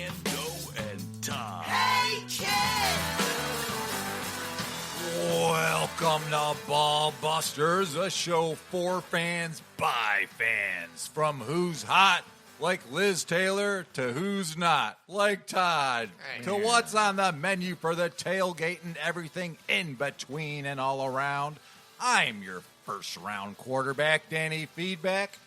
Brando and Todd. Hey, kid! Welcome to Ball Busters, a show for fans by fans. From who's hot, like Liz Taylor, to who's not, like Todd, to what's on the menu for the tailgate and everything in between and all around. I'm your first-round quarterback, Danny Feedback.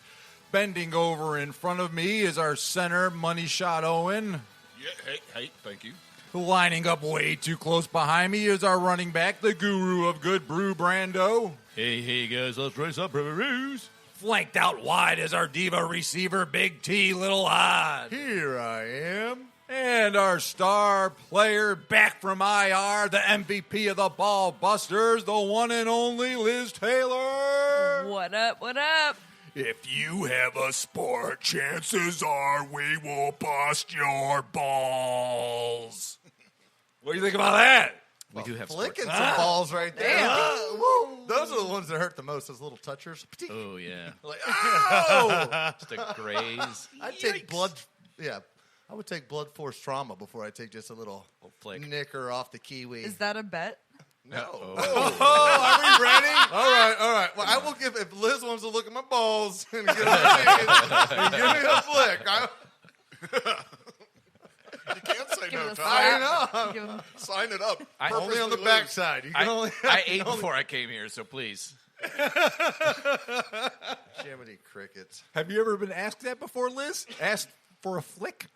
Bending over in front of me is our center, Money Shot Owen. Yeah, hey, thank you. Lining up way too close behind me is our running back, the guru of good brew, Brando. Hey, guys, let's race up, Ruse. Flanked out wide is our diva receiver, Big T, Little Odd. Here I am. And our star player back from IR, the MVP of the Ball Busters, the one and only Liz Taylor. What up, what up? If you have a sport, chances are we will bust your balls. What do you think about that? We do have Flicking sports. some balls right there. Damn. Woo. Those are the ones that hurt the most, those little touchers. Oh, yeah. Like, oh! Just a graze. I'd take blood. Yeah. I would take blood force trauma before I take just a little flick. nicker off the kiwi. Is that a bet? No. Oh. Are we ready? All right. Well, I will give, if Liz wants to look at my balls and give me a flick. You can't say Give no, it a Todd. I know. Give him- Sign it up. Only on the backside. You can only I ate before I came here, so please. Jiminy crickets. Have you ever been asked that before, Liz? Asked for a flick?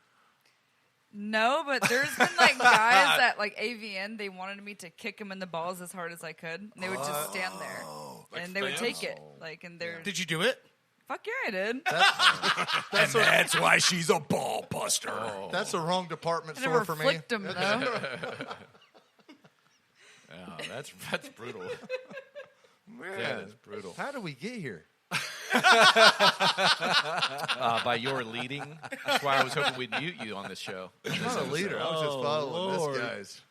No, but there's been like guys at like AVN, they wanted me to kick them in the balls as hard as I could. And they would just stand there. Like And they would fans? take it. Like, and they're. Did you do it? Fuck yeah, I did. That's why she's a ball buster. That's the wrong department I store never for me. flicked them, though. Oh, that's brutal. Man, That is brutal. how did we get here? By your leading. That's why I was hoping we'd mute you on this show. I'm not a leader. I was just following this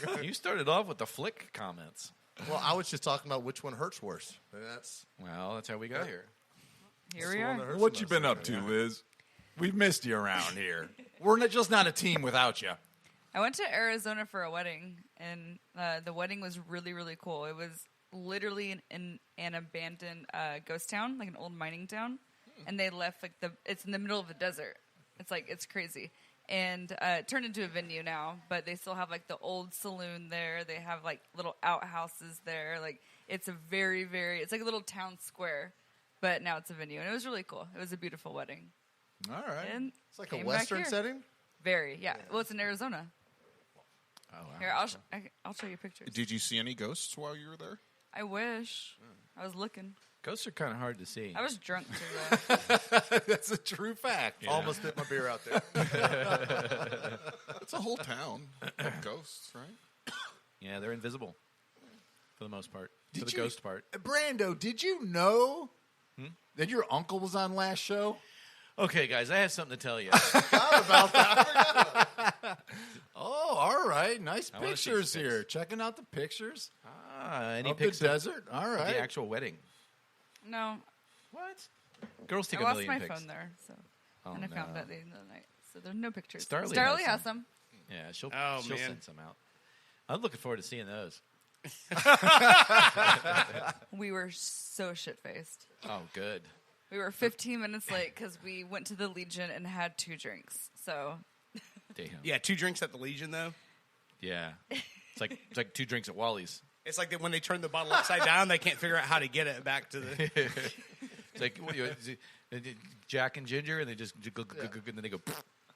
guy's. You started off with the flick comments. Well, I was just talking about which one hurts worse. That's Well, that's how we got here. Here the we one that are. hurts What the you most been right up to, now. Liz? We've missed you around here. We're just not a team without you. I went to Arizona for a wedding, and the wedding was really, really cool. It was literally in an abandoned ghost town, like an old mining town, and they left like it's in the middle of the desert. It's crazy, and it turned into a venue now. But they still have like the old saloon there. They have like little outhouses there. Like it's a very, very it's like a little town square, but now it's a venue, and it was really cool. It was a beautiful wedding. All right. And It's like a came back Western here. setting. Very, yeah. Well, it's in Arizona. Oh, wow. Here, I'll show you pictures. Did you see any ghosts while you were there? I wish. I was looking. Ghosts are kind of hard to see. I was drunk too, though. That's a true fact. Yeah. Almost spit my beer out there. It's a whole town of ghosts, right? Yeah, they're invisible for the most part. For Did the you- ghost part. Brando, did you know that your uncle was on last show? Okay, guys, I have something to tell you. Oh, all right. Nice I wanna see pictures some here. pics. Checking out the pictures Any of the pics of desert. All the right. actual wedding? No, What? Girls take I a lost million my pics. phone there, so Oh, and I found no. it at the end of the night. So there's no pictures. Starlee Starlee has has some. Yeah, she'll Oh, man. send some out. I'm looking forward to seeing those. We were so shit faced. Oh, good. We were 15 minutes late because we went to the Legion and had 2 drinks. So Damn. Yeah, 2 drinks at the Legion, though. Yeah. It's like 2 drinks at Wally's. It's like when they turn the bottle upside down, they can't figure out how to get it back to the... It's like is it Jack and Ginger, and they just and then they go.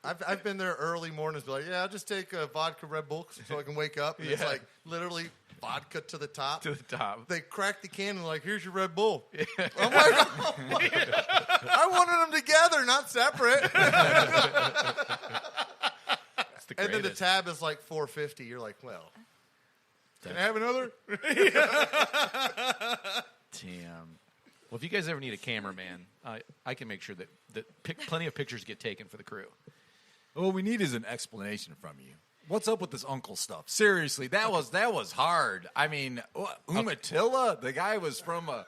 I've been there early mornings, be like, yeah, I'll just take a vodka Red Bull so I can wake up. And it's Yeah. like literally vodka to the top. To the top. They crack the can and like, here's your Red Bull. I'm like, oh I wanted them together, not separate. It's the And then the greatest. tab is like $4.50. You're like, well, can I have another? Damn. Well, if you guys ever need a cameraman, I can make sure that plenty of pictures get taken for the crew. What we need is an explanation from you. What's up with this uncle stuff? Seriously, that was hard. I mean, Umatilla, the guy was from a.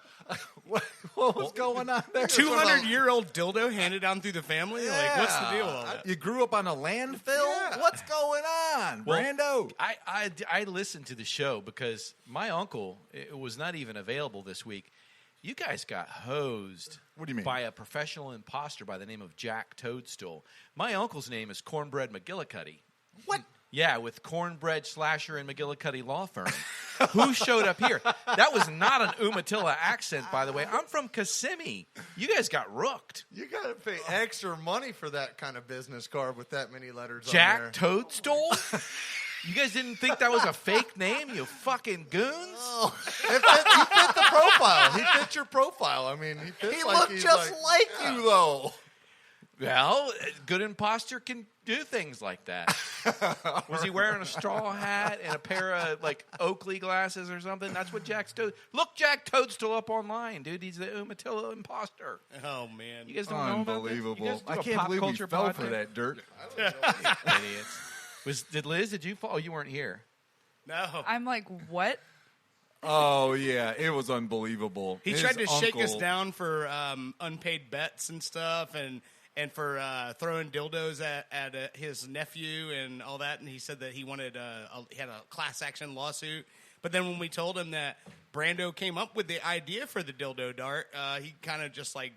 What was going on there? 200-year-old dildo handed down through the family? Like, what's the deal with all that? You grew up on a landfill? Yeah. What's going on, Brando? I listened to the show because my uncle was not even available this week. You guys got hosed. What do you mean? By a professional imposter by the name of Jack Toadstool. My uncle's name is Cornbread McGillicuddy. What? Yeah, with Cornbread Slasher and McGillicuddy Law Firm. Who showed up here? That was not an Umatilla accent, by the way. I'm from Kissimmee. You guys got rooked. You got to pay extra money for that kind of business card with that many letters on Jack there. Toadstool? You guys didn't think that was a fake name, you fucking goons? Oh, he fit the profile. He fit your profile. I mean, he fits He like looked he's just like yeah. you, though. Well, a good imposter can do things like that. Was he wearing a straw hat and a pair of, like, Oakley glasses or something? That's what Jack's Toad. Look Jack Toadstool up online, dude. He's the Umatilla imposter. Oh, man. You guys don't know about this? You Unbelievable. guys do I a can't pop believe we culture fell for podcast? that dirt. Idiots. Did Liz, did you fall? Oh, you weren't here. No. I'm like, what? Oh, yeah. It was unbelievable. He His tried to shake us uncle- down for unpaid bets and stuff, and for throwing dildos at his nephew and all that. And he said that he wanted he had a class action lawsuit. But then when we told him that Brando came up with the idea for the dildo dart, he kind of just like,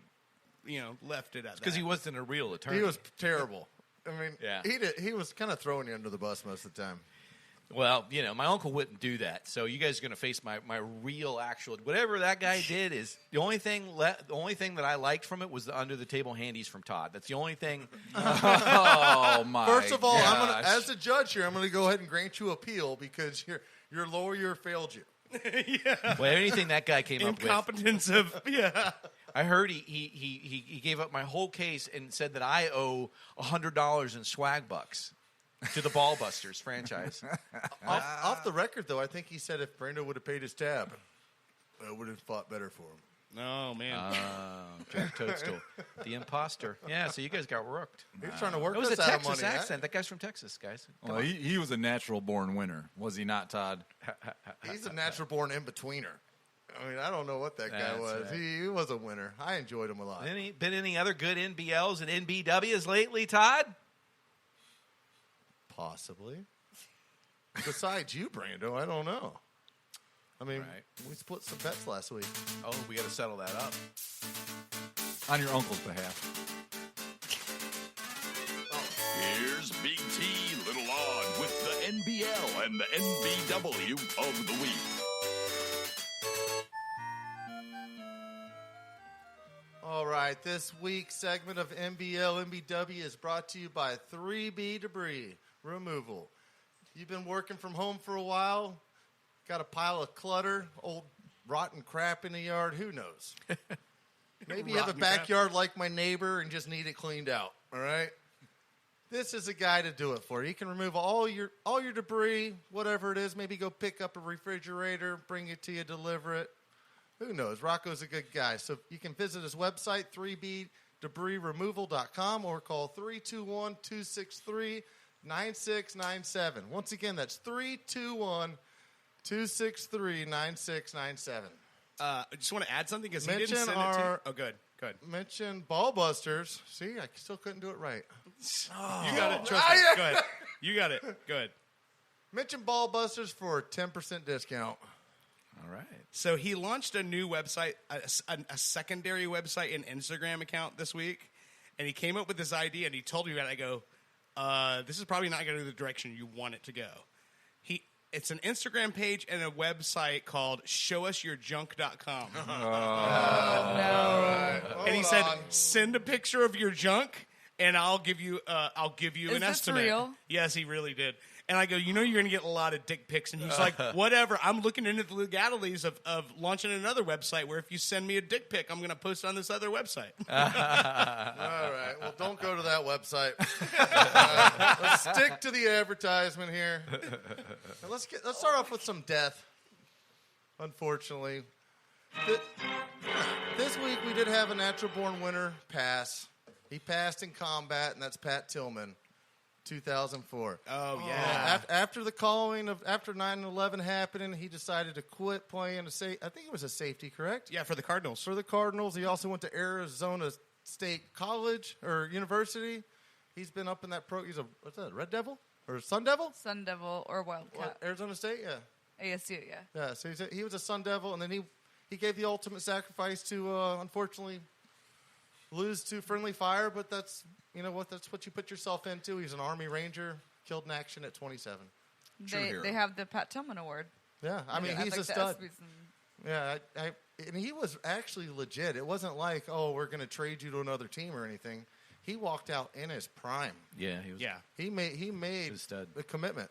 left it at that. Because he wasn't a real attorney. He was terrible. I mean, Yeah. he was kind of throwing you under the bus most of the time. Well, my uncle wouldn't do that. So you guys are going to face my real, actual, whatever that guy did is the only thing that I liked from it was the under the table handies from Todd. That's the only thing. Oh, my First of all, I'm gosh. gonna, as a judge here, I'm going to go ahead and grant you appeal because your lawyer failed you. Well, anything that guy came up with. incompetence of I heard he gave up my whole case and said that I owe $100 in swag bucks to the Ballbusters franchise. Off the record, though, I think he said if Brando would have paid his tab, I would have fought better for him. Oh, man. Jack Toadstool, the imposter. Yeah, so you guys got rooked. He was trying to work It was a us out of Texas money. accent. That guy's from Texas, guys. Come Well, on. he was a natural-born winner, was he not, Todd? He's a natural-born in-betweener. I mean, I don't know what that guy That's was. right. He was a winner. I enjoyed him a lot. Been any other good NBLs and NBWs lately, Todd? Possibly. Besides you, Brando, I don't know. I mean, Right. we split some bets last week. Oh, we got to settle that up. On your uncle's behalf. Here's Big T, Little Odd with the NBL and the NBW of the week. All right, this week's segment of NBL NBW is brought to you by 3B Debris Removal. You've been working from home for a while, got a pile of clutter, old rotten crap in the yard, who knows? Maybe you have a Rotten crap. backyard like my neighbor and just need it cleaned out, all right? This is a guy to do it for you. You can remove all your debris, whatever it is. Maybe go pick up a refrigerator, bring it to you, deliver it. Who knows? Rocco's a good guy. So you can visit his website, 3bdebrisremoval.com, or call 321-263-9697. Once again, that's 321-263-9697. I just want to add something because he didn't Mention send it to our- me. Oh, good. Mention Ballbusters. See, I still couldn't do it right. You got it. Trust me. Go ahead. You got it. Good. Mention Ballbusters for a 10% discount. All right. So he launched a new website, a secondary website and Instagram account this week, and he came up with this idea, and he told me about it. I go, this is probably not going to go the direction you want it to go. It's an Instagram page and a website called showusyourjunk.com. And he said, send a picture of your junk, and I'll give you an Is this estimate. real? Yes, he really did. And I go, you're going to get a lot of dick pics. And he's like, whatever. I'm looking into the legalities of launching another website where if you send me a dick pic, I'm going to post it on this other website. All right. Well, don't go to that website. Let's stick to the advertisement here. And let's start off with some death. Unfortunately, this week we did have a natural born winner pass. He passed in combat, and that's Pat Tillman. 2004. Oh, yeah. After the calling of after 9/11 happening, he decided to quit playing. I think it was a safety, correct? Yeah, for the Cardinals. For the Cardinals. He also went to Arizona State College or University. He's been up in that He's a Red Devil or Sun Devil? Sun Devil or Wildcat. What, Arizona State, yeah. ASU, yeah. Yeah, so he was a Sun Devil, and then he gave the ultimate sacrifice to unfortunately lose to friendly fire. But that's what you put yourself into. He's an Army Ranger, killed in action at 27. They have the Pat Tillman Award. Yeah, I mean he's like a stud. the ESPYs and- Yeah, and he was actually legit. It wasn't like, oh, we're going to trade you to another team or anything. He walked out in his prime. Yeah, he was. Yeah. He made a stud. a commitment.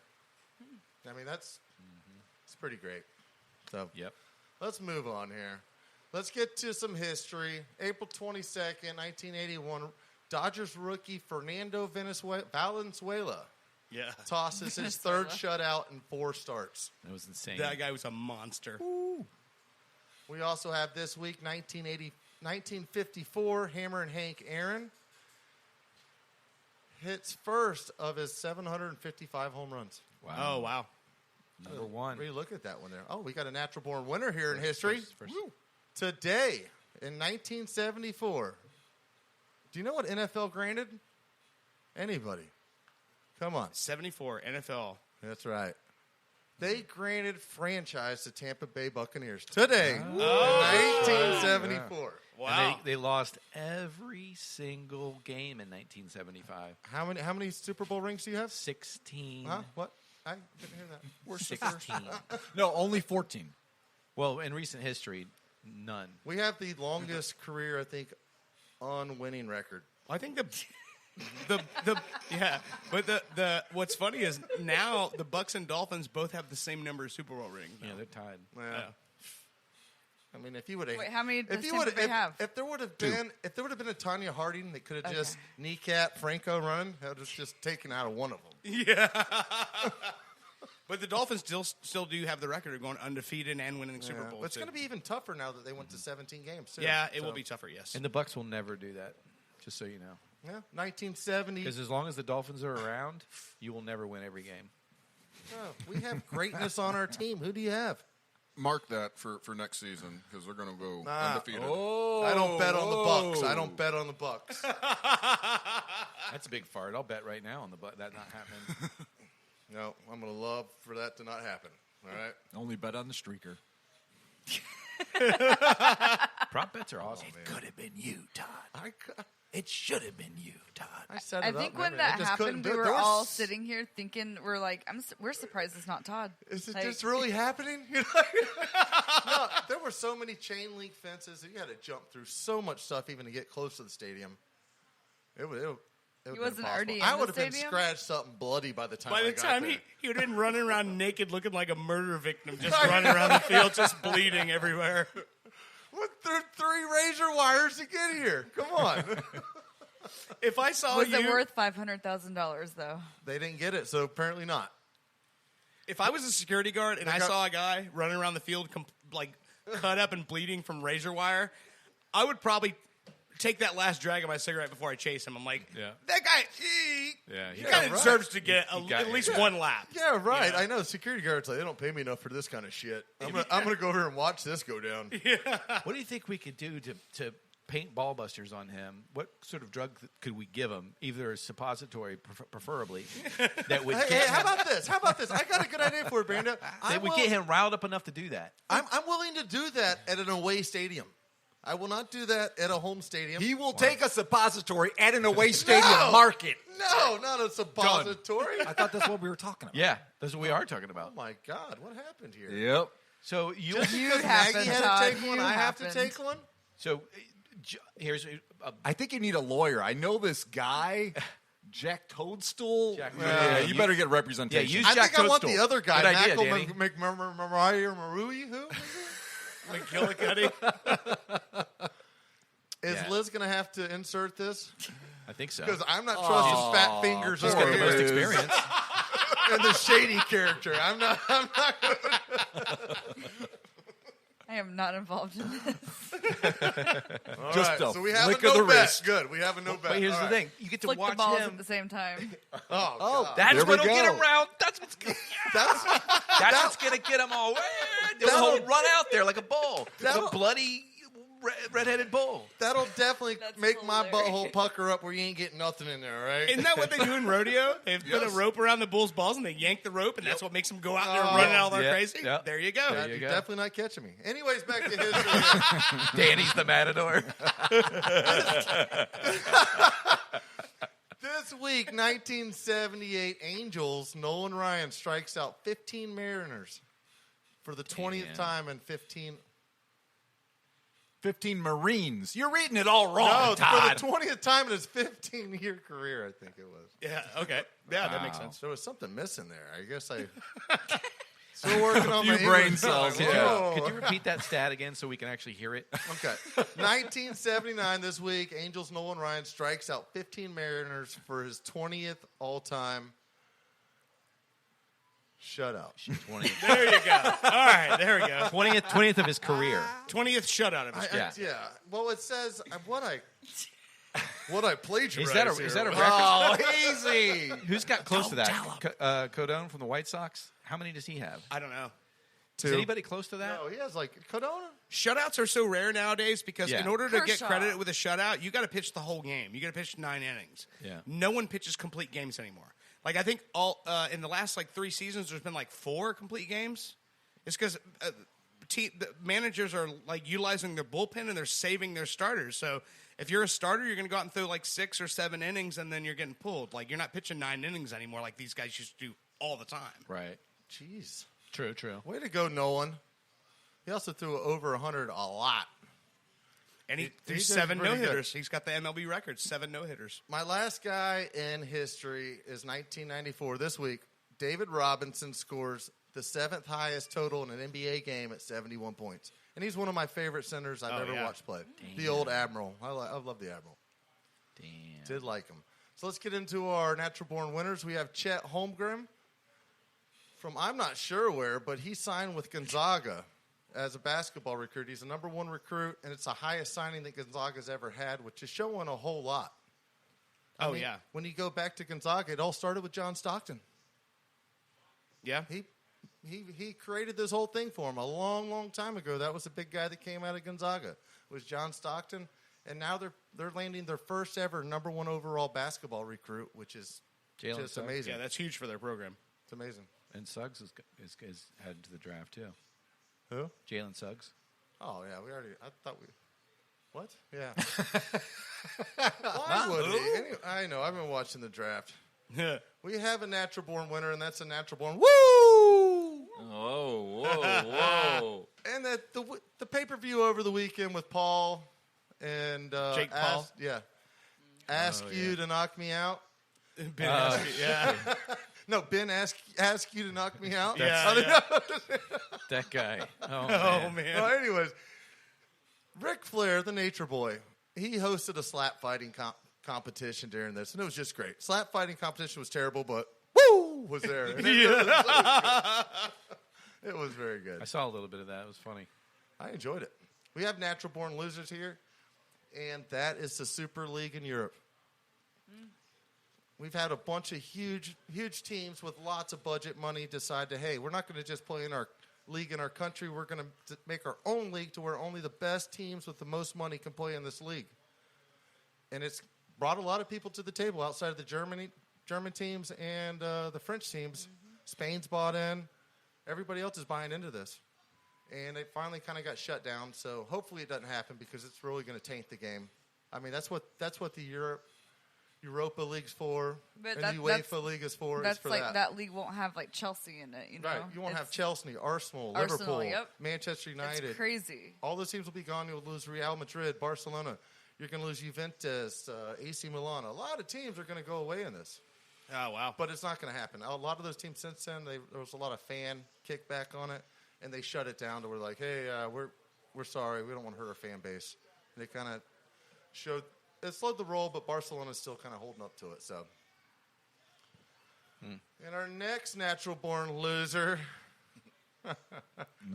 I mean it's pretty great. So Yep. let's move on here. Let's get to some history. April 22nd, 1981, Dodgers rookie Fernando Valenzuela Yeah. tosses his third shutout in 4 starts. That was insane. That guy was a monster. We also have this week, 1954, Hammer and Hank Aaron hits first of his 755 home runs. Wow. Oh, wow. Number one. Really look at that one there. Oh, we got a natural-born winner here in history. First. Woo. Today, in 1974, do you know what NFL granted? Anybody? Come on. 74, NFL. That's right. They granted franchise to Tampa Bay Buccaneers today, in 1974. Wow. And they lost every single game in 1975. How many Super Bowl rings do you have? 16. Huh? What? I didn't hear that. We're 16. No, only 14. Well, in recent history, none. We have the longest career, I think, on winning record. I think yeah, but the what's funny is now the Bucks and Dolphins both have the same number of Super Bowl rings. Yeah, they're tied. Yeah. I mean, if you would have, Wait, how many does if Tampa Bay have? if there would have been a Tanya Harding that could have just kneecap Franco running, that was just taken out of one of them. Yeah. But the Dolphins still do have the record of going undefeated and winning the Super Bowl. But it's going to be even tougher now that they went to 17 games. Too. Yeah, it will be tougher. Yes. And the Bucks will never do that, just so you know. Yeah, 1970. Because as long as the Dolphins are around, you will never win every game. Oh, we have greatness on our team. Who do you have? Mark that for next season because they're going to go Nah. undefeated. I don't bet on the Bucks. I don't bet on the Bucks. That's a big fart. I'll bet right now on that not happening. No, I'm going to love for that to not happen. All right. Only bet on the streaker. Prop bets are awesome. It could have been you, Todd. It should have been you, Todd. I set I it think up, when man. that I just couldn't happened, do we it. were There was- all sitting here thinking, we're surprised it's not Todd. Is it Like- just really happening? You know? No, there were so many chain link fences that you had to jump through so much stuff even to get close to the stadium. It would He wasn't already in I the would have been stadium? scratched something bloody by the time By I the got time there. he would have been running around naked, looking like a murder victim, just running around the field, just bleeding everywhere. Went through 3 razor wires to get here. Come on. If I saw Was you, it worth $500,000 though? They didn't get it, so apparently not. if I was a security guard and I saw a guy running around the field cut up and bleeding from razor wire, I would probably take that last drag of my cigarette before I chase him. I'm like, Yeah. that guy, he kind of right. deserves to get got at it. least one lap. Yeah, right. Yeah. I know security guards like they don't pay me enough for this kind of shit. I'm gonna go over here and watch this go down. What do you think we could do to paint ball busters on him? What sort of drug could we give him? Either a suppository, preferably, that would Hey, get how him, about this? How about this? I got a good idea for it, Brando. that would get him riled up enough to do that. I'm willing to do that at an away stadium. I will not do that at a home stadium. He will take a suppository at an away stadium No! market. No, not a suppository. I thought that's what we were talking about. Yeah, that's what we are talking Oh about. my God, what happened here? Yep. So you, Just You because happened, Maggie had Todd. to take one, You I have to happened. take one. so here's I think you need a lawyer. I know this guy, Jack Toadstool. Jack Yeah, Toadstool. you better get representation. Yeah, use I Jack think I want Toadstool. the other guy, Good idea, Danny. McMurray. Who? McGillicuddy. Is Yeah. Liz going to have to insert this? I think so. Because I'm not trusting fat fingers He's or got the most Liz. experience. and the shady character. I'm not. I I am not involved in this. All Just right, a so we have flick a of no the bet. wrist. Good. We have a no bet. But here's All the right. thing: you get to Flick the watch balls him. at the same time. Oh, God. That's There we what'll get go. him round. That's what's that's what's gonna get him all. They'll That'll- run out there like a bull, like That'll- a bloody redheaded bull. That'll definitely That's make my hilarious. butthole pucker up where you ain't getting nothing in there, right? Isn't that what they do in rodeo? They put a Yes. rope around the bull's balls and they yank the rope, and that's what makes them go out there and Oh. run all there Yeah, crazy. yeah. There you go. There You're you go. definitely not catching me. Anyways, back to history. Danny's the matador. This week, 1978, Angels, Nolan Ryan strikes out 15 Mariners for the 20th time in 15. 15 Marines. You're reading it all wrong, No, Todd. for the 20th time in his 15-year career, I think it was. Yeah. Okay. Yeah, that makes sense. There was something missing there. I guess I still working on my few brain English. cells, Like, yeah. whoa. Could you repeat that stat again so we can actually hear it? Okay. 1979 this week, Angels Nolan Ryan strikes out 15 Mariners for his 20th all-time shutout. 20th, There you go. All right. There we go. 20th of his career. 20th shutout of his career. Yeah. Well, it says what I plagiarized. Is that a here. record? Oh, easy. Who's got close to that? Codone from the White Sox. How many does he have? I don't know. Is anybody close to that? No, he has like Codona. Shutouts are so rare nowadays because Yeah. in order to get Kershaw. credit with a shutout, you got to pitch the whole game. You got to pitch 9 innings. Yeah. No one pitches complete games anymore. Like I think all in the last like 3 seasons, there's been like 4 complete games. It's because the managers are like utilizing their bullpen and they're saving their starters. So if you're a starter, you're going to go out and throw like 6 or 7 innings and then you're getting pulled. Like you're not pitching 9 innings anymore like these guys used to do all the time. Right. Jeez. True. Way to go, Nolan. He also threw over 100 a lot. And he threw did 7 pretty no-hitters. He's got the MLB record, 7 no-hitters. My last guy in history is 1994. This week, David Robinson scores the 7th highest total in an NBA game at 71 points. And he's one of my favorite centers I've ever watched play. The old Admiral. I love the Admiral. Damn. Did like him. So let's get into our natural born winners. We have Chet Holmgren from I'm not sure where, but he signed with Gonzaga as a basketball recruit. He's the #1 recruit, and it's the highest signing that Gonzaga's ever had, which is showing a whole lot. I mean, yeah. When you go back to Gonzaga, it all started with John Stockton. Yeah. He created this whole thing for him a long, long time ago. That was the big guy that came out of Gonzaga, was John Stockton. And now they're landing their first ever #1 overall basketball recruit, which is Jalen just Suggs. amazing. Yeah, that's huge for their program. It's amazing. And Suggs is headed to the draft too. Who? Jalen Suggs. Oh, yeah, I thought we... What? Yeah. Why would he? Anyway, I know, I've been watching the draft. We have a natural-born winner, and that's a natural-born... Woo! Whoa, whoa. And that the pay-per-view over the weekend with Paul and... Jake Paul? Ask you to knock me out. Ben Askey, yeah. No, Ben ask you to knock me out. Yeah. That guy. Oh, Oh, man. man. Well, anyways, Ric Flair, the Nature Boy, he hosted a slap fighting competition during this, and it was just great. Slap fighting competition was terrible, but woo was there. And it was very good. I saw a little bit of that. It was funny. I enjoyed it. We have natural born losers here, and that is the Super League in Europe. We've had a bunch of huge teams with lots of budget money decide to, hey, we're not going to just play in our league in our country. We're going to make our own league to where only the best teams with the most money can play in this league. And it's brought a lot of people to the table outside of the German teams and the French teams. Spain's bought in. Everybody else is buying into this. And it finally kind of got shut down. So hopefully it doesn't happen because it's really going to taint the game. I mean, that's what the Europa League's for, But and the UEFA League is for. That's is for like that league won't have like Chelsea in it, you know. Right. You won't have It's Chelsea, Arsenal, Arsenal, Liverpool, yep. Manchester United. It's crazy. All those teams will be gone. You'll lose Real Madrid, Barcelona. You're going to lose Juventus, AC Milan. A lot of teams are going to go away in this. Oh, wow. But it's not going to happen. A lot of those teams since then, there was a lot of fan kickback on it, and they shut it down to where like, hey, we're sorry. We don't want to hurt our fan base. And they kind of showed – it slowed the roll, but Barcelona's still kind of holding up to it. So, And our next natural-born loser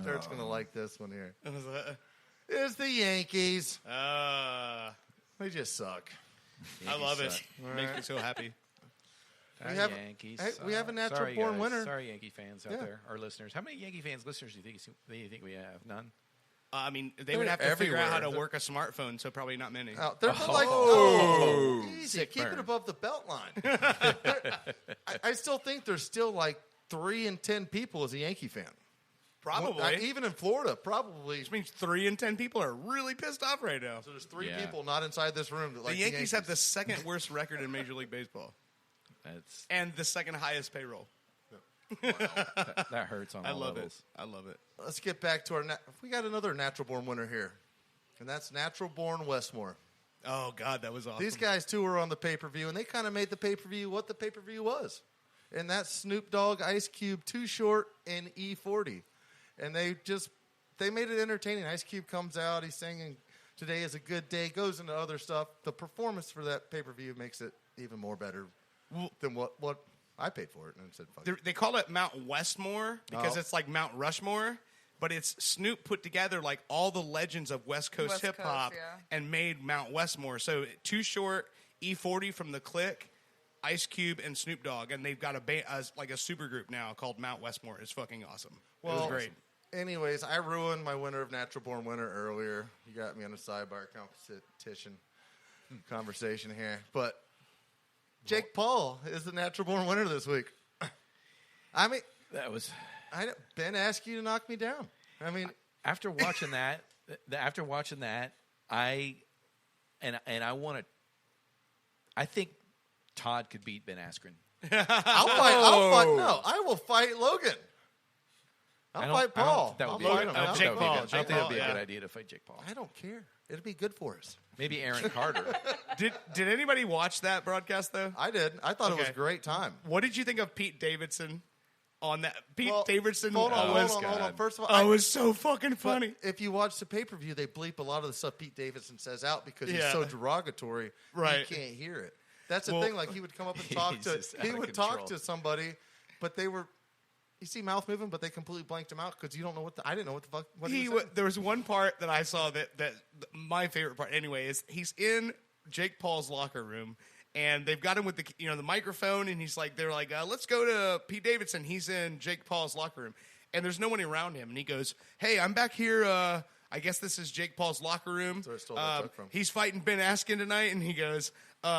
Dirt's going to like this one here. What was that? It's the Yankees. I They just suck. love it. suck. Makes me so happy. We have- Yankees. hey, we have a natural Sorry, born guys. winner. Sorry, Yankee fans out Yeah. there, our listeners. How many Yankee fans, listeners, do you think we have? None. I mean, they They're would have to figure out how to everywhere. work a smartphone, so probably not many. They're like, easy. Sick Keep burn. it above the belt line. I still think there's still like 3 in 10 people as a Yankee fan. Probably. Even in Florida, probably. Which means 3 in 10 people are really pissed off right now. So there's 3 Yeah. people not inside this room that like The Yankees have the second worst record in Major League Baseball That's and the second highest payroll. that hurts on I all love levels. it. I love it. Let's get back to our. We got another natural born winner here, and that's natural born Westmore. Oh, God, that was awesome. These guys too were on the pay per view, and they kind of made the pay per view what the pay per view was, and that's Snoop Dogg, Ice Cube, Too Short, and E40, and they made it entertaining. Ice Cube comes out, he's singing "Today is a Good Day," goes into other stuff. The performance for that pay per view makes it even more better than what I paid for it, and said, "Fuck it." They call it Mount Westmore because Oh. it's like Mount Rushmore, but it's Snoop put together like all the legends of West Coast West hip hop Coast, yeah. and made Mount Westmore. So Too Short, E40 from the Click, Ice Cube, and Snoop Dogg, and they've got like a super group now called Mount Westmore. It's fucking awesome. It was great. Anyways, I ruined my winner of natural born winner earlier. You got me on a sidebar competition conversation here, but Jake Paul is the natural born winner this week. I mean, That was Ben asked you to knock me down. I mean, after watching that. I want to. I think Todd could beat Ben Askren. I'll fight. No, I will fight Logan. I'll fight Paul. That I'll would be fight good. him. I don't Jake think that would be Paul, good. I don't Jake think that would be a Paul, good yeah. idea to fight Jake Paul. I don't care. It'll be good for us. Maybe Aaron Carter. Did anybody watch that broadcast though? I did. I thought it was Okay. a great time. What did you think of Pete Davidson on that? Pete Well, Davidson Hold on, was hold on. First of all, oh, it was so fucking but funny. if you watch the pay per view, they bleep a lot of the stuff Pete Davidson says out because he's Yeah. so derogatory. Right. You can't hear it. That's the Well- thing. Like he would come up and talk He's to. just out He of would control. talk to somebody, but they were. You see mouth moving, but they completely blanked him out because you don't know I didn't know what the fuck. What he was saying. There was one part that I saw that my favorite part anyway is he's in Jake Paul's locker room and they've got him with the microphone and they're like let's go to Pete Davidson. He's in Jake Paul's locker room and there's no one around him and he goes, "Hey, I'm back here. I guess this is Jake Paul's locker room. That's where I stole that joke from. He's fighting Ben Askren tonight," and he goes,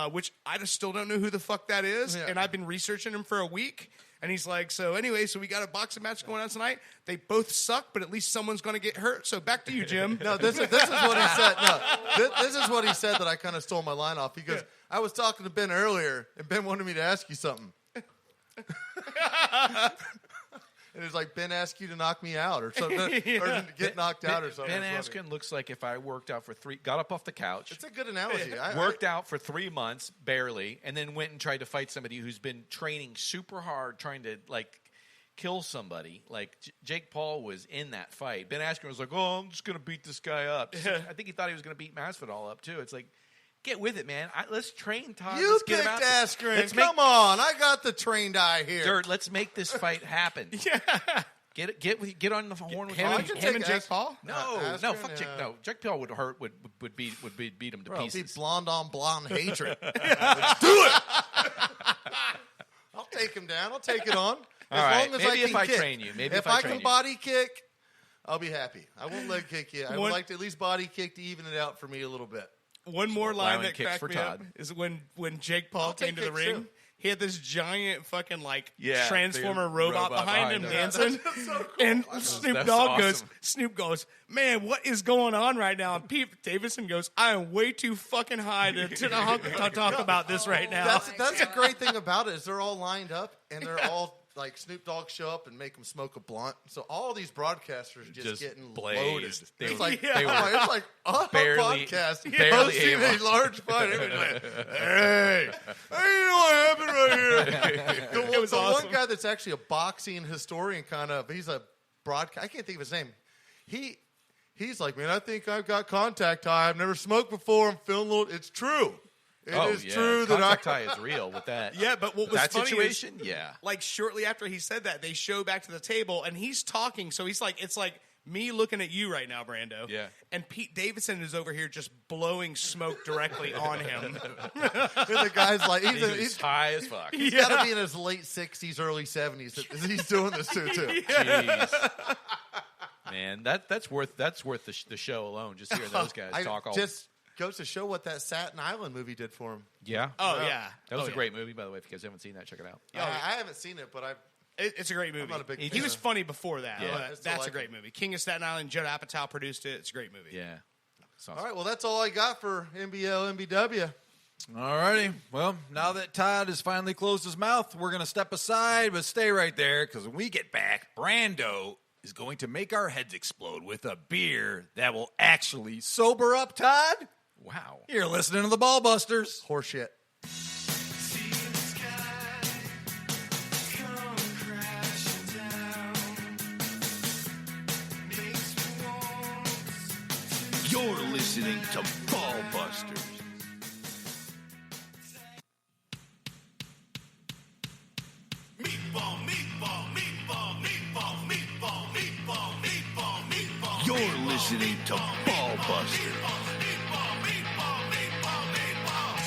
"Which I just still don't know who the fuck that is." Yeah. And I've been researching him for a week. And he's like, "So anyway, we got a boxing match going on tonight. They both suck, but at least someone's going to get hurt. So back to you, Jim." No, this is what he said. No, this is what he said that I kind of stole my line off. He goes, "I was talking to Ben earlier, and Ben wanted me to ask you something." And it's like, Ben asked you to knock me out or something, or to get knocked out or something. Ben It's funny. Askren looks like if I worked out for got up off the couch, It's a good analogy. worked out for 3 months barely, and then went and tried to fight somebody who's been training super hard, trying to kill somebody. Like Jake Paul was in that fight. Ben Askren was like, "Oh, I'm just gonna beat this guy up." I think he thought he was gonna beat Masvidal up too. It's like, get with it, man. Let's train Todd. You Let's get picked him out. Askren. Let's Come on, I got the trained eye here. Dirt. Let's make this fight happen. Get on the horn with Him me. and take Jake Askren. Paul. No, Askren, fuck Jake. yeah. No, Jake Paul would beat him to Bro, it'd be pieces. blonde on blonde hatred. Let's do it. I'll take him down. I'll take it on. As All right, long as maybe I if can I kick. train you. Maybe if if I I train can you. body kick, I'll be happy. I won't leg kick you. I would One- like to at least body kick to even it out for me a little bit. One more line Allowing that kicks cracked for me up Todd. is when Jake Paul I'll came take to the kicks, ring. too. He had this giant fucking Yeah, transformer big robot robot behind him behind dancing. And Snoop That's Dogg awesome. Snoop goes, "Man, what is going on right now?" And Pete Davidson goes, "I am way too fucking high to talk about this right now." That's a great thing about it is they're all lined up and they're all like Snoop Dogg show up and make them smoke a blunt. So all these broadcasters just getting blazed. loaded. They It's were- like they were it's like a barely- podcast barely hosting able. a large fight. Everybody's like, hey, you know what happened right here? The, was the awesome. one guy that's actually a boxing historian, kind of. He's a broadcast. I can't think of his name. He's like, "Man, I think I've got contact high. I've never smoked before. I'm feeling a little. It's true. It is true that Contact tie is real with that. Yeah, but what was that funny situation, is, yeah. like shortly after he said that, they show back to the table and he's talking. So he's like, it's like me looking at you right now, Brando. Yeah. And Pete Davidson is over here just blowing smoke directly on him. and the guy's like, He's high as fuck. he's got to be in his late 60s, early 70s. He's doing this too. Jeez. Man, that's worth the show alone. Just hearing those guys talk all. Just goes to show what that Staten Island movie did for him. Yeah. Oh, yeah. That was Oh, a yeah. great movie, by the way. If you guys haven't seen that, check it out. I haven't seen it, but It's a great movie. not a big He fan. was funny before that. Yeah. But that's a great movie. King of Staten Island, Judd Apatow produced it. It's a great movie. Yeah. It's awesome. All right, well, that's all I got for NBL, NBW. All righty. Well, now that Todd has finally closed his mouth, we're going to step aside, but stay right there because when we get back, Brando is going to make our heads explode with a beer that will actually sober up Todd. Wow. You're listening to the Ballbusters. Horseshit. You're listening to Ballbusters. Meatball, meatball, meatball, meatball, meatball, meatball, meatball, meatball. You're listening to Ballbusters. Meatball, meatball, meatball, meatball.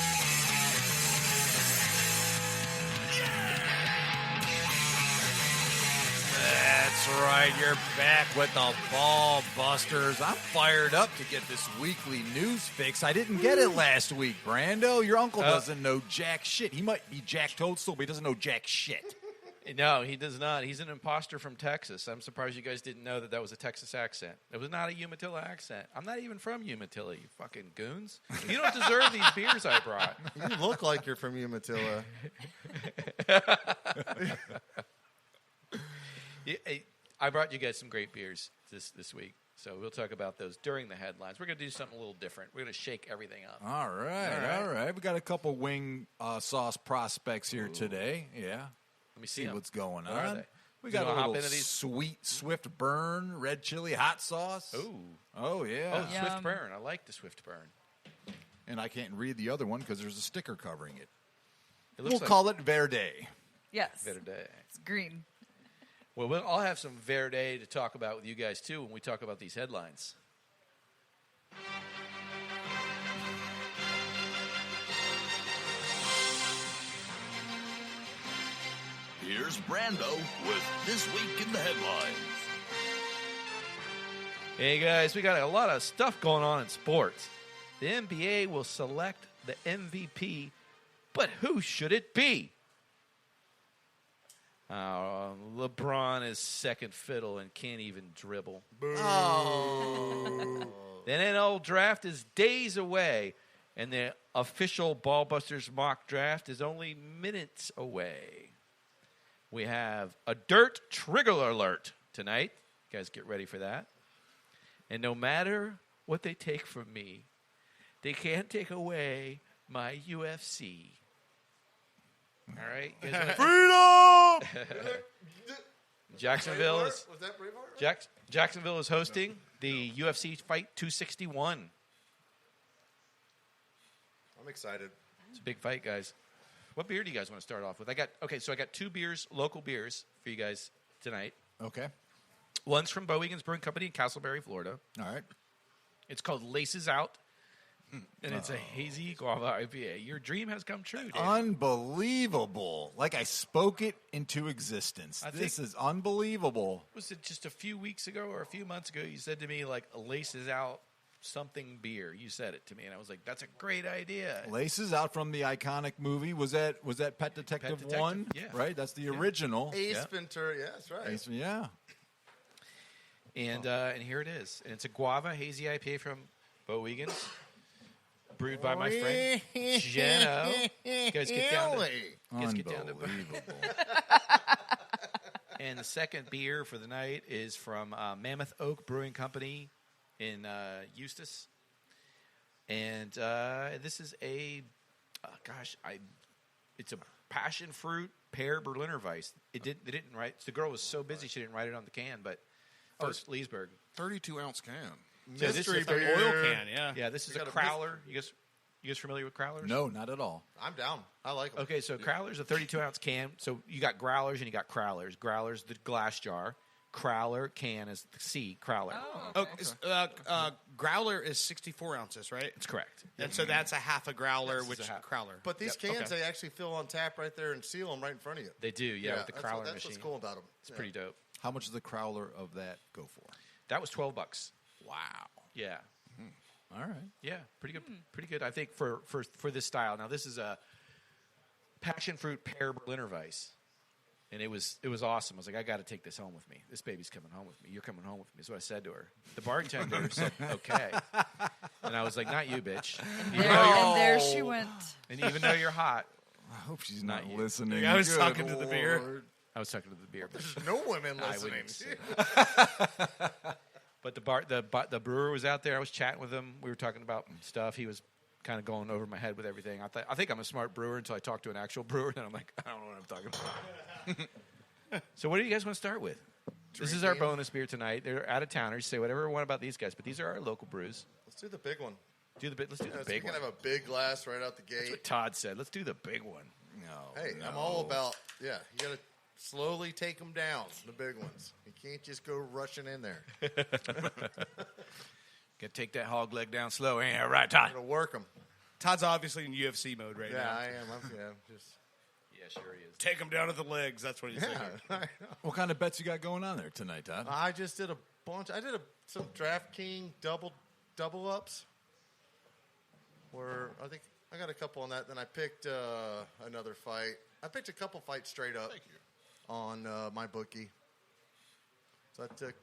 That's right. You're back with the Ballbusters. I'm fired up to get this weekly news fix. I didn't get it last week, Brando. Your uncle doesn't know jack shit. He might be Jack Toadstool, but he doesn't know jack shit. No, he does not. He's an imposter from Texas. I'm surprised you guys didn't know that was a Texas accent. It was not a Umatilla accent. I'm not even from Umatilla, you fucking goons. You don't deserve these beers I brought. You look like you're from Umatilla. I brought you guys some great beers this week, so we'll talk about those during the headlines. We're going to do something a little different. We're going to shake everything up. All right. We got a couple wing sauce prospects here today. Yeah. Let me see What's going What are on. they? We You got a wanna hop little into these? sweet Swift Burn red chili hot sauce. Ooh. Oh, yeah. Oh, Yum. Swift Burn. I like the Swift Burn. And I can't read the other one because there's a sticker covering it. It looks We'll like call it Verde. Yes. Verde. It's green. Well, I'll have some Verde to talk about with you guys, too, when we talk about these headlines. Here's Brando with This Week in the Headlines. Hey, guys, we got a lot of stuff going on in sports. The NBA will select the MVP, but who should it be? LeBron is second fiddle and can't even dribble. The NFL draft is days away, and the official Ballbusters mock draft is only minutes away. We have a dirt trigger alert tonight. You guys get ready for that. And no matter what they take from me, they can't take away my UFC. All right? You guys wanna- Freedom! Jacksonville Braveheart? is Was that Braveheart? Jacksonville is hosting the UFC Fight 261. I'm excited. It's a big fight, guys. What beer do you guys want to start off with? I got two beers, local beers for you guys tonight. Okay. One's from Bowigan's Brewing Company in Castleberry, Florida. All right. It's called Laces Out, and it's a hazy guava IPA. Your dream has come true, Dave. Unbelievable. Like I spoke it into existence. This is unbelievable. Was it just a few weeks ago or a few months ago you said to me, like, Laces Out something beer? You said it to me, and I was like, that's a great idea. Laces Out from the iconic movie. Was that Pet Detective, Detective, 1? yeah. Right? That's the original. Ace Yeah. Ventura, yeah, that's right. Ace- yeah. And here it is. And it's a guava hazy IPA from Bowigan's, brewed by my friend Jeno. You guys get down to Unbelievable. And the second beer for the night is from Mammoth Oak Brewing Company in Eustis. And this is it's a passion fruit pear Berliner Weiss. They didn't write. The girl was so busy she didn't write it on the can, but first Leesburg. 32-ounce can. So this is Mystery a beer. Oil can, yeah. Yeah, this is a got a crowler. You You guys familiar with growlers? No, not at all. I'm down. I like them. Okay, so growler's a 32-ounce can. So you got growlers and you got crowlers. Growler's the glass jar. Crowler can is the C, crowler. Oh, Growler is 64 ounces, right? That's correct. And so that's a half a growler, which a half. crowler. But these Yep, cans, okay. they actually fill on tap right there and seal them right in front of you. They do, yeah, with the crowler that's machine. what's cool about them. It's pretty dope. How much does the crowler of that go for? That was $12. Wow. Yeah. All right. Yeah, pretty good. Pretty good. I think for this style. Now this is a passion fruit pear Berliner Weiss, and it was awesome. I was like, I got to take this home with me. This baby's coming home with me. You're coming home with me. Is what I said to her. The bartender said, okay, and I was like, not you, bitch. And there she went. And even though you're hot, I hope she's not you. listening. I was Good talking to the beer. Lord. I was talking to the beer. There's no women I listening. wouldn't say But the brewer was out there. I was chatting with him. We were talking about stuff. He was kind of going over my head with everything. I think I'm a smart brewer until I talk to an actual brewer. Then I'm like, I don't know what I'm talking about. So what do you guys want to start with? This is our bonus beer tonight. They're out of towners. Say whatever you want about these guys, but these are our local brews. Let's do the big one. Let's do the So big we one. can have a big glass right out the That's gate. what Todd said. Let's do the big one. No. Hey, I'm all about, you got to slowly take them down, the big ones. You can't just go rushing in there. Got to take that hog leg down slow. Ain't that right, Todd? Got to work them. Todd's obviously in UFC mode right Yeah, now. I am. I'm just. Yeah, sure he is. Take him down to the legs. That's what he's Yeah, thinking. I know. What kind of bets you got going on there tonight, Todd? I just did a bunch. I did some DraftKings double ups. Where I think I got a couple on that. Then I picked another fight. I picked a couple fights straight up on my bookie. So I took.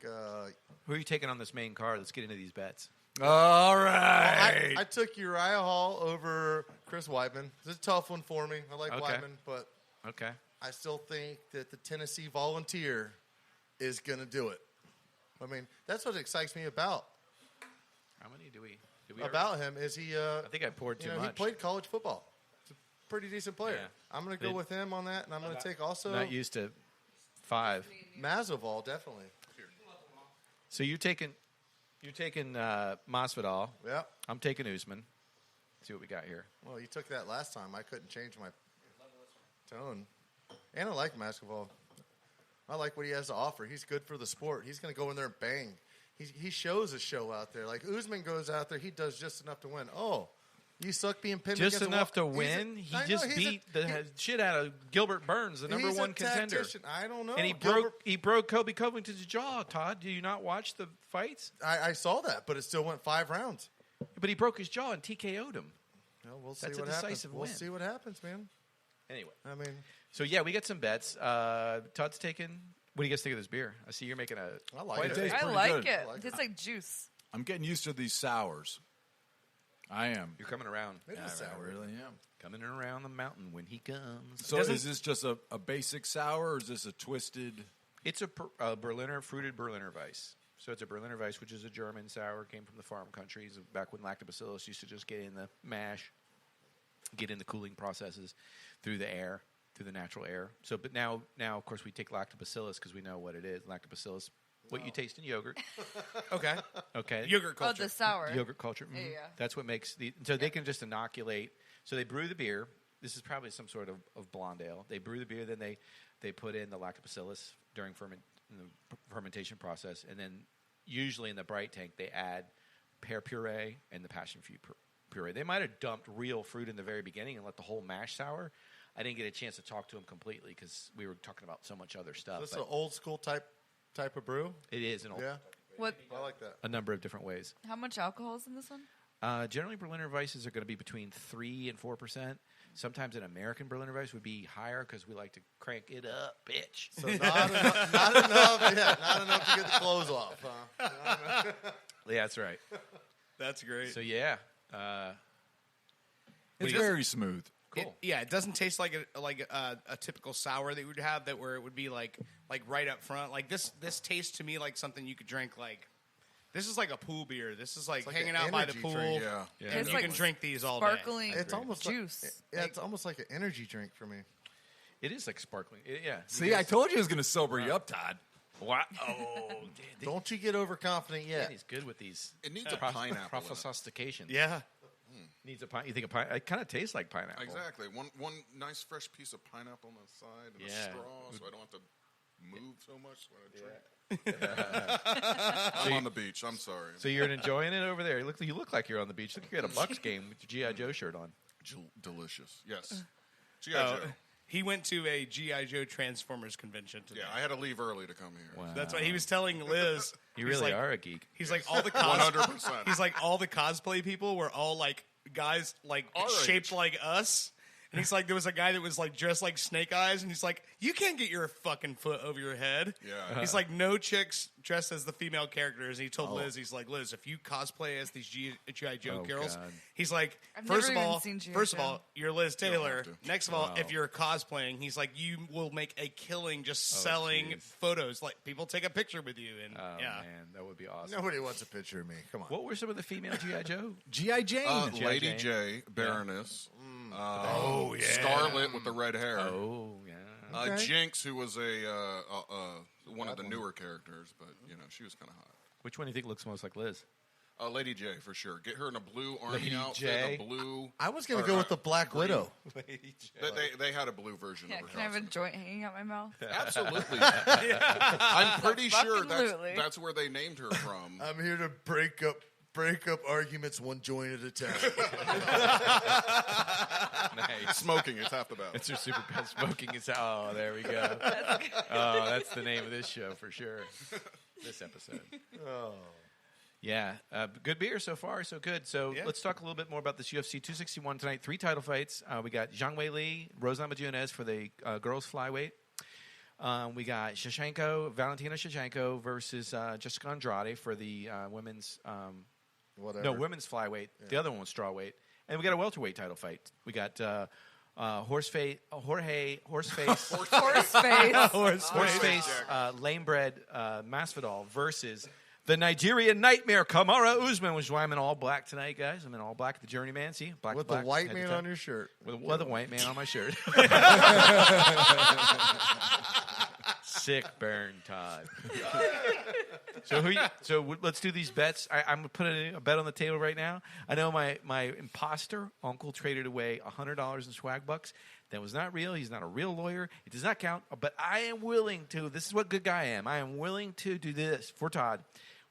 Who are you taking on this main card? Let's get into these bets. All right. I took Uriah Hall over Chris Weidman. It's a tough one for me. I like Okay. Weidman, but Okay. I still think that the Tennessee Volunteer is going to do it. I mean, that's what excites me about How many do we him is he. I think I poured too He much. played college football. He's a pretty decent player. Yeah. I'm going to go with him on that, and I'm going to take also Not used to 5. Masvidal, definitely. So you're taking Masvidal. Yeah. I'm taking Usman. See what we got here. Well, you took that last time. I couldn't change my tone. And I like Masvidal. I like what he has to offer. He's good for the sport. He's going to go in there and bang. He shows a show out there. Like Usman goes out there, he does just enough to win. Oh, you suck being pinned Just against enough to a wall. win. He's He a- I know, just he's beat the shit out of Gilbert Burns, the number he's a one contender. tactician. I don't know. And he Gilbert- broke Kobe Covington's jaw. Todd, do you not watch the fights? I saw that, but it still went 5 rounds. But he broke his jaw and TKO'd him. No, we'll see That's a what happens. decisive We'll win. see what happens, man. Anyway, I mean, so yeah, we got some bets. Todd's taking. What do you guys think of this beer? I see you're making a. I like quite it. a- Tastes I pretty like good. it. I like It's like juice. I'm getting used to these sours. I am. You're coming around. it is sour. I really am. Coming around the mountain when he comes. So is this just a basic sour, or is this a twisted? It's a fruited Berliner Weiss. So it's a Berliner Weiss, which is a German sour, came from the farm countries back when lactobacillus used to just get in the mash, get in the cooling processes through the air, through the natural air. So, but now of course, we take lactobacillus because we know what it is. Lactobacillus, what you taste in yogurt. Okay. Okay. Yogurt Oh, culture. the sour. Yogurt culture. Yeah, mhm. yeah. That's what makes the. So they can just inoculate. So they brew the beer. This is probably some sort of blonde ale. They brew the beer, then they put in the lactobacillus during the fermentation process, and then usually in the bright tank they add pear puree and the passion fruit puree. They might have dumped real fruit in the very beginning and let the whole mash sour. I didn't get a chance to talk to him completely because we were talking about so much other stuff. This is but an old school type of brew. it is in Yeah, What? I like that. a number of different ways. How much alcohol is in this one? Generally, Berliner Weisses are going to be between 3 and 4%. Sometimes an American Berliner Weiss would be higher because we like to crank it up, bitch. So not enough. Not enough to get the clothes off. Huh? Yeah, that's right. That's great. So yeah, It's very smooth. cool. It doesn't taste like a typical sour that you would have that where it would be like right up front. Like this tastes to me like something you could drink like. This is like a pool beer. This is like like hanging an out by the energy pool. drink, Yeah. And It's you like can drink these all day. Sparkling It's almost juice. Like, it's almost like an energy drink for me. It is like sparkling. Yeah. See, I told you it was going to sober you up, Todd. Wow. Oh, Don't you get overconfident yet. he's good with these. It needs a pineapple in it. Sophistication. Yeah. Needs Needs a pine. You think a pine? It kind of tastes like pineapple. Exactly. One nice fresh piece of pineapple on the side and a straw, so I don't have to move so much when I drink. I'm on the beach. I'm sorry. So you're enjoying it over there. You look like you're on the beach. Look, you're at a Bucks game with your G.I. Joe shirt on. Delicious. Yes. G.I. Joe. He went to a G.I. Joe Transformers convention today. Yeah, I had to leave early to come here. Wow. That's why he was telling Liz. You really are a geek. He's like all the 100%. He's like all the cosplay people were all like guys like Our shaped age. like us. And he's like, there was a guy that was like dressed like Snake Eyes, and he's like, you can't get your fucking foot over your head. Yeah. He's like, no chicks dressed as the female characters. And he told Liz, he's like, Liz, if you cosplay as these G.I. Joe girls, God. he's like, I've first never of even all, seen G.I. first of Joe. all, you're Liz Taylor. have to. Next of all, if you're cosplaying, he's like, you will make a killing just selling jeez. photos. Like people take a picture with you, and Oh, yeah. man, that would be awesome. Nobody wants a picture of me. Come on. What were some of the female G.I. Joe? G.I. Jane. G.I. Lady Jane. J, Baroness. Oh, yeah. Scarlet with the red hair. Oh, yeah. Okay. Jinx, who was one of the newer characters, but she was kind of hot. Which one do you think looks most like Liz? Lady J for sure. Get her in a blue army Lady outfit, J. a blue. I was going to go with the Black Widow. They had a blue version Yeah, of her can I have a costume. joint hanging out my mouth? Absolutely. I'm pretty sure Absolutely. that's where they named her from. I'm here to break up arguments one joint at a time. Nice. Smoking is half the battle. It's her super pet smoking. Oh, there we go. Oh, that's the name of this show for sure. This episode. Oh. Yeah, good beer so far, so good. So let's talk a little bit more about this UFC 261 tonight. 3 title fights. We got Zhang Weili, Rose Namajunas for the girls flyweight. We got Valentina Shevchenko versus Jessica Andrade for the women's women's flyweight. Yeah. The other one was strawweight. And we got a welterweight title fight. We got Horseface, Lamebred Masvidal versus the Nigerian Nightmare Kamaru Usman, which is why I'm in all black tonight, guys. I'm in all black at the Journeyman. See, black With to black, the white head to man toe. on your shirt. With a white man on my shirt. Sick burn, Todd. So let's do these bets. I'm going to put a bet on the table right now. I know my imposter uncle traded away $100 in swag bucks. That was not real. He's not a real lawyer. It does not count. But I am willing to. This is what good guy I am. I am willing to do this for Todd.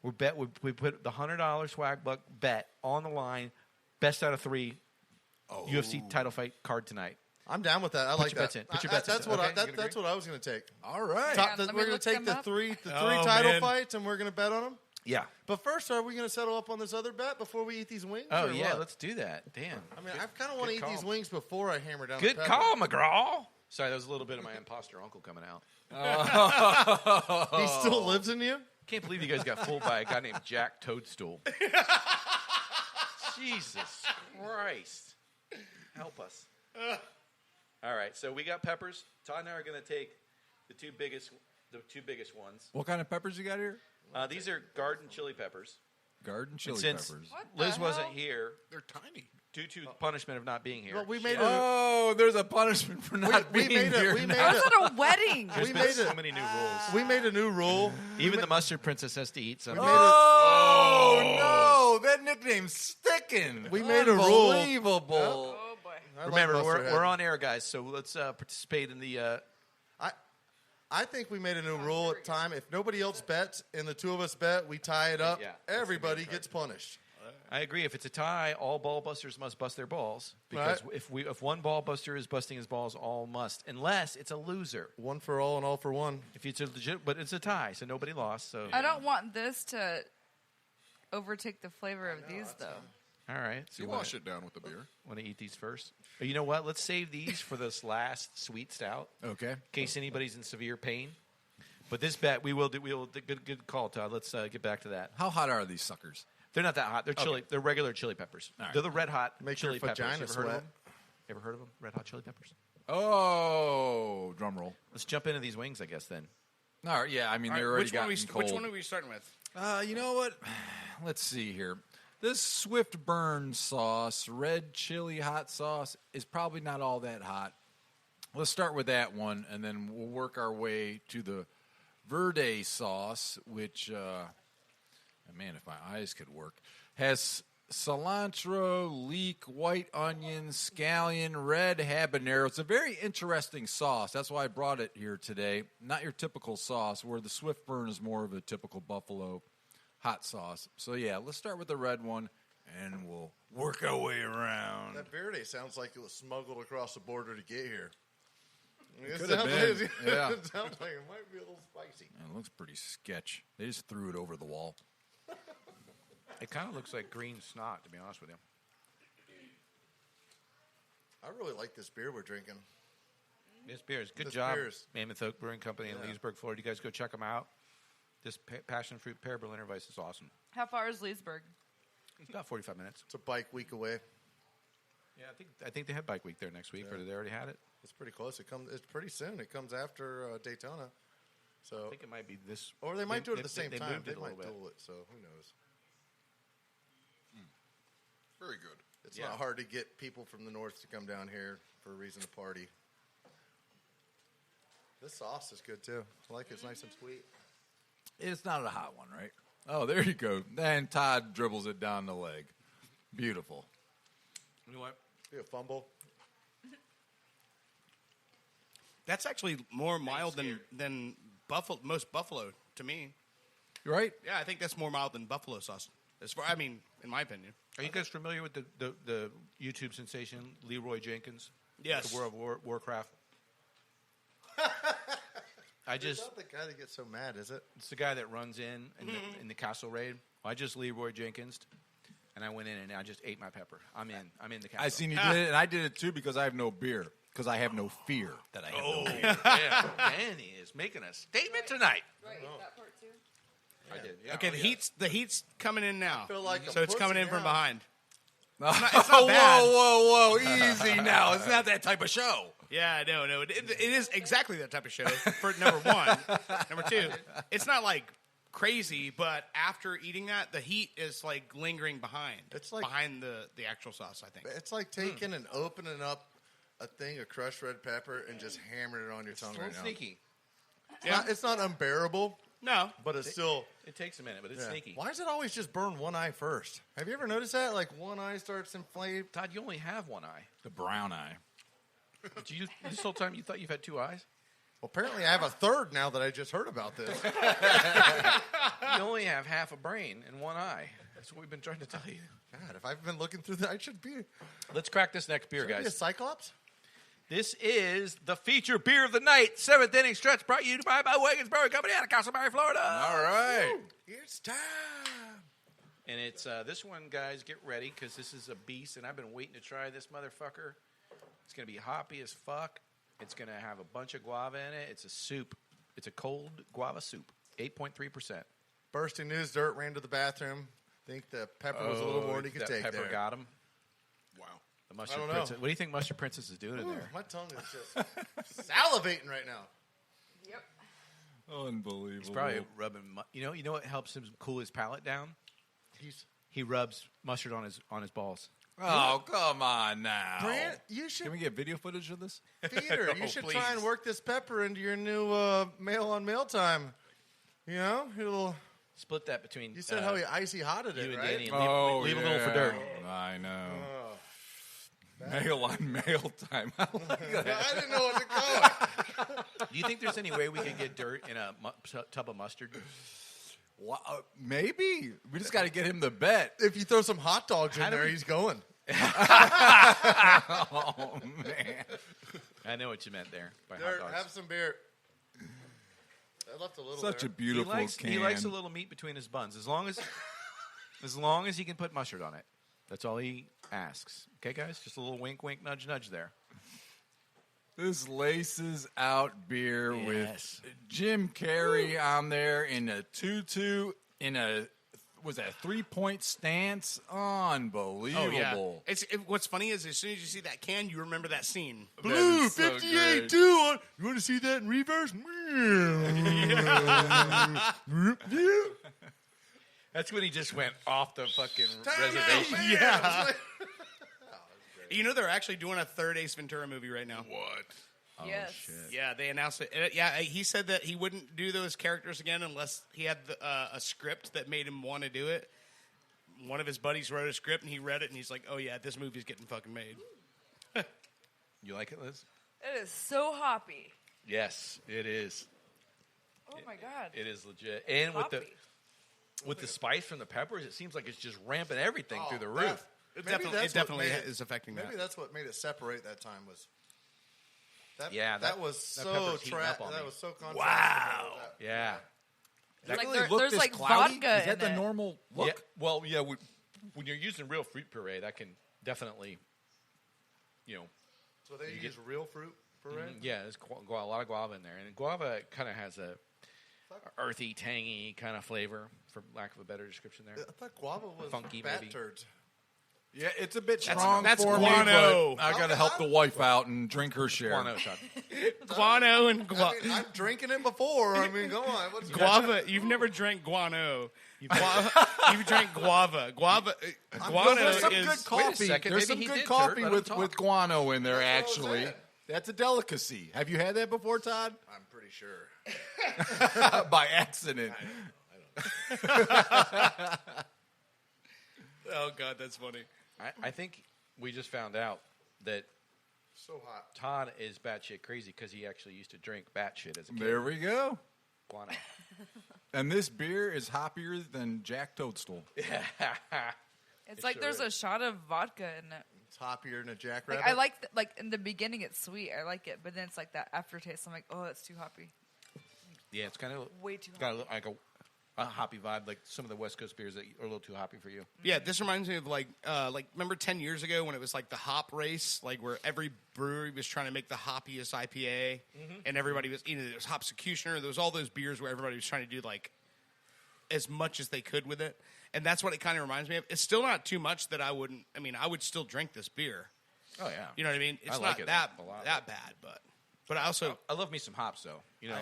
We put the $100 swag buck bet on the line. Best out of 3 UFC title fight card tonight. I'm down with that. I like your that. bets in. Put your bets in. That's Okay, what you gonna that's what I was going to take. All right. Let me We're going look to take them the up. three Oh, title man. fights, and we're going to bet on them. Yeah. But first, are we going to settle up on this other bet before we eat these wings? Oh, or yeah. what? Let's do that. Damn. I mean, I kind of want to eat call. these wings before I hammer down. Good the pepper. call, McGraw. Sorry, that was a little bit of my imposter uncle coming out. He still lives in you. Can't believe you guys got fooled by a guy named Jack Toadstool. Jesus Christ. Help us. All right, so we got peppers. Todd and I are going to take the two biggest ones. What kind of peppers you got here? These are garden chili peppers. Garden chili And since peppers. What the Liz wasn't hell? here They're tiny. due to punishment of not being here. Well, we made a Oh, there's a punishment for not we being made a- here. we now. made I was at a wedding. There's we been made so it. many new rules. we made a new rule. Even the mustard princess has to eat something. Oh, no, that nickname's sticking. We made a rule. Unbelievable. Oh boy. I like Remember, mustard head. we're on air, guys, so let's participate in the... I think we made a new rule at time. If nobody else bets and the two of us bet, we tie it up. Yeah, that's Everybody gets punished. I agree. If it's a tie, all ball busters must bust their balls. Because Right. if one ball buster is busting his balls, all must. Unless it's a loser. One for all and all for one. If it's a legit, but it's a tie, so nobody lost. So I don't want this to overtake the flavor of these, though. All right. So You wash it down with the beer. Want to eat these first? But you know what? Let's save these for this last sweet stout. Okay. In case anybody's in severe pain. But this bet we will do. Good call, Todd. Let's get back to that. How hot are these suckers? They're not that hot. They're chili. They're regular chili peppers. All right. They're the red hot Make chili your peppers. vagina You ever heard of sweat. them? Ever heard of them? Red hot chili peppers. Oh, drum roll. Let's jump into these wings, I guess. Then. All right, yeah, I mean, All they're right, already which one, gotten cold. which one are we starting with? You know what? Let's see here. This Swift Burn sauce, red chili hot sauce, is probably not all that hot. Let's start with that one, and then we'll work our way to the Verde sauce, which, man, if my eyes could work, has cilantro, leek, white onion, scallion, red habanero. It's a very interesting sauce. That's why I brought it here today. Not your typical sauce, where the Swift Burn is more of a typical buffalo hot sauce. So, yeah, let's start with the red one, and we'll work our way around. That verde sounds like it was smuggled across the border to get here. Could have been. Yeah. It sounds like it might be a little spicy. It looks pretty sketch. They just threw it over the wall. It kind of looks like green snot, to be honest with you. I really like this beer we're drinking. This beer is good This job. beer is- Mammoth Oak Brewing Company in Yeah. Leesburg, Florida. You guys go check them out. This passion fruit pear Berliner Weiss is awesome. How far is Leesburg? It's about 45 minutes. It's a bike week away. Yeah, I think they had Bike Week there next week, or they already had it. It's pretty close. It's pretty soon. It comes after Daytona. I So, think it might be this. or they might do it at the they same time. moved They it a might little bit. duel it. So who knows? Very good. It's Yeah. not hard to get people from the north to come down here for a reason to party. This sauce is good too. I like it. It's nice and sweet. It's not a hot one, right? Oh, there you go. And Todd dribbles it down the leg. Beautiful. You know what? Be a fumble. That's actually more mild than most buffalo to me. Right? Yeah, I think that's more mild than buffalo sauce. In my opinion. Are you guys familiar with the YouTube sensation Leroy Jenkins? Yes. The World of Warcraft. It's not the guy that gets so mad, is it? It's the guy that runs in the castle raid. I just Leroy Jenkins, and I went in and I just ate my pepper. I'm in the castle. I seen you did it, and I did it too because I have no beer. Because I have no fear that I have no beer. Yeah, Danny is making a statement tonight. Right, that part too. I did. Yeah, Okay, the heat's coming in now. feel like a so it's coming pussy in from now. behind. It's not bad. Whoa, easy now. It's not that type of show. Yeah, no. It is exactly that type of show. For number one, number two, it's not like crazy, but after eating that, the heat is like lingering behind. It's like- behind the actual sauce. I think. It's like taking and opening up a thing of crushed red pepper and just hammering it on your tongue a right little now. sneaky. It's not unbearable, No, but it's still. It takes a minute, but it's Yeah. sneaky. Why does it always just burn one eye first? Have you ever noticed that? Like one eye starts inflamed. Todd, you only have one eye. The brown eye. Did you this whole time you thought you've had two eyes? Well, apparently I have a third now that I just heard about this. You only have half a brain and one eye. That's what we've been trying to tell you. God, if I've been looking through that, I should be. Let's crack this next beer, Should I be a guys. Cyclops? This is the feature beer of the night, 7th Inning Stretch, brought to you by Wiggins Brewing Company out of Castleberry, Florida. All right. It's time. And it's this one, guys, get ready, because this is a beast, and I've been waiting to try this motherfucker. It's going to be hoppy as fuck. It's going to have a bunch of guava in it. It's a soup. It's a cold guava soup, 8.3%. Bursting news, Dirt ran to the bathroom. Think the pepper was a little more than he could that take pepper there. got him. Wow. The mustard I don't know. princess. What do you think Mustard Princess is doing in Ooh, there? my tongue is just salivating right now. Yep. Unbelievable. He's probably rubbing. You know what helps him cool his palate down? He's He rubs mustard on his balls. Oh, come on now. Brand, you should Can we get video footage of this? theater. You No, should please. try and work this pepper into your new mail on mail time. You know, it'll. Split that between. You said how he icy hotted you it, and right? Danny, and leave a little for Dirt. I know. Mail on mail time. I like that. I didn't know what to go. Do you think there's any way we could get Dirt in a tub of mustard? Maybe. We just got to get him the bet. If you throw some hot dogs in How do there, we- he's going. Oh, man. I know what you meant there by hot Dirt, dogs. have some beer. I left a little Such there. a beautiful can. He likes a little meat between his buns, as long as he can put mustard on it. That's all he asks. Okay, guys, just a little wink, wink, nudge, nudge there. This laces out beer Yes. with Jim Carrey on there in a tutu, in a, was that a 3-point stance? Unbelievable. What's funny is as soon as you see that can, you remember that scene. Blue is so 58 great. 2 on. You want to see that in reverse? That's when he just went off the fucking Time out, reservation. man. Yeah. You know they're actually doing a third Ace Ventura movie right now. What? Yes. Yeah, they announced it. Yeah, he said that he wouldn't do those characters again unless he had a script that made him want to do it. one of his buddies wrote a script, and he read it, and he's like, "Oh yeah, this movie's getting fucking made." You like it, Liz? It is so hoppy. Yes, it is. Oh my god. It is legit. And Hoppy. with the spice from the peppers, it seems like it's just ramping everything through the that- roof. It Maybe definitely, that's it what definitely made it- is affecting Maybe that. that's what made it separate that time was. That was that so pepper's heating up on that me. was so contrasting. Wow. Yeah. It's like Really there- look there's this like cloudy? vodka Is that in the it. normal look? Yeah. Well, yeah. When you're using real fruit puree, that can definitely, So they use real fruit puree. Yeah, there's a lot of guava in there, and guava kind of has a earthy, tangy kind of flavor, for lack of a better description there. I thought guava was Funky, bat maybe. turds. Yeah, it's a bit strong that's for guano. me, but I got to help the wife out and drink her share. Guano shot. Guano and guava. I mean, I'm drinking it before. I mean, come on. What's Guava. You've never drank guano. You've drank guava. Guano There's some is. good coffee. second, There's some maybe he good did, coffee Turd. Let him with talk. guano in there, That's what I'm actually. saying. That's a delicacy. Have you had that before, Todd? I'm pretty sure. By accident. Oh God, that's funny. I think we just found out that So hot. Todd is batshit crazy because he actually used to drink batshit as a kid. There we go. Guano. And this beer is hoppier than Jack Toadstool. It's like sure there's a is. shot of vodka in it. It's hoppier than a Like jackrabbit. I like like in the beginning it's sweet. I like it, but then it's like that aftertaste. I'm like, oh, it's too hoppy. Yeah, it's kind of Way too got hoppy. like a hoppy vibe, like some of the West Coast beers that are a little too hoppy for you. Yeah, this reminds me of like remember 10 years ago when it was like the hop race, like where every brewery was trying to make the hoppiest IPA, and everybody was there was Hopsecutioner. There was all those beers where everybody was trying to do like as much as they could with it, and that's what it kind of reminds me of. It's still not too much that I wouldn't. I mean, I would still drink this beer. Oh yeah, You know what I mean? It's I like not it that a lot. that bad, but I also I love me some hops though. yeah.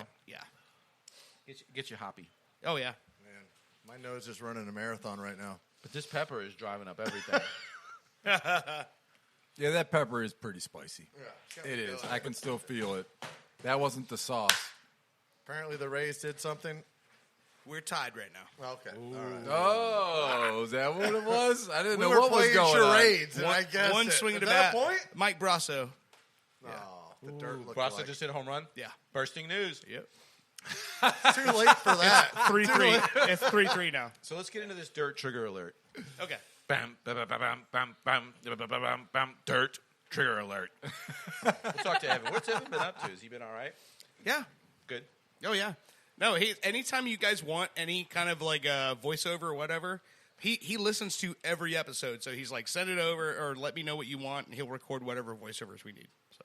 Get you hoppy. Oh yeah. Man, my nose is running a marathon right now. But this pepper is driving up everything. Yeah, that pepper is pretty spicy. Yeah, It is. I can still feel it. That wasn't the sauce. Apparently the Rays did something. We're tied right now. Okay. All right. Oh, is that what it was? I didn't We know were what was playing going charades, and One, I guess one swing of is the that bat. a point? Mike Brasso. Oh, the dirt looked Brasso like. just hit a home run. Yeah. Bursting news. Yep. Too late for that. 3-3. It's 3-3 now. So let's get into this dirt trigger alert. Okay. Bam, bam, bam, bam, bam, bam, bam, bam, bam, bam, dirt trigger alert. We'll talk to Evan. What's Evan been up to? Has he been all right? Yeah. Good. Oh yeah. No, anytime you guys want any kind of like voiceover or whatever, he listens to every episode. So he's like, send it over or let me know what you want, and he'll record whatever voiceovers we need. So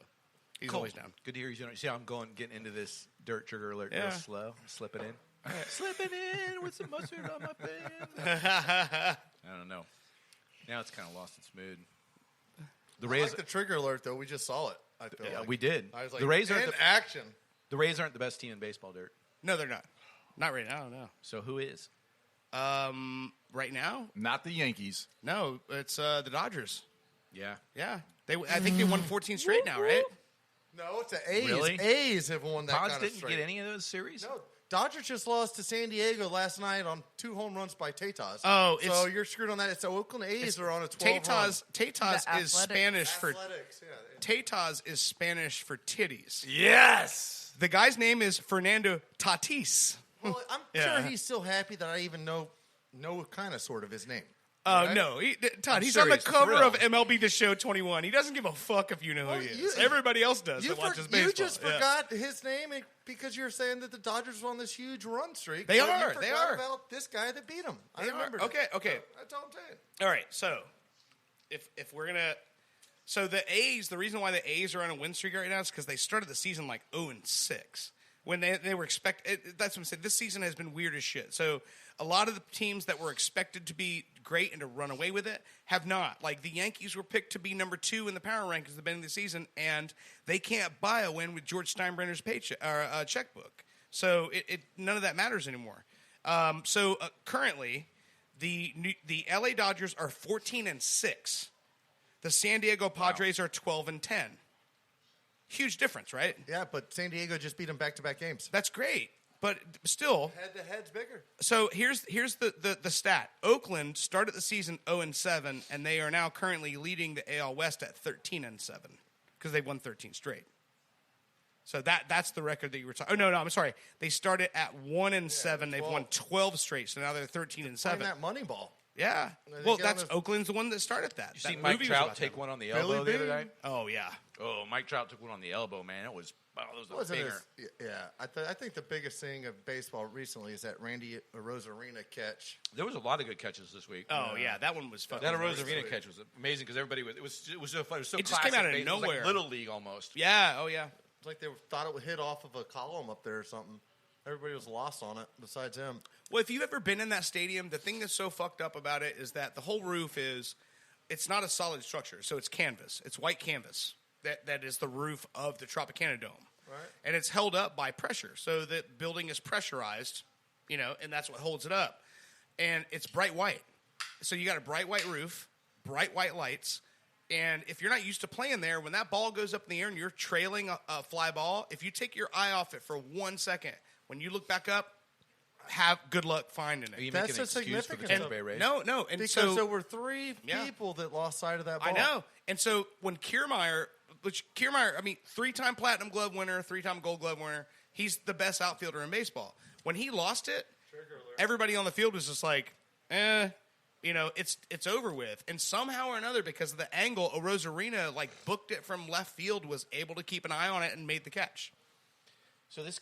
he's always down. Good to hear he's doing it. See how I'm getting into this dirt trigger alert real Yeah. slow, slipping in. Slipping in with some mustard on my face. I don't know. Now it's kind of lost its mood. The I Rays, like the trigger alert, though. We just saw it. I feel yeah, like. we did. I was like, the Rays in aren't action. the Rays aren't the best team in baseball, dirt. No, they're not. Not right now. No. So who is? Right now, Not the Yankees. no. It's the Dodgers. Yeah. Yeah. I think they won 14 straight now, right? No, it's the A's. Really? A's have won that Pods kind of didn't straight. get any of those series. No, Dodgers just lost to San Diego last night on 2 home runs by Tatas. Oh, so it's- you're screwed on that. It's the Oakland A's are on a 12 Tatas The is Athletics. Spanish for Athletics, yeah. Tatas is Spanish for titties. Yes. The guy's name is Fernando Tatis. Well, I'm Yeah. sure he's still happy that I even know kind of sort of his name. No, Todd. I'm He's sure on the he's cover of thrilled. MLB The Show 21. He doesn't give a fuck if you know Well, who he you- is. Everybody else does You, that watches you baseball. just Yeah. forgot his name because you're saying that the Dodgers were on this huge run streak. They but are, You they forgot are. about this guy that beat him. I They are. remember. Okay. That's all I'm saying. All right, so if we're gonna, so the A's, the reason why the A's are on a win streak right now is because they started the season like 0-6 when they were that's what I'm saying. This season has been weird as shit. So a lot of the teams that were expected to be great and to run away with it have not. Like the Yankees were picked to be number 2 in the power rankings at the beginning of the season, and they can't buy a win with George Steinbrenner's checkbook. So it none of that matters anymore. So currently, the LA Dodgers are 14-6. The San Diego Padres are 12-10. Huge difference, right? Yeah, but San Diego just beat him back-to-back games. That's great. But still, Head-to-head's bigger. so here's the stat. Oakland started the season 0-7, and they are now currently leading the AL West at 13-7 because they won 13 straight. So that's the record that you were talking. Oh no, I'm sorry. They started at 1-7. They've won 12 straight, so now they're 13-7. Playing that money ball. Yeah. They Well, got that's us- Oakland's the one that started that. You That see Mike movie was Trout about take them. one on the Billy elbow the other Bean? night? Oh yeah. Oh, Mike Trout took one on the elbow, man. It was a Wasn't finger. I think the biggest thing of baseball recently is that Randy Rosarina catch. There was a lot of good catches this week. Oh yeah, that one was fucking. That nice. Rosarina catch was amazing because everybody was. It was so fun. It was so It just came out of classic. It was like nowhere. Little League almost. Yeah. Oh yeah. It's like they thought it would hit off of a column up there or something. Everybody was lost on it besides him. Well, if you've ever been in that stadium, the thing that's so fucked up about it is that the whole roof it's not a solid structure. So it's canvas. It's white canvas. That is the roof of the Tropicana Dome. Right. And it's held up by pressure. So the building is pressurized, and that's what holds it up. And it's bright white. So you got a bright white roof, bright white lights. And if you're not used to playing there, when that ball goes up in the air and you're trailing a fly ball, if you take your eye off it for 1 second, when you look back up, have good luck finding Are you it. That's making an the excuse for the significance Tampa of- Bay Rays? No. And Because so there were three Yeah. people that lost sight of that ball. I know. And so when Kiermaier, I mean, 3-time Platinum Glove winner, 3-time Gold Glove winner, he's the best outfielder in baseball. When he lost it, everybody on the field was just like, it's over with. And somehow or another, because of the angle, Rosarina booked it from left field, was able to keep an eye on it, and made the catch. So this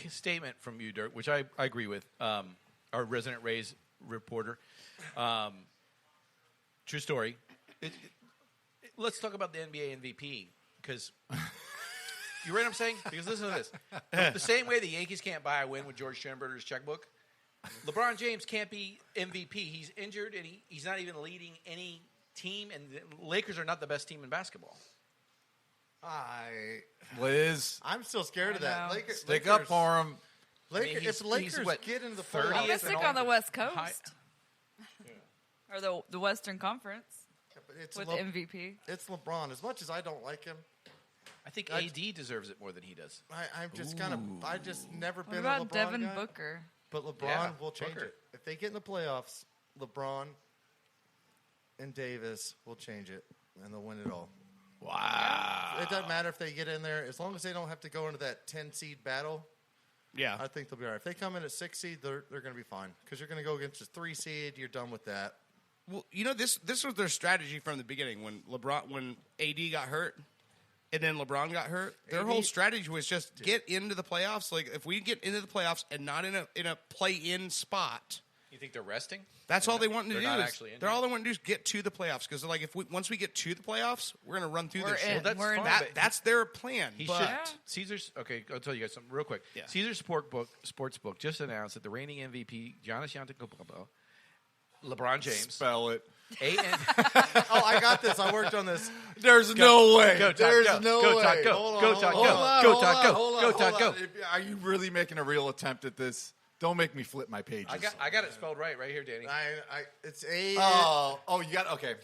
statement from you, Dirk, which I agree with, our resident Rays reporter, true story. Let's talk about the NBA MVP because you read what I'm saying? Because listen to this: the same way the Yankees can't buy a win with George Sternberger's checkbook, LeBron James can't be MVP. He's injured and he's not even leading any team, and the Lakers are not the best team in basketball. Liz, I'm still scared of that. know. stick up for him. If he's Lakers what, get into the 30th? I'm playoffs, gonna stick on the West Coast High- or the Western Conference it's, with Le- MVP. it's LeBron. As much as I don't like him, I think I- AD deserves it more than he does. I'm just I just never What been about a LeBron Devin guy. Booker? But LeBron Yeah, will change Booker. it. If they get in the playoffs, LeBron and Davis will change it, and they'll win it all. Wow. It doesn't matter if they get in there. As long as they don't have to go into that 10-seed battle, Yeah. I think they'll be all right. If they come in at 6 seed, they're going to be fine. Because you're going to go against a 3 seed. You're done with that. Well, this was their strategy from the beginning. When AD got hurt, and then LeBron got hurt, their whole strategy was just get into the playoffs. Like if we get into the playoffs and not in a play-in spot, You think they're resting? that's all they want to They're do. not is- actually injured? they're all they want to do is get to the playoffs because like once we get to the playoffs, we're going to run through We're this in. shit. Well, that's We're in. fine, That but that's their plan. He but should. Caesar's okay. I'll tell you guys something real quick. Yeah. Caesar's Sportsbook just announced that the reigning MVP Giannis Antetokounmpo, LeBron James, Spell it. Oh, I got this. I worked on this. There's no way. Go, Todd, There's go. no Go, way. Todd, go. Hold on, Go, hold Todd, on, go. hold on, Go, hold Todd, on, go. hold on, Go, hold Todd, on. go. Are you really making a real attempt at this? Don't make me flip my pages. I got it spelled right here, Danny. It's A. Oh, you got okay.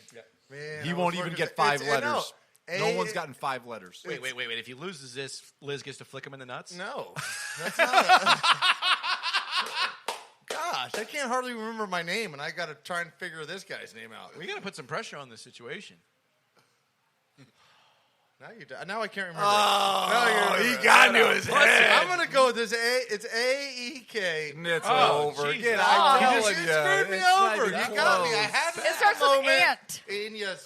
Man, He I won't was even working- get 5 it's- letters. No A- one's gotten 5 letters. Wait. If he loses this, Liz gets to flick him in the nuts. No, that's not. Gosh, I can't hardly remember my name, and I got to try and figure this guy's name out. We got to put some pressure on this situation. Now I can't remember. Oh, he got into his head. I'm gonna go with this A. It's A-E-K. It's Oh, over. Jesus. Get Oh. out. You I'm just telling you. screwed me It's not over. even You got me. I close. had It starts with moment. Ant. And yes,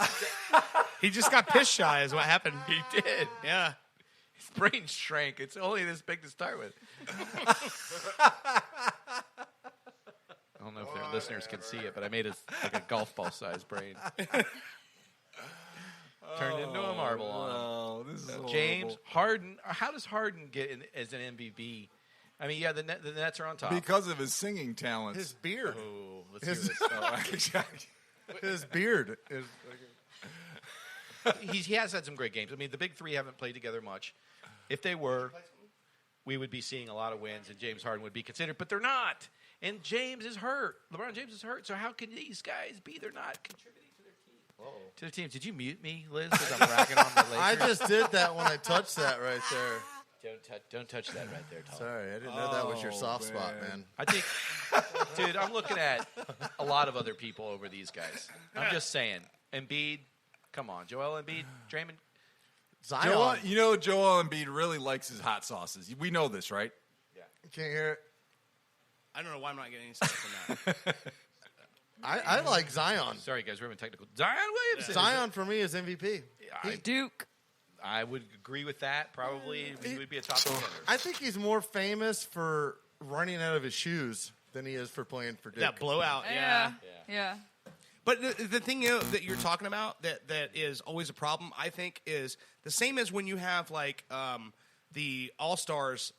he just got piss shy, is what happened. He did. Yeah. His brain shrank. It's only this big to start with. I don't know if their listeners can see it, but I made it like a golf ball sized brain. Turned into a marble on him. Oh, this is James horrible. Harden. How does Harden get in as an MVP? I mean, yeah, the Nets are on top. Because of his singing talents. his beard. Oh, let's hear His, this. his beard is. He has had some great games. I mean, the big three haven't played together much. If they were, we would be seeing a lot of wins, and James Harden would be considered. But they're not. And James is hurt. LeBron James is hurt. So how can these guys be? They're not contributing to their team. To their teams. Did you mute me, Liz? Because I'm racking on the Lakers. I just did that when I touched that right there. Don't touch that right there, Todd. Sorry, I didn't know that was your soft spot, man. I think, dude, I'm looking at a lot of other people over these guys. I'm just saying. Embiid, come on. Joel Embiid, Draymond. Zion. Joel Embiid really likes his hot sauces. We know this, right? Yeah. Can't hear it. I don't know why I'm not getting any stuff from that. I like Zion. Sorry, guys, we're having technical. Zion Williamson. Zion for me is MVP. Duke. I would agree with that. Probably he would be a top contender. I think he's more famous for running out of his shoes than he is for playing for Duke. That blowout, Yeah. But the thing that you're talking about that is always a problem, I think, is the same as when you have like the All-Stars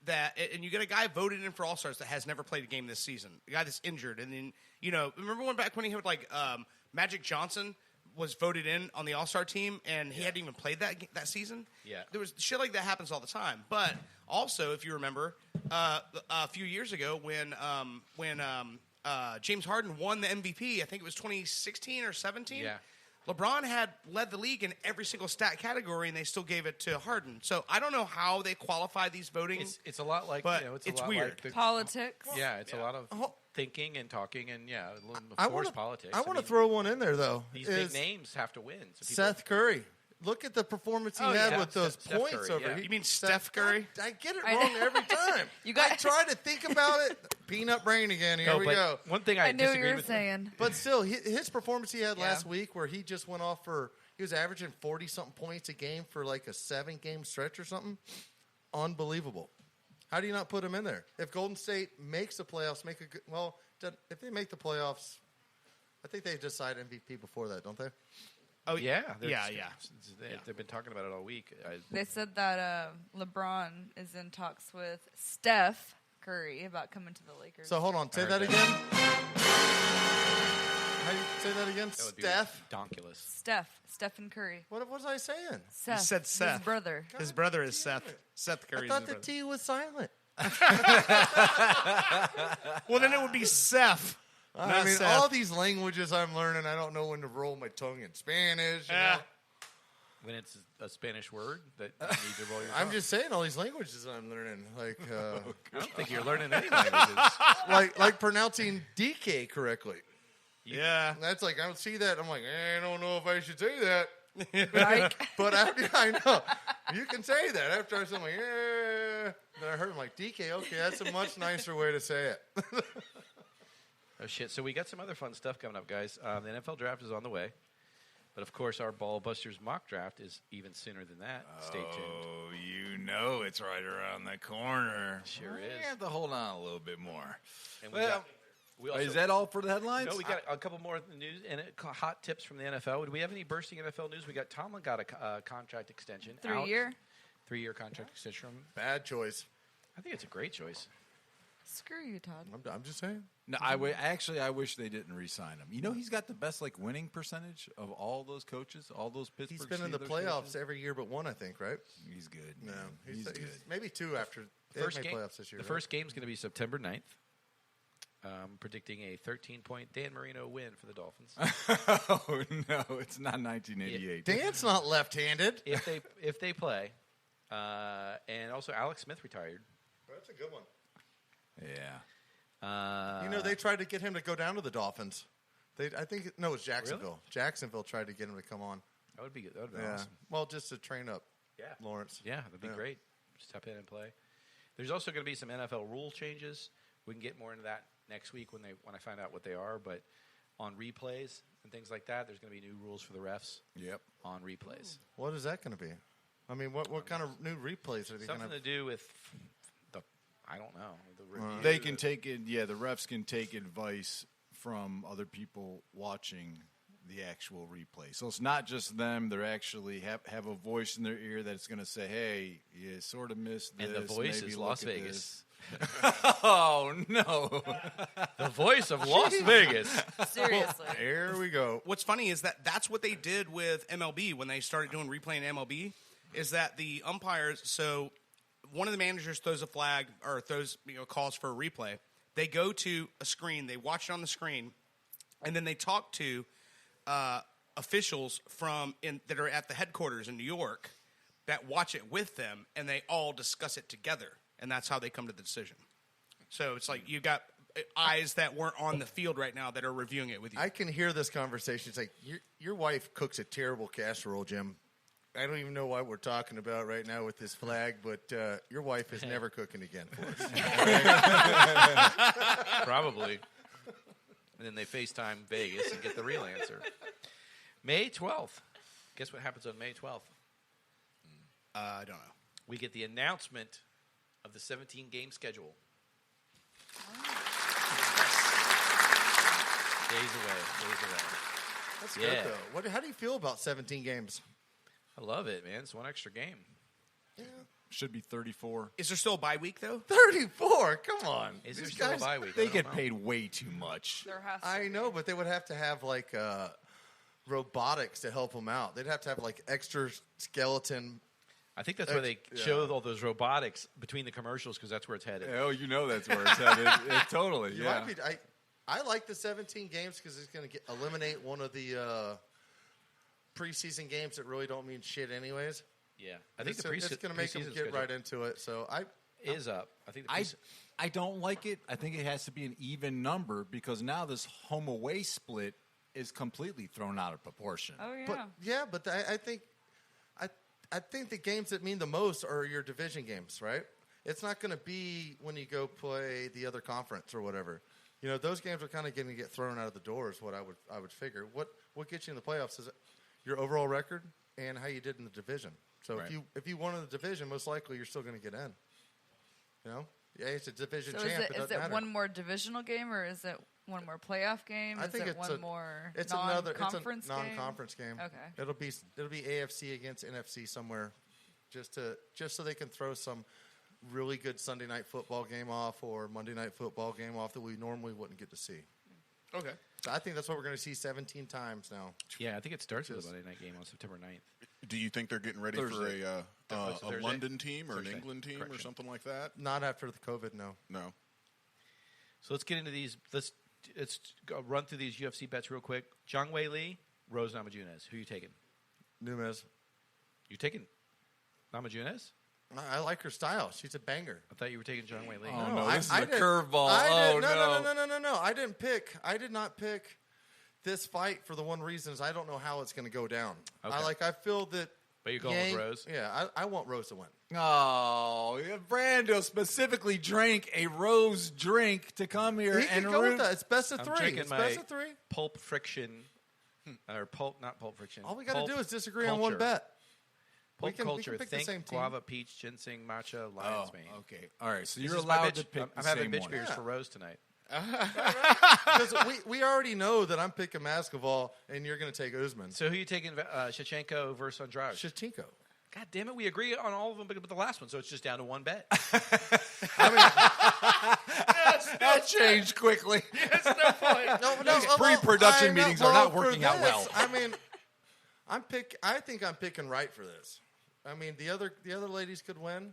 and you get a guy voted in for All-Stars that has never played a game this season, a guy that's injured, and then remember back when he had like Magic Johnson was voted in on the All-Star team and he hadn't even played that season. Yeah, there was shit like that happens all the time. But also, if you remember, a few years ago when James Harden won the MVP, I think it was 2016 or 17. Yeah. LeBron had led the league in every single stat category, and they still gave it to Harden. So I don't know how they qualify these voting. It's a lot like, but it's it's a lot weird. like the, Politics. yeah, it's a lot of thinking and talking, and I of course, wanna- politics. I want to throw one in there, though. these is big names have to win. So people, Seth Curry. Look at the performance he Oh, had yeah. with those Steph points Curry, over yeah. here. You mean Steph Curry? I get it I wrong know. every time. I try to think about it. Peanut brain again. Here we but go. One thing I knew what you disagree were with. saying. But still, his performance he had Yeah. last week where he just went off he was averaging 40-something points a game for like a 7-game stretch or something. Unbelievable. How do you not put him in there? If Golden State makes the playoffs, if they make the playoffs, I think they decide MVP before that, don't they? Oh Yeah, yeah. They've been talking about it all week. They said that LeBron is in talks with Steph Curry about coming to the Lakers. So hold on, say that again. How do you say that again? That would be Steph? Donkulous. Stephen Curry. What was I saying? Seth. You said Seth. His brother. His brother is Seth. Seth I Curry's thought his the brother. T was silent. Well, then it would be Seth. I mean, Seth. all these languages I'm learning, I don't know when to roll my tongue in Spanish. You know? When it's a Spanish word that you need to roll your I'm tongue. just saying all these languages I'm learning, like I don't think you're learning any languages. like pronouncing DK correctly. Yeah. That's like I don't see that. I'm like, I don't know if I should say that. Like, But after I know you can say that. After I said, like, then I heard him like DK. Okay, that's a much nicer way to say it. Oh, shit. So we got some other fun stuff coming up, guys. The NFL draft is on the way. But, of course, our Ball Busters mock draft is even sooner than that. Stay tuned. Oh, you know it's right around the corner. Sure is. You have to hold on a little bit more. And we also, Is that all for the headlines? No, we got a couple more news and hot tips from the NFL. Do we have any bursting NFL news? We got Tomlin got a contract extension. 3-year. 3-year contract extension. Bad choice. I think it's a great choice. Screw you, Todd. I'm just saying. No, I wish they didn't re-sign him. You know, he's got the best winning percentage of all those coaches, all those Pittsburgh. He's been in the Steelers playoffs coaches. every year but one, I think, right? He's good. No, man. he's good. maybe two after they First made game, playoffs this year. the first game is going to be September 9th. Predicting a 13-point Dan Marino win for the Dolphins. Oh no, it's not 1988. Dan's not left-handed. if they play, and also Alex Smith retired. That's a good one. Yeah. They tried to get him to go down to the Dolphins. It was Jacksonville. Really? Jacksonville tried to get him to come on. That would be good. That would be Yeah. awesome. Well, just to train up Yeah, Lawrence. yeah, that'd be Yeah. great. Step in and play. There's also going to be some NFL rule changes. We can get more into that next week when I find out what they are. But on replays and things like that, there's going to be new rules for the refs. Yep. On replays, What is that going to be? I mean, what kind of new replays are they going something to do with I don't know. The review. They can take it. Yeah, the refs can take advice from other people watching the actual replay. So it's not just them. They're actually have a voice in their ear that's going to say, "Hey, you sort of missed this." And the voice Maybe is look Las at Vegas. this." Oh no! The voice of Las Vegas. Seriously. There we go. What's funny is that's what they did with MLB when they started doing replay in MLB. Is that the umpires? So one of the managers throws a flag or throws calls for a replay. They go to a screen, they watch it on the screen, and then they talk to officials that are at the headquarters in New York. that watch it with them, and they all discuss it together, and that's how they come to the decision. So it's like you got eyes that weren't on the field right now that are reviewing it with you. I can hear this conversation. It's like, your wife cooks a terrible casserole, Jim. I don't even know what we're talking about right now with this flag, but your wife is never cooking again for us. Probably. And then they FaceTime Vegas and get the real answer. May 12th. Guess what happens on May 12th? I don't know. We get the announcement of the 17-game schedule. Days away. That's Yeah. good, though. How do you feel about 17 games? I love it, man. It's one extra game. Should be 34. Is there still a bye week, though? 34? Come on. Is there These still a guys- bye week? They I don't get know. paid way too much. There has to I be. know, but they would have to have, like, robotics to help them out. They'd have to have, like, extra skeleton. I think that's where they show all those robotics between the commercials because that's where it's headed. Oh, you know that's where it's headed. Totally, You yeah. might be, I like the 17 games because it's going to eliminate one of the preseason games that really don't mean shit anyways. Yeah. I think the It's going to make them preseason get schedule right into it. So is up. I think the I don't like it. I think it has to be an even number because now this home away split is completely thrown out of proportion. Oh yeah. but I think the games that mean the most are your division games, right? It's not going to be when you go play the other conference or whatever. You know, those games are kind of going to get thrown out of the door. Is what I would figure. What gets you in the playoffs is your overall record and how you did in the division. So Right. if you won in the division, most likely you're still going to get in. You know, yeah, it's a division So champ. is it one more divisional game or is it one more playoff game? I think is it it's one more it's non-conference another game? non-conference game. Okay. It'll be AFC against NFC somewhere, just so they can throw some really good Sunday night football game off or Monday night football game off that we normally wouldn't get to see. Okay. So I think that's what we're going to see 17 times now. Yeah, I think it starts with a Monday night game on September 9th. Do you think they're getting ready Thursday. for a Thursday? London team or Thursday. an England team or Correction. something like that? Not after the COVID, no. No. So let's get into these. Let's go run through these UFC bets real quick. Zhang Wei Li, Rose Namajunas. Who you taking? Nunes. You taking Namajunas? I like her style. She's a banger. I thought you were taking Zhang Wei Li. Oh, no, I- this is I a did- curveball. I Oh, did- no. I did not pick this fight for the one reason is I don't know how it's going to go down. Okay. I feel that. But you're going with Rose? Yeah, I want Rose to win. Oh, Brando specifically drank a rose drink to come here He and can go with root. that. It's best of I'm three. drinking It's my best of three. Pulp Friction, or not Pulp Friction. All we got Pulp to do is disagree on one Culture. bet. Pulp we can Culture. pick the Think same team. guava, peach, ginseng, matcha, lion's Oh, mane. okay. All right, so This you're is my allowed bitch- to pick I'm the having same bitch one. beers Yeah. for Rose tonight. Because we already know that I'm picking Masvidal and you're going to take Usman. So who are you taking? Shevchenko versus Andrade. Shevchenko. God damn it, we agree on all of them, but the last one, so it's just down to one bet. That changed quickly. No, These pre-production I know- meetings are not for working out this, well. I mean, I think I'm picking right for this. I mean, the other ladies could win,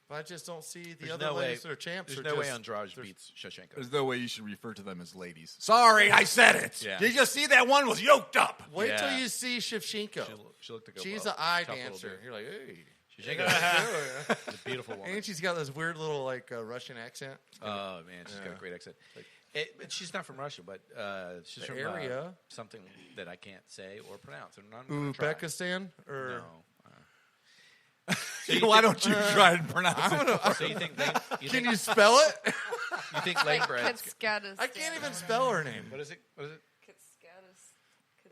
but I just don't see the There's other no ladies way. that are champs. There's are no way just- Andrade beats Shevchenko. There's no way you should refer to them as ladies. Sorry, I said it. Yeah. Did you just see that one was yoked up? Wait Yeah. till you see Shevchenko. She looked to go She's low. an eye Tough little dancer. dude. You're like, hey. Shevchenko is a beautiful woman. And she's got this weird little like Russian accent. Oh man, she's got a great accent. But she's not from Russia, but she's The from area. something that I can't say or pronounce. And I'm gonna try. Uzbekistan or No. Why don't you try and pronounce it? So you think can you spell it? you think Lane Like Brad's Kitskatis. I can't even spell her name. What is it? What is it?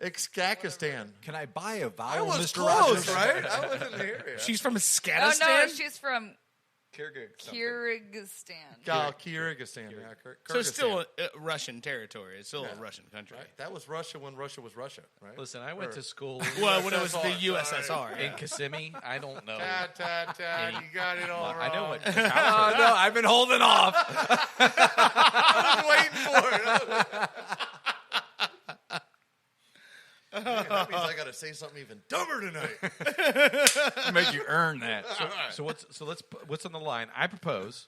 Exkakistan. Can I buy a vowel, I was Mr. close, Rogers? right? I wasn't here. She's from Oh Skatistan? no, she's from Kyrgyzstan. Kyrgyzstan. Kyrgyzstan. Yeah, So it's Kyrgyzstan. still Russian territory. It's still a Russian country. Right. That was Russia when Russia was Russia, right? Listen, I went to school Well, when it was the USSR. USSR. in Kissimmee. I don't know. Ta, you got it all I know what. Oh, no, I've been holding off. I was waiting for it. Man, that means I got to say something even dumber tonight. Make you earn that. So what's on the line? I propose.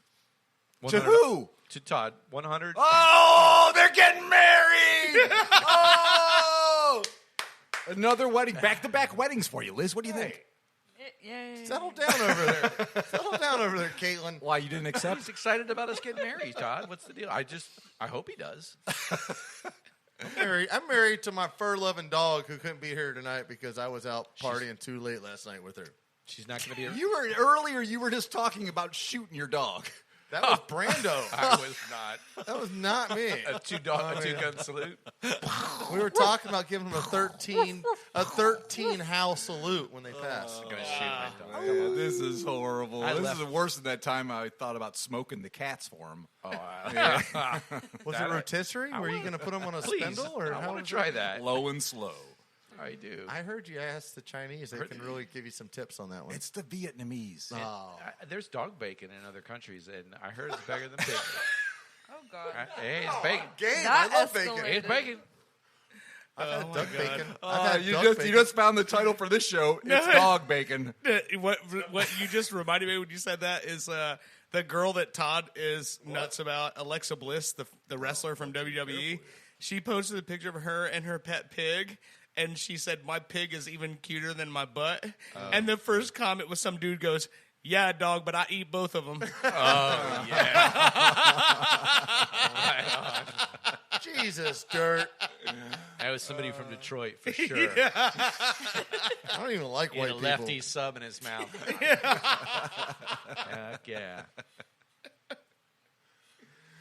To 100 who? To Todd. 100. Oh, they're getting married. Oh, another wedding. Back-to-back weddings for you, Liz. What do you think? Yay. Settle down over there. Settle down over there, Caitlin. Why, you didn't accept? He's excited about us getting married, Todd. What's the deal? I hope he does. I'm married to my fur-loving dog who couldn't be here tonight because I was out partying too late last night with her. She's not going to be here. You were just talking about shooting your dog. That was Brando. I was not. That was not me. A two-gun salute. We were talking about giving them a 13 house salute when they passed. I'm going to shoot my dog. Man, this is horrible. This left- is worse than that time I thought about smoking the cats for him. Was it rotisserie? Were you going to put them on a Please, spindle? Or I how want was to try that. Low and slow. I do. I heard you ask the Chinese. They can really give you some tips on that one. It's the Vietnamese. There's dog bacon in other countries, and I heard it's better than pig. Oh, God. Hey, it's bacon. Game. That I love bacon. escalated. It's bacon. I've had duck bacon. You just found the title for this show. It's dog bacon. What you just reminded me when you said that is the girl that Todd is nuts about, Alexa Bliss, the wrestler from WWE. She posted a picture of her and her pet pig, and she said, "My pig is even cuter than my butt." And the first comment was some dude goes, "Yeah, dog, but I eat both of them." Oh, yeah. Jesus, dirt. That was somebody from Detroit, for sure. I don't even like He white had a people. lefty sub in his mouth. Yeah.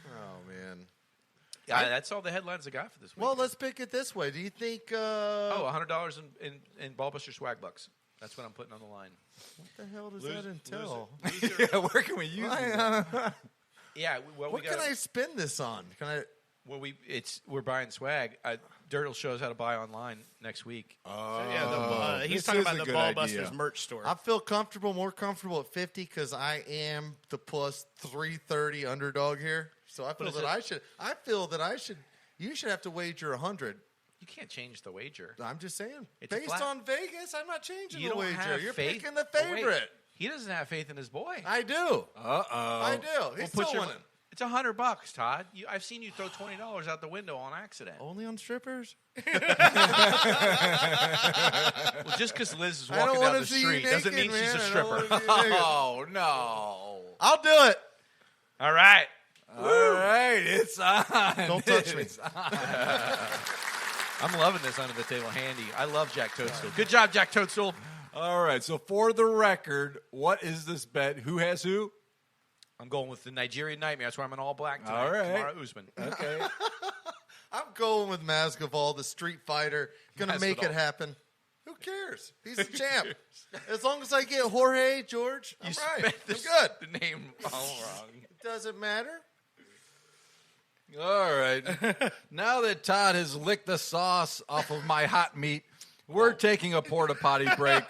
Oh, man. That's all the headlines I got for this week. Well, let's pick it this way. Do you think... $100 in Ballbuster swag bucks. That's what I'm putting on the line. What the hell does that entail? Yeah, where can we use it? Yeah. What can I spend this on? Can I... Well, we're buying swag. Dirt will show us how to buy online next week. He's This talking is about a the good Ballbusters idea. merch store. I feel more comfortable at 50 because I am the plus 330 underdog here. So I feel that you should have to wager 100. You can't change the wager. I'm just saying. It's Based flat. on Vegas, I'm not changing You the don't wager. have You're faith. picking the Oh, wait. favorite. He doesn't have faith in his boy. I do. Uh-oh. I do. He's still winning. It's $100, Todd. I've seen you throw $20 out the window on accident. Only on strippers? Well, just because Liz is I don't walking wanna down the see you street doesn't naked, mean she's man. a I stripper. don't wanna see you naked. Oh, no. I'll do it. All right. All right, it's on. Don't touch me. It's on. I'm loving this under the table handy. I love Jack Toadstool. Good job, Jack Toadstool. All right, so for the record, what is this bet? Who has who? I'm going with the Nigerian Nightmare. That's why I'm in all black tonight. All right. Tamara Usman. Okay. I'm going with Masvidal, the Street Fighter. Gonna make Masvidal. it happen. Who cares? He's the champ. As long as I get Jorge, George, I'm right. I'm good. The name all wrong. It doesn't matter. All right. Now that Todd has licked the sauce off of my hot meat, we're taking a porta potty break.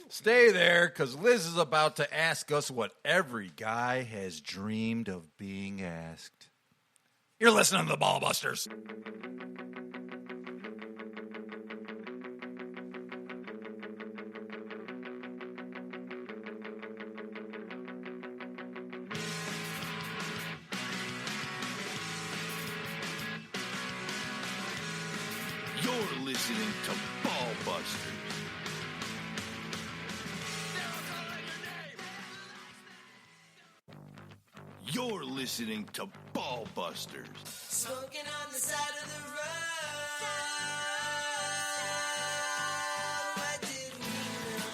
Stay there, because Liz is about to ask us what every guy has dreamed of being asked. You're listening to the Ballbusters. You're listening to Ballbusters. You're listening to Ballbusters. Smoking on the side of the road. What did we know?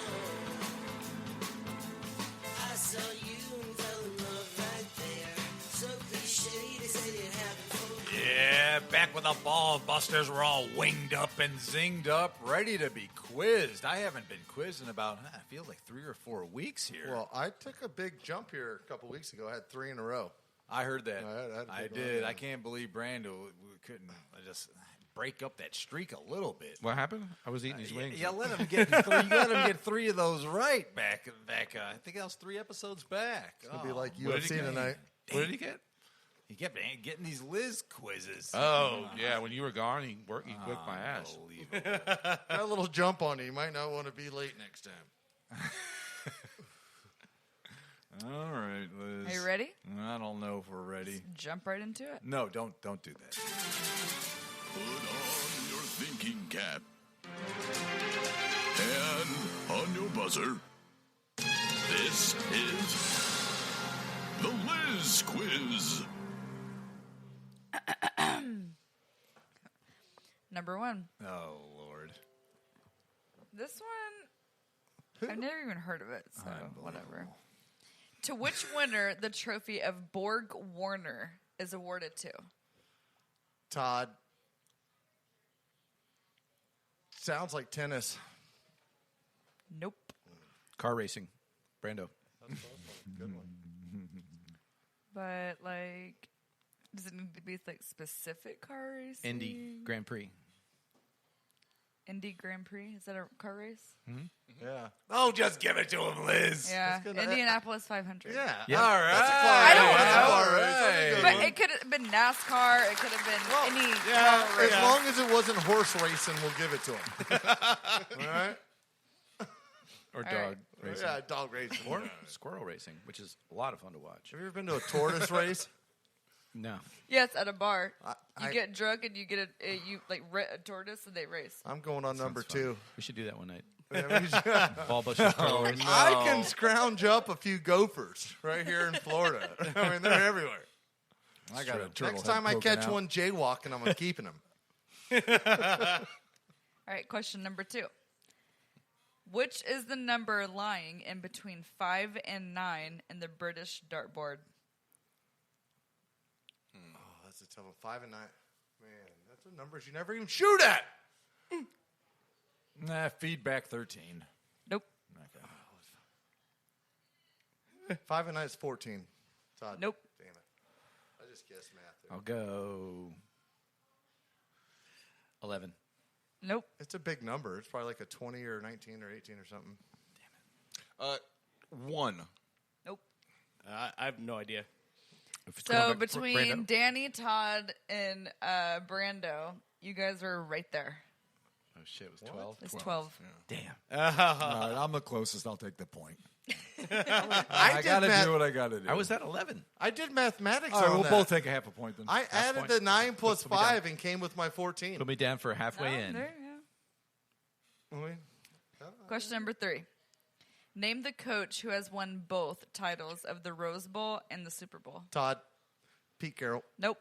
I saw you and fell in love right there. So cliche to say it happened for Yeah, back with the Ballbusters. We're all winged up and zinged up, ready to be quizzed. I haven't been quizzed in about, I feel like 3 or 4 weeks here. Well, I took a big jump here a couple weeks ago. I had 3 in a row. I heard that. I I did. I can't believe Brando couldn't just break up that streak a little bit. What happened? I was eating these wings. Yeah, let him get 3. You let him get 3 of those right back. I think that was 3 episodes back. It'll be like What did he UFC get? tonight. What did he get? He kept getting these Liz quizzes. Oh, yeah. When you were gone, he whipped my ass. Unbelievable. Got a little jump on you. You might not want to be late next time. All right, Liz. Are you ready? I don't know if we're ready. Jump right into it. No, don't do that. Put on your thinking cap. And on your buzzer. This is the Liz Quiz. Number 1. Oh, Lord. This one, I've never even heard of it, so whatever. To which winner the trophy of Borg Warner is awarded to? Todd. Sounds like tennis. Nope. Car racing. Brando. Good one. But, like, does it need to be, like, specific car racing? Indy Grand Prix. Indy Grand Prix? Is that a car race? Yeah. Oh, just give it to him, Liz. Yeah. good. Indianapolis 500. Yeah. Yeah. All right. That's a car race. I don't That's a know. car race. That's a good But one. it could have been NASCAR. It could have been any Yeah, car race. as long as it wasn't horse racing, we'll give it to him. All right? Or All dog right. racing. Yeah, dog racing. Or squirrel racing, which is a lot of fun to watch. Have you ever been to a tortoise race? No. Yes, at a bar. You I- get drunk and you get a tortoise and they race. I'm going on number 2. We should do that one night. Yeah, we should- Ball bushes, throwers. I can scrounge up a few gophers right here in Florida. I mean, they're everywhere. I got a turtle. Next time I catch one jaywalking, I'm keeping him. All right, question number 2. Which is the number lying in between 5 and 9 in the British dartboard? Oh, that's a tough one. 5 and 9. Man, that's the numbers you never even shoot at. Nah, feedback 13. Nope. Okay. 5 and 9 is 14. Todd. Nope. Damn it. I just guessed math there. I'll go 11. Nope. It's a big number. It's probably like a 20 or 19 or 18 or something. 1. Nope. I have no idea. So between Danny, Todd, and Brando, you guys are right there. Oh, shit. It was 12? It's 12. Damn. All right, I'm the closest. I'll take the point. I I got to do what I got to do. I was at 11. I did mathematics All right, on we'll that. both take a half a point then. I added point. the 9 plus Put me down. 5 and came with my 14. Put me down for halfway in. There you go. I mean, Question number 3. Name the coach who has won both titles of the Rose Bowl and the Super Bowl. Todd, Pete Carroll. Nope.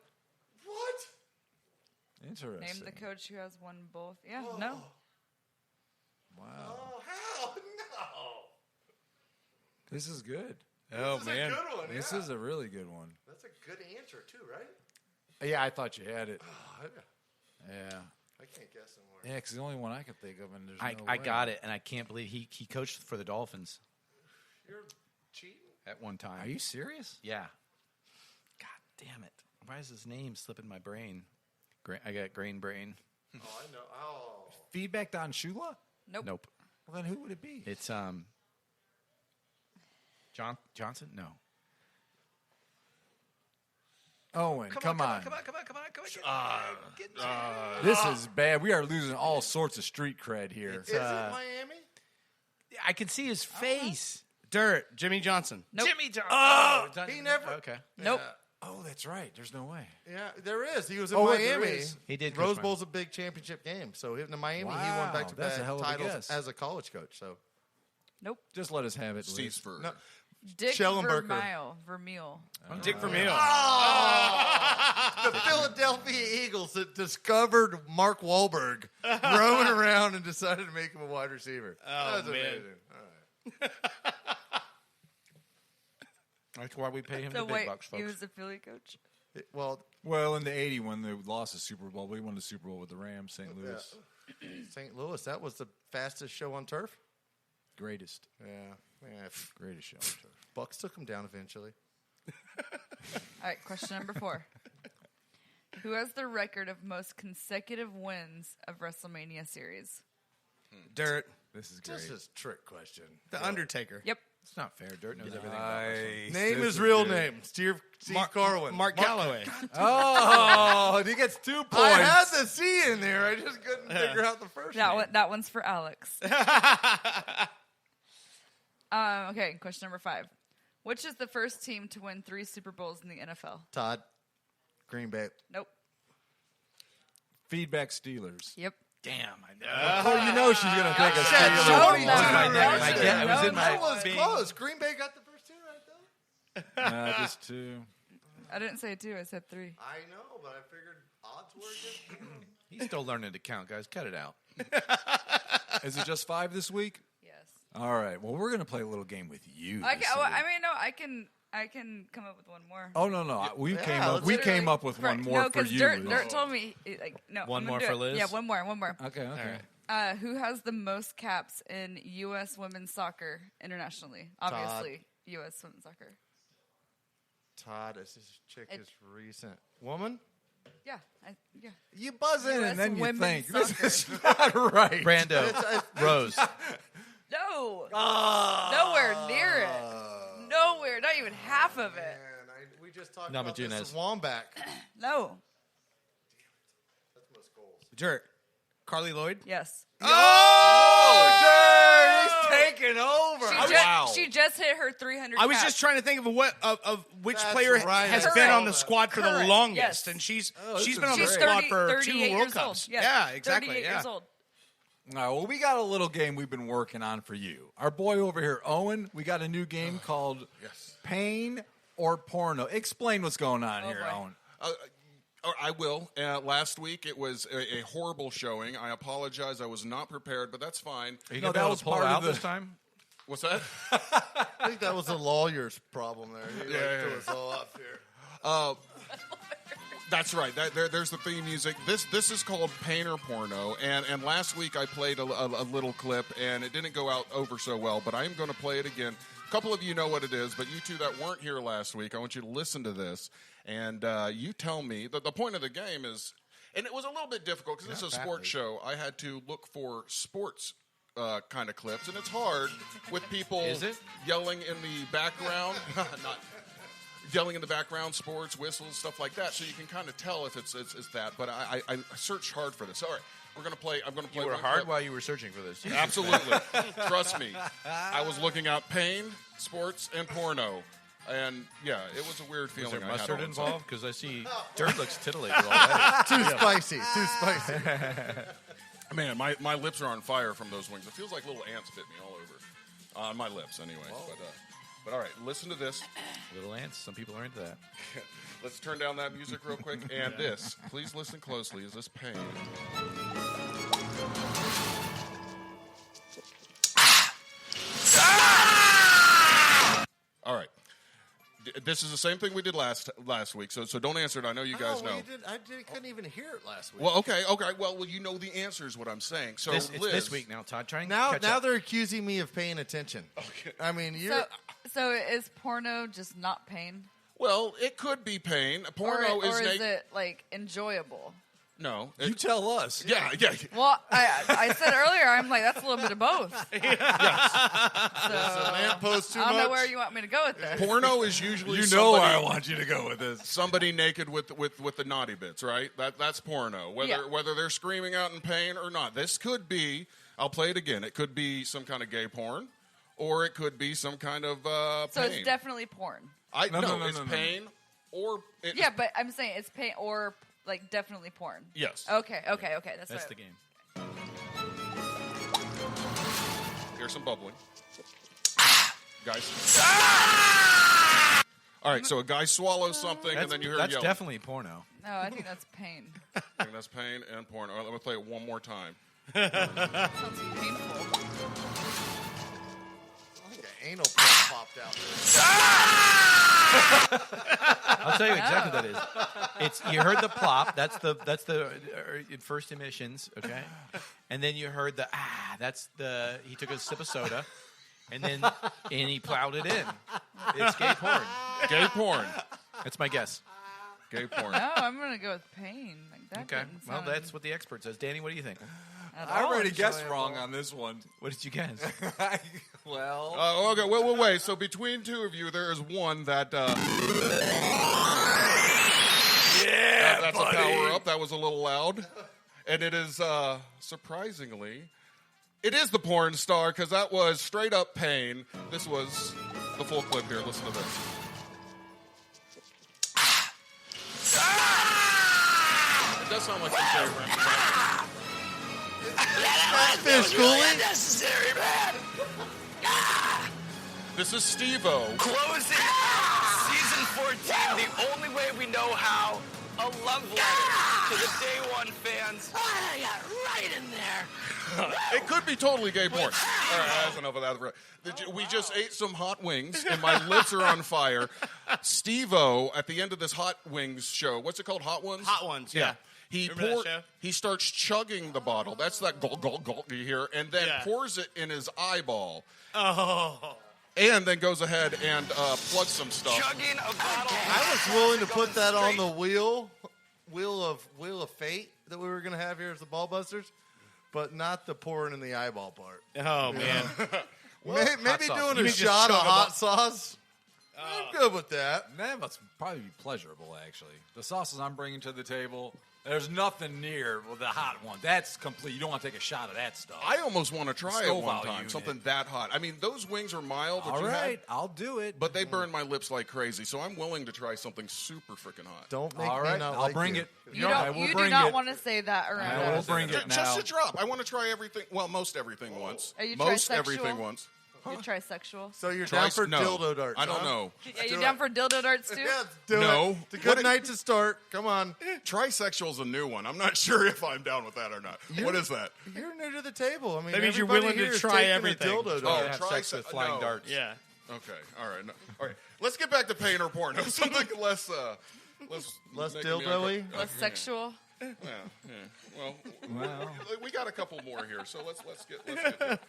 What? Interesting. Name the coach who has won both. Yeah, no. Wow. Oh, how? No. This is good. Oh, This is a good one. This yeah. is a really good one. That's a good answer, too, right? Yeah, I thought you had it. Oh, Yeah. I can't guess anymore. Yeah, because the only one I could think of, and there's no I way. got it, and I can't believe he coached for the Dolphins You're cheating? at one time. Are you serious? Yeah. God damn it. Why is his name slipping my brain? I got grain brain. Oh, I know. Oh. Feedback Don Shula? Nope. Nope. Well, then who would it be? It's Johnson? No. Owen, come on. Come on. This is bad. We are losing all sorts of street cred here. Is it Miami? I can see his face. Dirt. Jimmy Johnson. Nope. Jimmy Johnson. He never. Okay. Nope. Oh, that's right. There's no way. Yeah, there is. He was in Oh, wait, there Miami. is. He did. Rose coach Bowl's a big championship game. So in Miami, he won Wow, back-to-back that's a hell of a titles guess. as a college coach. So Nope. Just let us have it. Steve Liz. Spurrier. no, Dick Schellenberger. Vermeil. Dick Vermeil. the Philadelphia Eagles that discovered Mark Wahlberg roaming around and decided to make him a wide receiver. Oh, That's man. amazing. All right. That's why we pay him So the big wait, bucks, he folks. was a Philly coach? Well, in the 80 when they lost the Super Bowl, we won the Super Bowl with the Rams, St. Louis. St. Louis, that was the fastest show on turf. Greatest. Yeah. Greatest show on turf. Bucks took him down eventually. All right, question number 4. Who has the record of most consecutive wins of WrestleMania series? Dirt. This is great. This is a trick question. The Undertaker. Yep. It's not fair. Dirt knows everything about wrestling. Nice. Name This his is real good. name. Steve Carwin. Mark Calloway. Oh, he gets 2 points. I had the C in there. I just couldn't figure out the first name. That one's for Alex. Okay, question number 5. Which is the first team to win 3 Super Bowls in the NFL? Todd. Green Bay. Nope. Feedback Steelers. Yep. Damn, I know. Well, you know she's going to take a Shut steal. up. One. It was in That my was being- close. Green Bay got the first two right though. Just 2. I didn't say 2. I said 3. I know, but I figured odds were against. He's still learning to count, guys. Cut it out. Is it just 5 this week? Yes. All right. Well, we're going to play a little game with you. I this can, well, week. I mean, no, I can come up with one more. Oh no! We Yeah, came up. let's We do came up with one more no, for you. Dirt, Liz. Dirt told me like no. One I'm more gonna do for it. Liz? Yeah, one more. Okay. Okay. Who has the most caps in U.S. women's soccer internationally? Obviously, U.S. women's soccer. Todd, this chick is recent. Woman? Yeah, You buzz in US and then you women's think soccer. this is not right. Brando, Rose. No, nowhere near it. Nowhere, not even half of it. Man, we just talked Nama about this Junez. Womback. No. That's most goals. Dirt. Carly Lloyd. Yes. Oh, Dirt, he's taking over. She just hit her 300. I was caps. just trying to think of which That's player right. has Correct. been on the squad for the Correct. longest, Yes. and she's this been is on the great. squad for 38 2 years World old. Cups. Yes. Yeah, exactly. 38 years old. All right, well, we got a little game we've been working on for you. Our boy over here, Owen, we got a new game called Pain or Porno. Explain what's going on here, boy. Owen. I will. Last week it was a horrible showing. I apologize. I was not prepared, but that's fine. Are you No, gonna be that able was to pull part it of out the- this time? What's that? I think that was the lawyer's problem there. He threw us all off here. That's right. There's the theme music. This is called Pain or Porno. And last week I played a little clip, and it didn't go out over so well, but I am going to play it again. A couple of you know what it is, but you two that weren't here last week, I want you to listen to this, and you tell me. The point of the game is, and it was a little bit difficult because this is a sports show. I had to look for sports kind of clips, and it's hard with people Is it? yelling in the background. Not yelling in the background, sports, whistles, stuff like that. So you can kind of tell if it's that. But I searched hard for this. All right, we're gonna play. I'm gonna play. You were one hard clip. while you were searching for this. Absolutely. Trust me. I was looking out pain, sports, and porno. And yeah, it was a weird Is feeling. there I had mustard all inside. involved? Because I see Dirt looks titillated already. Too spicy. Too spicy. Man, my lips are on fire from those wings. It feels like little ants bit me all over. On my lips, anyway. But all right, listen to this. Little ants. Some people are into that. Let's turn down that music real quick. And this, please listen closely. Is this pain? All right. This is the same thing we did last week, so don't answer it. I know you guys know. Couldn't even hear it last week. Well, okay. Well, you know the answer is what I'm saying. So, It's Liz, this week now, Todd. Try and now catch up. they're accusing me of paying attention. Okay. I mean, So is porno just not pain? well, it could be pain. Porno or is naked. it like enjoyable? No. You tell us. Yeah. Well, I said earlier, I'm like, that's a little bit of both. So, lamppost too I don't know much? where you want me to go with this. Porno is usually You know where I somebody, want you to go with this. somebody naked with the naughty bits, right? That's porno. Whether they're screaming out in pain or not. This could be. I'll play it again. It could be some kind of gay porn, or it could be some kind of So pain. it's definitely porn. No, it's pain or it's, Yeah, but I'm saying it's pain or like definitely porn. Yes. Okay. That's That's what the game. Here's some bubbling. Guys. All right, so a guy swallows something, and then you hear That's yelling. definitely porno. No, I think that's pain. I think that's pain and porn. All right, let me play it one more time. Sounds painful. I think an anal plug popped out there. I'll tell you exactly what that is. It's you heard the plop. That's the first emissions. Okay, and then you heard the That's the he took a sip of soda, and he plowed it in. It's gay porn. Gay porn. That's my guess. Gay porn. No, I'm gonna go with pain. Like that. Okay, didn't well sound that's what the expert says. Danny, what do you think? at I all already guessed enjoyable. wrong on this one. What did you guess? Well, Okay, wait. So between two of you, there is one that. yeah, That's buddy. a power up. That was a little loud. And it is, surprisingly, it is the porn star because that was straight up pain. This was the full clip here. Listen to this. It does sound like some gay rap. Catfish, Cooley. Necessary, man. This is Steve-O. Closing season 14 the only way we know how. A love letter to the day one fans. I got right in there. It could be totally gay porn. All right, that's enough of that. We just ate some hot wings, and my lips are on fire. Steve-O, at the end of this hot wings show, what's it called? Hot Ones? Hot Ones, yeah. Remember that show? He starts chugging the bottle. That's that gulp, gulp, gulp you hear, and then pours it in his eyeball. Oh. And then goes ahead and plugs some stuff. Chugging a bottle. I was willing to put that on the wheel of fate that we were going to have here as the Ball Busters, but not the pouring in the eyeball part. Oh, man. Maybe sauce. doing You a mean just shot of chug hot sauce. I'm good with that. That must probably be pleasurable, actually. The sauces I'm bringing to the table, there's nothing near the hot one. That's complete. You don't want to take a shot of that stuff. I almost want to try it Scoville one time. unit. Something that hot. I mean, those wings are mild. All right, I'll do it. But they burn my lips like crazy, so I'm willing to try something super freaking hot. Don't make All me right, not I'll like bring you. it. You I don't. will You bring do not it. want to say that around I will us. bring it now. Just a drop. I want to try everything. Well, most everything once. Are you most trisexual? everything once. You're trisexual. So you're down for no. dildo darts? I don't huh? know. Yeah, you down for dildo darts too? Yeah, do No. it. It's a good night to start. Come on. Trisexual's a new one. I'm not sure if I'm down with that or not. What is that? You're new to the table. I mean, That means you're everybody willing to here is try taking a everything. dildo Oh, dart. Have sex with flying darts. Yeah. Okay. All right. No. All right. Let's get back to pain or porno. Something less. Less making me dildo-y? uncomfortable. Less sexual. Well, we got a couple more here, so let's get to it.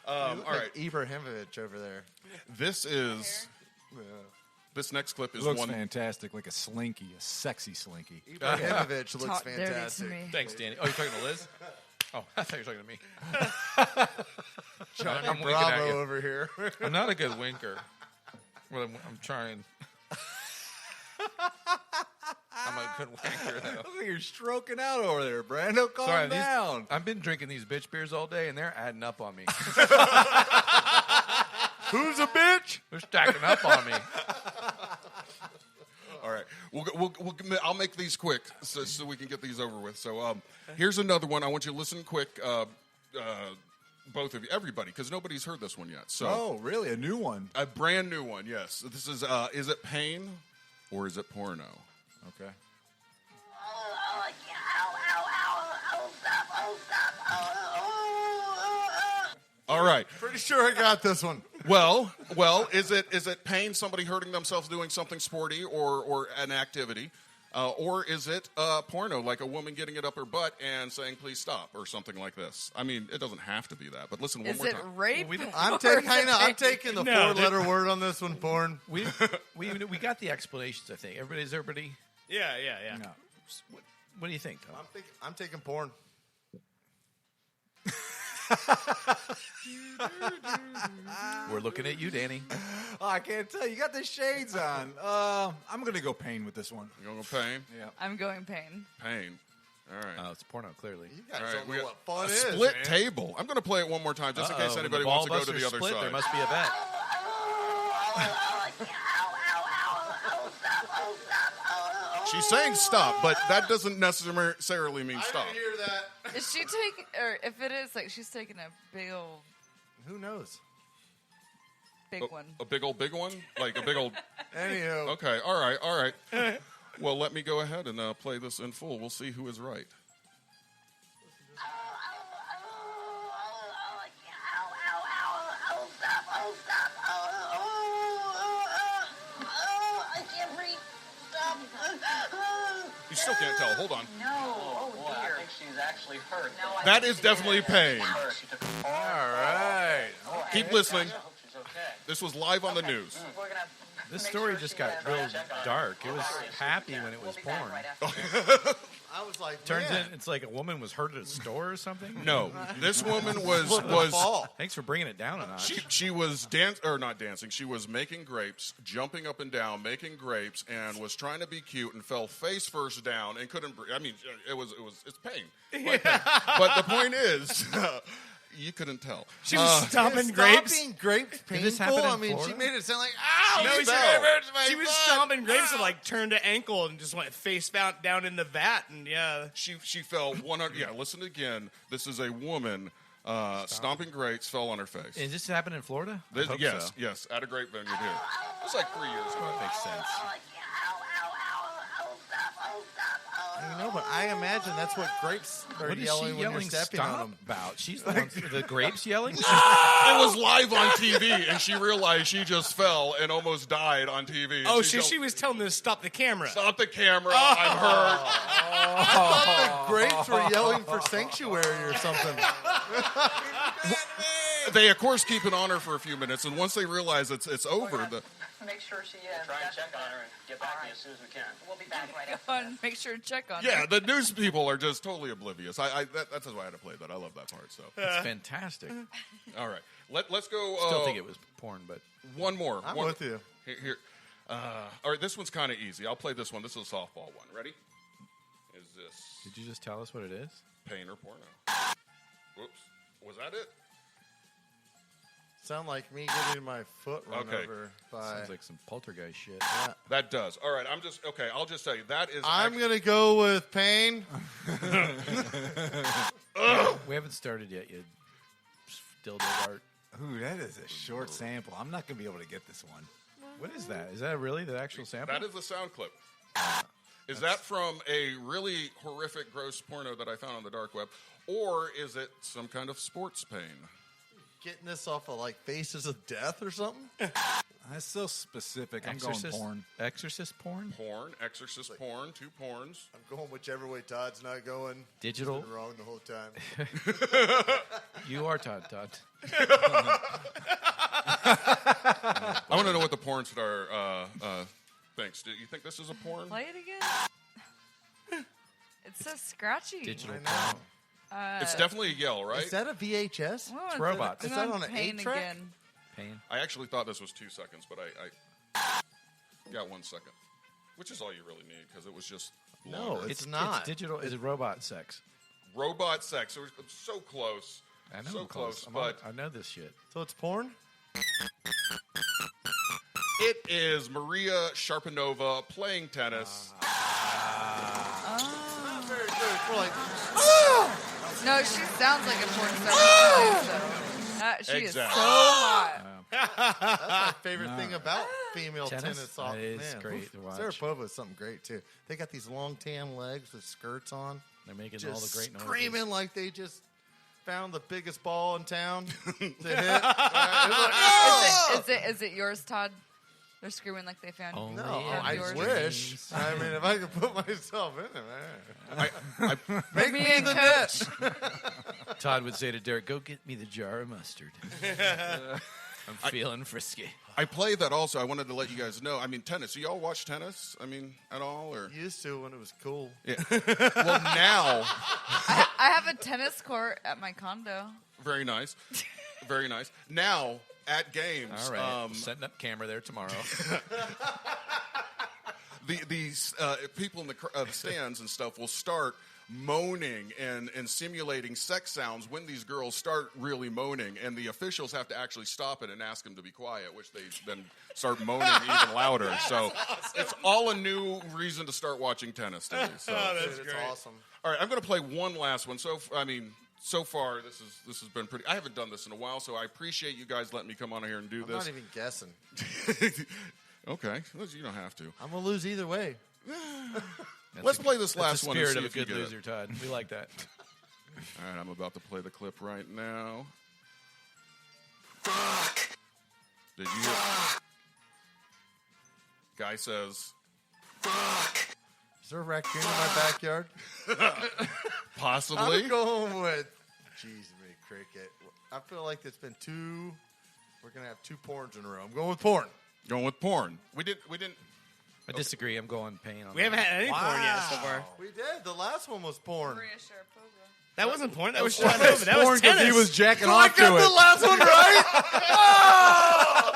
All right. Ibrahimovic over there. This next clip is Looks one. fantastic, like a slinky, a sexy slinky. Ibrahimovic looks Talk dirty to fantastic. me. Thanks, Danny. Oh, you're talking to Liz? Oh, I thought you were talking to me. Johnny I'm winking at Bravo you. over here. I'm not a good winker. Well, I'm trying. I'm a good winker, though. Look, you're stroking out over there, Brando. Calm Sorry, down. I've been drinking these bitch beers all day, and they're adding up on me. Who's a bitch? They're stacking up on me. All right, I'll make these quick so we can get these over with. So here's another one. I want you to listen quick, both of you, everybody, because nobody's heard this one yet. So Oh, really? A new one? a brand new one. Yes, this is it pain or is it porno? Okay. All right. Pretty sure I got this one. Well, is it pain, somebody hurting themselves doing something sporty or an activity, or is it porno, like a woman getting it up her butt and saying please stop or something like this? I mean, it doesn't have to be that, but listen one Is more it time. rape? I'm or taking. is it I'm rape? taking the No, four-letter word on this one. Porn. We got the explanations, I think. Everybody? Yeah. No. What do you think, Tom? I'm taking porn. We're looking at you, Danny. Oh, I can't tell. You got the shades on. I'm going to go pain with this one. You want to go pain? Yeah. I'm going pain. Pain. All right. Oh, it's porno, clearly. You guys All right, don't we know got what fun a is. split man. table. I'm going to play it one more time just in case When anybody the wants to go ball to the busters other split, side. There must be a bet. She's saying stop, but that doesn't necessarily mean I stop. didn't hear that. Is she taking, or if it is, like she's taking a big old, Who knows? big one. A big one? Like a big old... Anyhow, Okay, all right. Well, let me go ahead and play this in full. We'll see who is right. You still can't tell. Hold on. I think she's actually hurt. That is definitely pain. All right. Keep listening. I hope she's okay. This was live on the news. We're gonna This story just got real dark. It was happy when it was porn. I was like, Turns man, in, it's like a woman was hurt at a store or something. No, this woman was fall. Thanks for bringing it down a notch. she was not dancing. She was making grapes, jumping up and down, making grapes, and was trying to be cute and fell face first down and couldn't breathe. I mean, it's pain. But the point is, You couldn't tell. She was stomping grapes. Stomping grapes Did this happen painful? in I mean, Florida? she made it sound like, ow! No, she she was stomping grapes and like turned to ankle and just went face down in the vat and She fell 100. Yeah, listen again. This is a woman stomping grapes, fell on her face. Is this happen in Florida? I hope Yes, so. yes, at a grape vineyard here. It was like 3 years ago. That makes sense. You know, but I imagine that's what grapes are What is yelling she when you're yelling stepping on stop them. about? She's the one, the grapes yelling? It was live on TV, and she realized she just fell and almost died on TV. oh, so she was telling them to stop the camera. Stop the camera. I'm hurt. I thought the grapes were yelling for sanctuary or something. They, of course, keep it on her for a few minutes, and once they realize it's over, Make sure she is. Try and check on her and get back to you as soon as we can. We'll be back right Go on, make sure to check on yeah, her. the news people are just totally oblivious. That's why I had to play that. I love that part. So, It's fantastic. all right, let's go. Still think it was porn, but one more. I'm One- with you. Here. All right, this one's kind of easy. I'll play this one. This is a softball one. Ready? Is this did you just tell us what it is? pain or porno? Whoops. Was that it? Sound like me getting my foot run Okay. over by... Sounds like some poltergeist shit. That does. All right, I'll just tell you. That is... I'm going to go with pain. We haven't started yet. You dildo dart. Ooh, that is a short sample. I'm not going to be able to get this one. What is that? Is that really the actual sample? That is the sound clip. Is that from a really horrific, gross porno that I found on the dark web? Or is it some kind of sports pain? Getting this off of, like, Faces of Death or something? That's so specific. I'm Exorcist, going porn. Exorcist porn? Porn, exorcist porn, 2 porns. I'm going whichever way Todd's not going. Digital? He's been wrong the whole time. You are Todd. I want to know what the porn star thinks. Do you think this is a porn? Play it again. It's so scratchy. Digital I know. porn. It's definitely a yell, right? Is that a VHS? Whoa, It's robots. I'm Is that on on an pain 8-track? again. Pain. I actually thought this was 2 seconds, but I got 1 second, which is all you really need because it was just No, longer. it's not. It's digital. It's robot sex. Robot sex. It was so close. I know. So I'm close, I'm but I know this shit. So it's porn? it is Maria Sharapova playing tennis. Not very good. We're like, No, she sounds like a porn star. She is so Exactly. hot. that's my favorite thing about female Tennis? tennis. That is Man, great to watch. Sharapova is something great, too. They got these long tan legs with skirts on. They're making Just all the great noises. screaming like they just found the biggest ball in town to hit. Is it yours, Todd? They're screaming like they found. Only No, in I yours. wish. I mean, if I could put myself in it, man. Make me me the a coach. Todd would say to Derek, "Go get me the jar of mustard." I'm feeling frisky. I play that also. I wanted to let you guys know. I mean, tennis. Do y'all watch tennis? I mean, at all? Or Used to when it was cool. yeah. Well, now, I have a tennis court at my condo. very nice, very nice. Now at games, All right, setting up camera there tomorrow. these people in the stands and stuff will start moaning and simulating sex sounds when these girls start really moaning, and the officials have to actually stop it and ask them to be quiet, which they then start moaning even louder. So it's all a new reason to start watching tennis to me. So. Dude, it's awesome. All right, I'm going to play one last one. So far this has been pretty. I haven't done this in a while, so I appreciate you guys letting me come on here and do I'm this. not even guessing. Okay, well, you don't have to. I'm going to lose either way. Let's play this That's last the one. spirit and of see a if you good get it. loser, Todd. We like that. All right, I'm about to play the clip right now. Fuck. Did you hear? Guy says, Fuck. Is there a raccoon in my backyard? possibly. I'm going with, jeez, me, cricket. I feel like it's been we're going to have 2 porns in a row. I'm going with porn. Going with porn. We didn't. I disagree. I'm going pain on We that. haven't had any porn yet so far. We did. The last one was porn. Maria Sharapova. That wasn't porn. That was That's shot over. That porn was 'cause tennis. he was jacking So I off to got it. the last one right. Oh,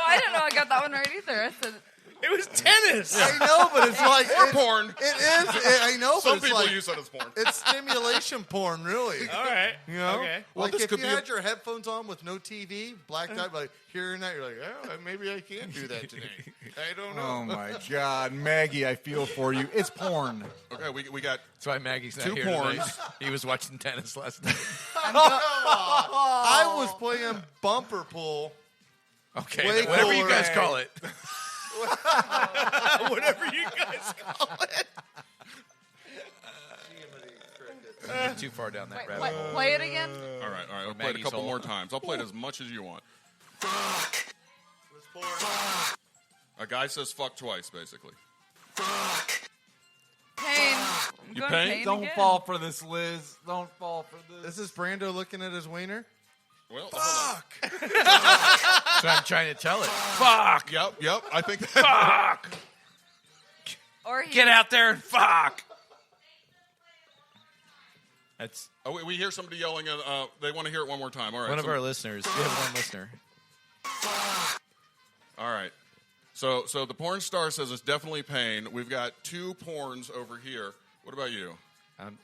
I didn't know I got that one right either. I said, It was tennis. I know, but it's like Or porn. It is. I know, Some but it's people like use that as porn. it's stimulation porn, really. All right. You know? Okay. Well, Like this if could you be a- had your headphones on with no TV, blacked out, like hearing that, you're like, oh, maybe I can't do that today. I don't know. Oh my God, Maggie, I feel for you. It's porn. Okay, we got That's why Maggie's not 2 here porns. tonight. He was watching tennis last night. I was playing bumper pool. Okay, Way whatever you cooler. guys call it. Whatever you guys call it. Too far down that wait, rabbit hole. play it again. All right. I'll play it a Maggie's couple hole. more times. I'll play it as much as you want. A guy says fuck twice, basically. Pain. I'm You going pain? pain Don't again. fall for this, Liz. Don't fall for this. This is Brando looking at his wiener. Well, fuck. So I'm trying to tell it. Fuck! Yep. I think Fuck! Or he, Get out there and fuck! That's Oh, we hear somebody yelling, and they want to hear it one more time. All right. one of so- our listeners. We have one listener. All right. So the porn star says it's definitely pain. We've got 2 porns over here. What about you? I'm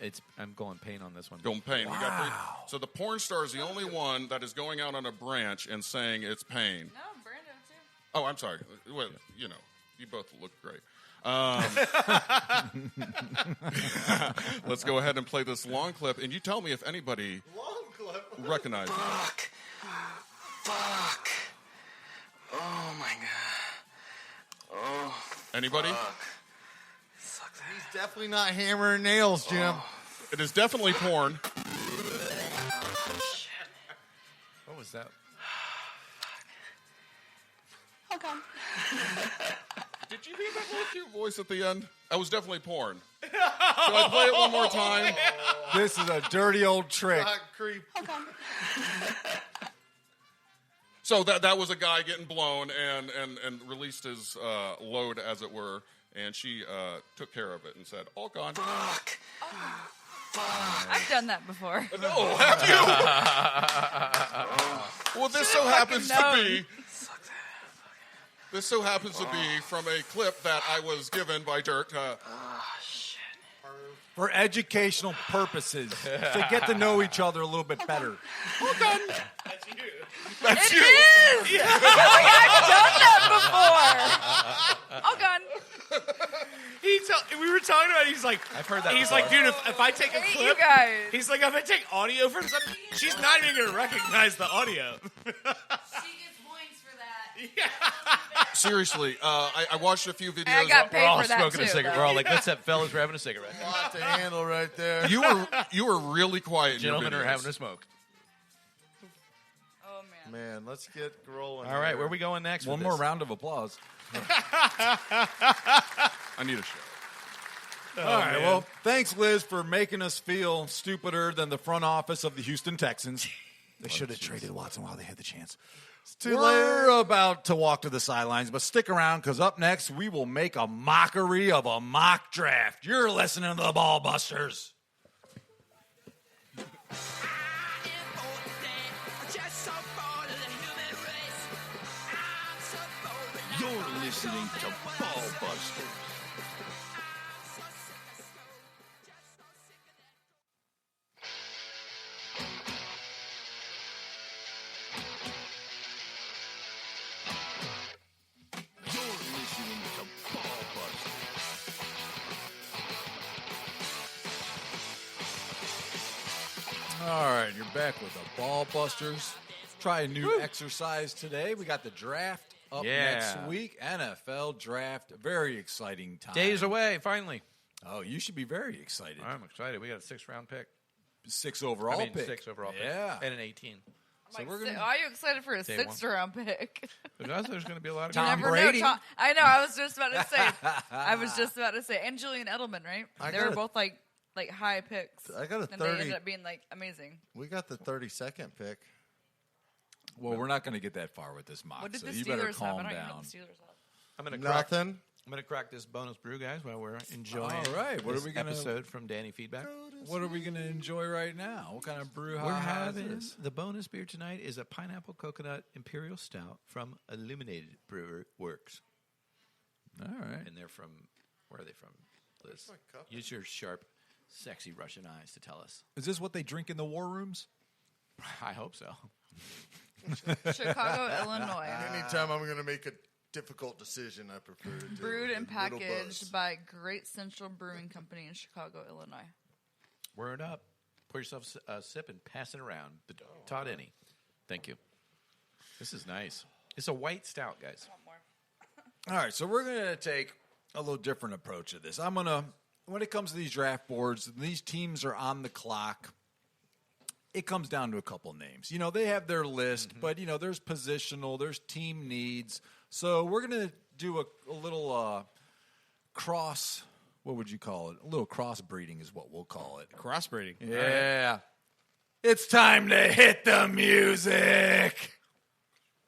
going pain on this one. Going pain. We got 3. So the porn star is the only one that is going out on a branch and saying it's pain. No, Brando too. Oh, I'm sorry. Well, you both look great. Let's go ahead and play this long clip, and you tell me if anybody recognizes it. Fuck. Oh my god. Oh. Anybody? He's definitely not hammering nails, Jim. It is definitely porn. What was that? Did you hear that little cute voice at the end? That was definitely porn. Should I play it one more time? This is a dirty old trick. Creep. So that was a guy getting blown and released his load, as it were, and she took care of it and said, all gone. I've done that before. No, have you? Well, this so happens to be... This so happens to be from a clip that I was given by Dirk. For educational purposes, to get to know each other a little bit better. That's It you. is! I've done that before! Oh, God. We were talking about it, he's like, I've heard that he's before. like, dude, if I take a Hate clip, you guys. he's like, if I take audio from something, she's not even going to recognize the audio. She gets points for that. Seriously, I watched a few videos. I got We're all paid for that, smoking too. a cigarette. We're all like, let's have fellas, we're having a cigarette. Lot to handle right there. You were really quiet. In Gentlemen your are videos. having a smoke. Oh, man. Man, let's get rolling. All right, here. where are we going next? One with more this? round of applause. I need a show. All right, well, thanks, Liz, for making us feel stupider than the front office of the Houston Texans. They should have traded Watson while they had the chance. We're about to walk to the sidelines, but stick around because up next we will make a mockery of a mock draft. You're listening to the Ball Busters. You're listening to Ball Busters. You're listening to Ball Busters. All right, you're back with the Ball Busters. Try a new exercise today. We got the draft up Yeah. next week. NFL draft. Very exciting time. Days away, finally. Oh, you should be very excited. I'm excited. We got a 6th-round pick. 6 overall pick. 6 overall pick. Yeah. And an 18. So Like, we're gonna- are you excited for a Day 6th round pick? Because there's going to be a lot of Tom You never Brady. know. I know. I was just about to say. And Julian Edelman, right? I They got were a- both like high picks. I got a And they 30. ended up being like amazing. We got the 32nd pick. Well, we're not going to get that far with this mock, What did so the you better Steelers have? I calm don't even know down. what the Steelers have. I'm going to crack. Nothing. I'm going to crack this bonus brew, guys, while we're enjoying All right. What this are we gonna- episode from Danny Feedback. What are we going to enjoy right now? What kind of brew? We're high is having this? the bonus beer tonight is a pineapple coconut imperial stout from Illuminated Brewer Works, All right. and they're from where are they from, Liz? Use your sharp, sexy Russian eyes to tell us. Is this what they drink in the war rooms? I hope so. Chicago, Illinois. Anytime I'm going to make a difficult decision, I prefer to do Brewed it and with a little packaged buzz. by Great Central Brewing Company in Chicago, Illinois. Word up. Pour yourself a sip and pass it around. The Todd Any. Thank you. This is nice. It's a white stout, guys. All right, so we're going to take a little different approach to this. When it comes to these draft boards, these teams are on the clock. It comes down to a couple names. You know, they have their list, but, you know, there's positional, there's team needs. So we're going to do a little cross, what would you call it? A little crossbreeding is what we'll call it. Crossbreeding. Yeah. It's time to hit the music.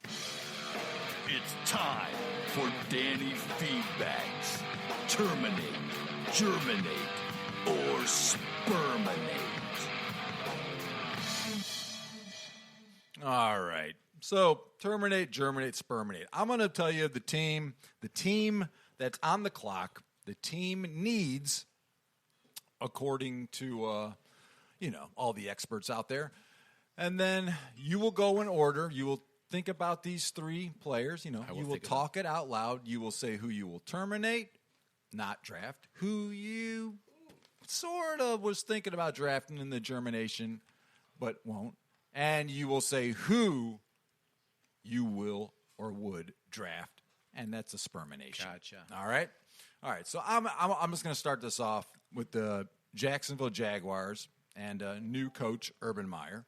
It's time for Danny Feedbacks. Terminate, germinate, or sperminate. All right. So terminate, germinate, sperminate. I'm going to tell you the team that's on the clock, the team needs, according to, all the experts out there. And then you will go in order. You will think about these three players. You will talk it out loud. You will say who you will terminate, not draft, who you sort of was thinking about drafting in the germination, but won't. And you will say who you will or would draft, and that's a spermination. Gotcha. All right? So I'm just going to start this off with the Jacksonville Jaguars and new coach Urban Meyer.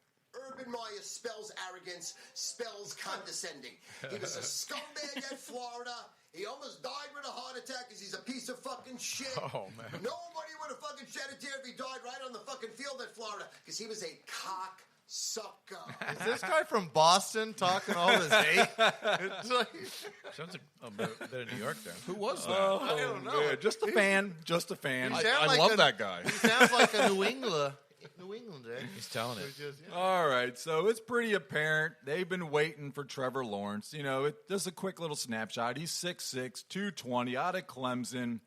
Urban Meyer spells arrogance, spells condescending. He was a scumbag at Florida. He almost died with a heart attack because he's a piece of fucking shit. Oh, man. Nobody would have fucking shed a tear if he died right on the fucking field at Florida because he was a cock sucker. Is this guy from Boston talking all this hate? It's like, Sounds a bit of New York there. Who was that? I don't know. Man, just a fan. Just a fan. He I sound like love that guy. He sounds like a New Englander. He's telling it. All right, so it's pretty apparent they've been waiting for Trevor Lawrence. You know, just a quick little snapshot. He's 6'6", 220, out of Clemson,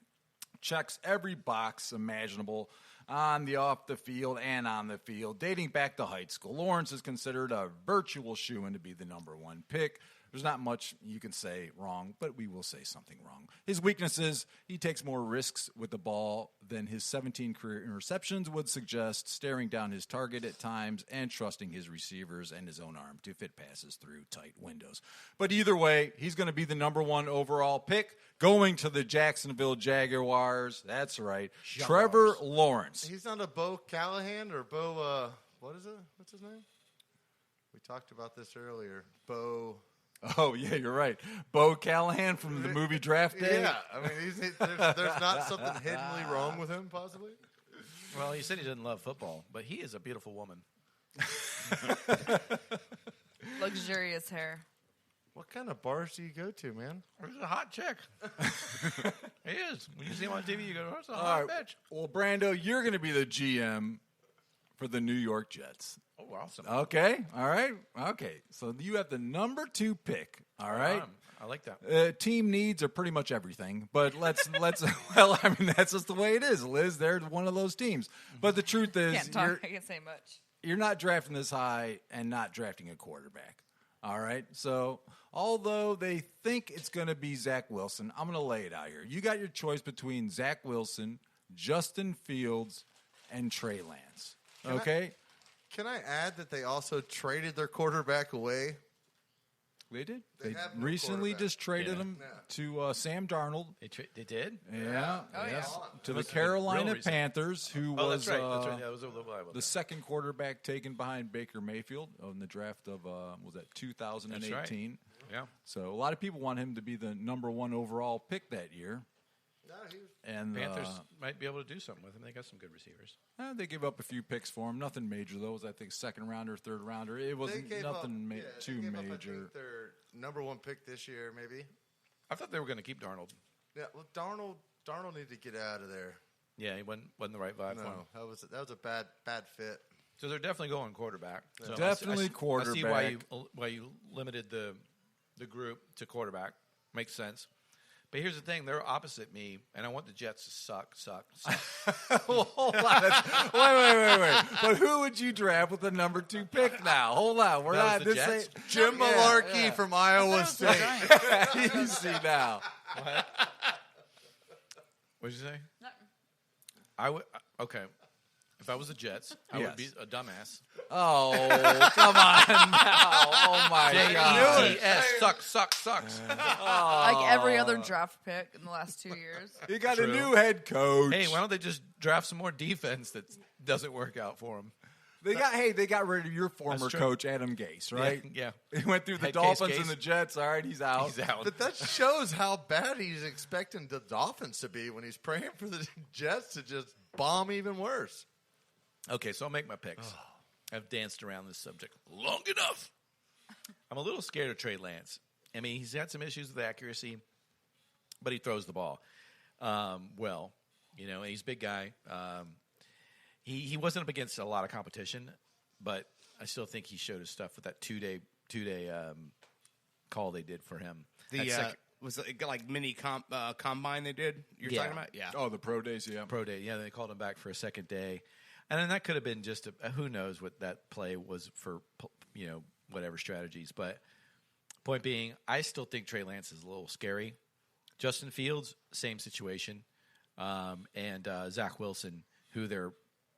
checks every box imaginable on the off the field and on the field, dating back to high school. Lawrence is considered a virtual shoo-in to be the number one pick. There's not much you can say wrong, but we will say something wrong. His weaknesses, he takes more risks with the ball than his 17 career interceptions would suggest, staring down his target at times and trusting his receivers and his own arm to fit passes through tight windows. But either way, he's going to be the number one overall pick, going to the Jacksonville Jaguars. That's right, Trevor Lawrence. He's not a Bo Callahan or Bo, what is it? What's his name? We talked about this earlier. Bo... Oh, yeah, you're right. Bo Callahan from the movie Draft Day. Yeah, I mean, there's not something hiddenly wrong with him, possibly? Well, he said he didn't love football, but he is a beautiful woman. Luxurious hair. What kind of bars do you go to, man? He's a hot chick. He is. When you see him on TV, you go, "That's a All hot right. bitch." Well, Brando, you're going to be the GM for the New York Jets. Oh, awesome. Okay. All right. Okay. So you have the number 2 pick. All right. I like that. Team needs are pretty much everything, but let's well, I mean, that's just the way it is, Liz. They're one of those teams. But the truth is, I can't say much. you're not drafting this high and not drafting a quarterback. All right. So although they think it's going to be Zach Wilson, I'm going to lay it out here. You got your choice between Zach Wilson, Justin Fields, and Trey Lance. Okay. Can I add that they also traded their quarterback away? They did. They They have no recently quarterback. just traded Yeah. him to Sam Darnold. They did? Yeah. Oh, yeah. yes. To the Must have been Carolina real recent. Panthers, who Oh, was that's right. That's right. Yeah, that was a little while the second quarterback taken behind Baker Mayfield in the draft of, was that 2018? Yeah. So a lot of people want him to be the number 1 overall pick that year. No, he was. And Panthers might be able to do something with him. They got some good receivers. they give up a few picks for him. Nothing major, though. It was, I think, second rounder, third rounder. It wasn't nothing too they gave up, I major. think, their number 1 pick this year, maybe. I thought they were going to keep Darnold. Yeah, well, Darnold needed to get out of there. Yeah, he wasn't the right vibe for him. No, that was a bad fit. So they're definitely going quarterback. So Definitely quarterback. I see why you limited the group to quarterback. Makes sense. But here's the thing: they're opposite me, and I want the Jets to suck. Well, hold on. Wait. But who would you draft with the number 2 pick now? Hold on. We're That not. was the This Jets? ain't Jim Malarkey from Iowa State. Easy now. What'd you say? I would. Okay. If I was the Jets, I would be a dumbass. Oh, come on now. Oh, my God. Jets sucks. Like every other draft pick in the last 2 years. You got True. a new head coach. Hey, why don't they just draft some more defense that doesn't work out for them? They got rid of your former true. coach, Adam Gase, right? Yeah. He went through the Head Dolphins Gase. and the Jets. All right, he's out. He's out. But that shows how bad he's expecting the Dolphins to be when he's praying for the Jets to just bomb even worse. Okay, so I'll make my picks. I've danced around this subject long enough. I'm a little scared of Trey Lance. I mean, he's had some issues with accuracy, but he throws the ball well. You know, and he's a big guy. He wasn't up against a lot of competition, but I still think he showed his stuff with that two-day call they did for him. Was it like mini combine they did? You're talking about? Yeah. Oh, the pro days, yeah. Pro day, yeah. They called him back for a second day, and then that could have been just who knows what that play was for, whatever strategies. But point being, I still think Trey Lance is a little scary. Justin Fields, same situation, and Zach Wilson, who they're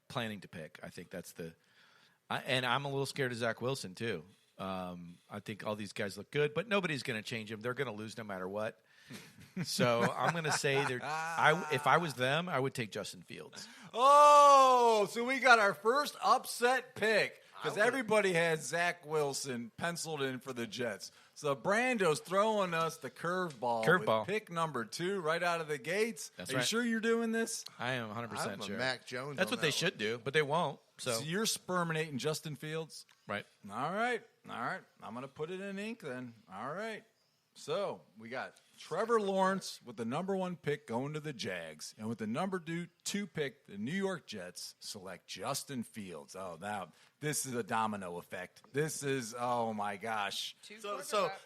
planning to pick. I think that's and I'm a little scared of Zach Wilson too. I think all these guys look good, but nobody's going to change them. They're going to lose no matter what. So I'm going to say if I was them, I would take Justin Fields. Oh, so we got our first upset pick because everybody has Zach Wilson penciled in for the Jets. So Brando's throwing us the curveball. Curveball. With pick number 2 right out of the gates. That's Are you right. sure you're doing this? I am 100% I'm a sure. Mac Jones. That's on what they that should do, but they won't. So you're sperminating Justin Fields? right. All right. I'm going to put it in ink then. All right. So we got Trevor Lawrence with the number 1 pick going to the Jags. And with the number 2 pick, the New York Jets select Justin Fields. Oh, now this is a domino effect. This is, oh my gosh.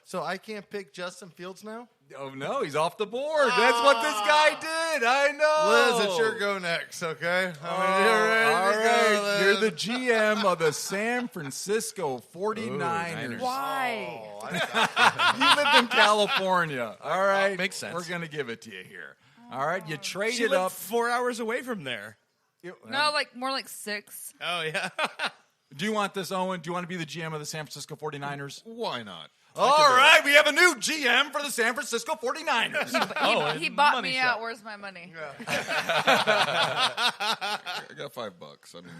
So I can't pick Justin Fields now? Oh, no, he's off the board. That's what this guy did. I know. Liz, it's your go next, okay? You're ready all right. You're the GM of the San Francisco 49ers. Niners. Why? You live in California. All right. Makes sense. We're going to give it to you here. All right. You She traded lived up. 4 hours away from there. No, like more like 6. Oh, yeah. Do you want this, Owen? Do you want to be the GM of the San Francisco 49ers? Why not? All right. We have a new GM for the San Francisco 49ers. He bought money me shot. out. Where's my money? I got $5. I mean,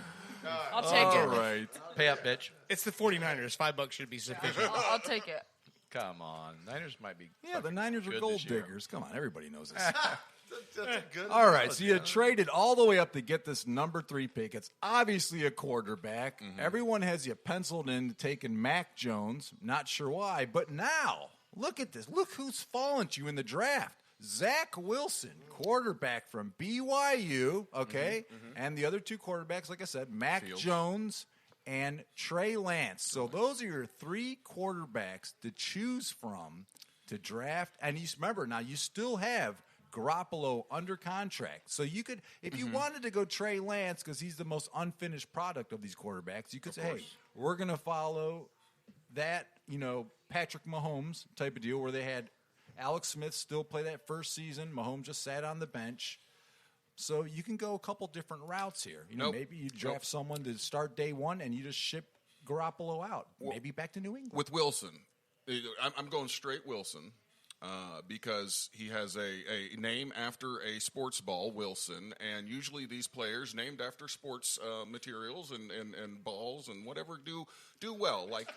I'll take All it. right. Pay up, bitch. It's the 49ers. $5 should be sufficient. I'll take it. Come on. Niners might be. Yeah, the Niners are good gold this year. diggers. Come on. Everybody knows this. That's a good All right, so you traded all the way up to get this number 3 pick. It's obviously a quarterback. Everyone has you penciled in to taking Mac Jones. Not sure why, but now look at this. Look who's fallen to you in the draft. Zach Wilson, quarterback from BYU, okay? And the other 2 quarterbacks, like I said, Mac Fields. Jones and Trey Lance. So those are your 3 quarterbacks to choose from to draft. And you remember, now you still have Garoppolo under contract. So you could, if you wanted to go Trey Lance because he's the most unfinished product of these quarterbacks, you could say, hey, we're going to follow that, Patrick Mahomes type of deal where they had Alex Smith still play that first season. Mahomes just sat on the bench. So you can go a couple different routes here. Maybe you draft someone to start day 1 and you just ship Garoppolo out. Maybe back to New England. with Wilson, I'm going straight Wilson. Because he has a name after a sports ball, Wilson, and usually these players named after sports materials and balls and whatever do well. Like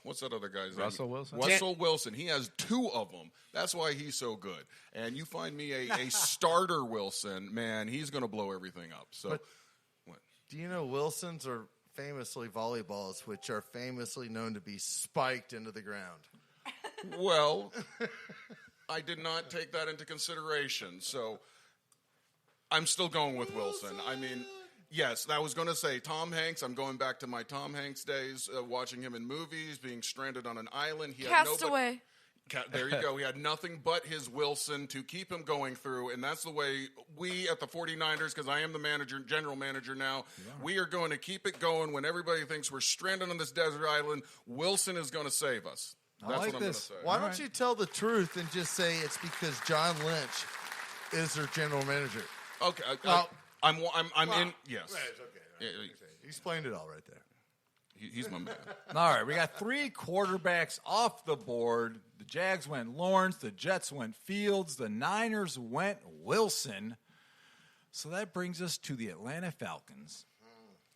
what's that other guy's name? Russell Wilson? Russell Wilson. He has 2 of them. That's why he's so good. And you find me a starter Wilson, man, he's going to blow everything up. So, what? Do you know Wilsons are famously volleyballs, which are famously known to be spiked into the ground? Well, I did not take that into consideration. So I'm still going with Wilson. I mean, yes, I was going to say Tom Hanks. I'm going back to my Tom Hanks days, watching him in movies, being stranded on an island. He had Castaway. There you go. He had nothing but his Wilson to keep him going through, and that's the way we at the 49ers, because I am the general manager now, we are going to keep it going when everybody thinks we're stranded on this desert island. Wilson is going to save us. That's like what I'm going to this. say. Why don't you tell the truth and just say it's because John Lynch is their general manager? Okay, I'm in. Yes, Right, okay. You explained it all right there. he's my man. All right, we got 3 quarterbacks off the board. The Jags went Lawrence, the Jets went Fields, the Niners went Wilson. So that brings us to the Atlanta Falcons.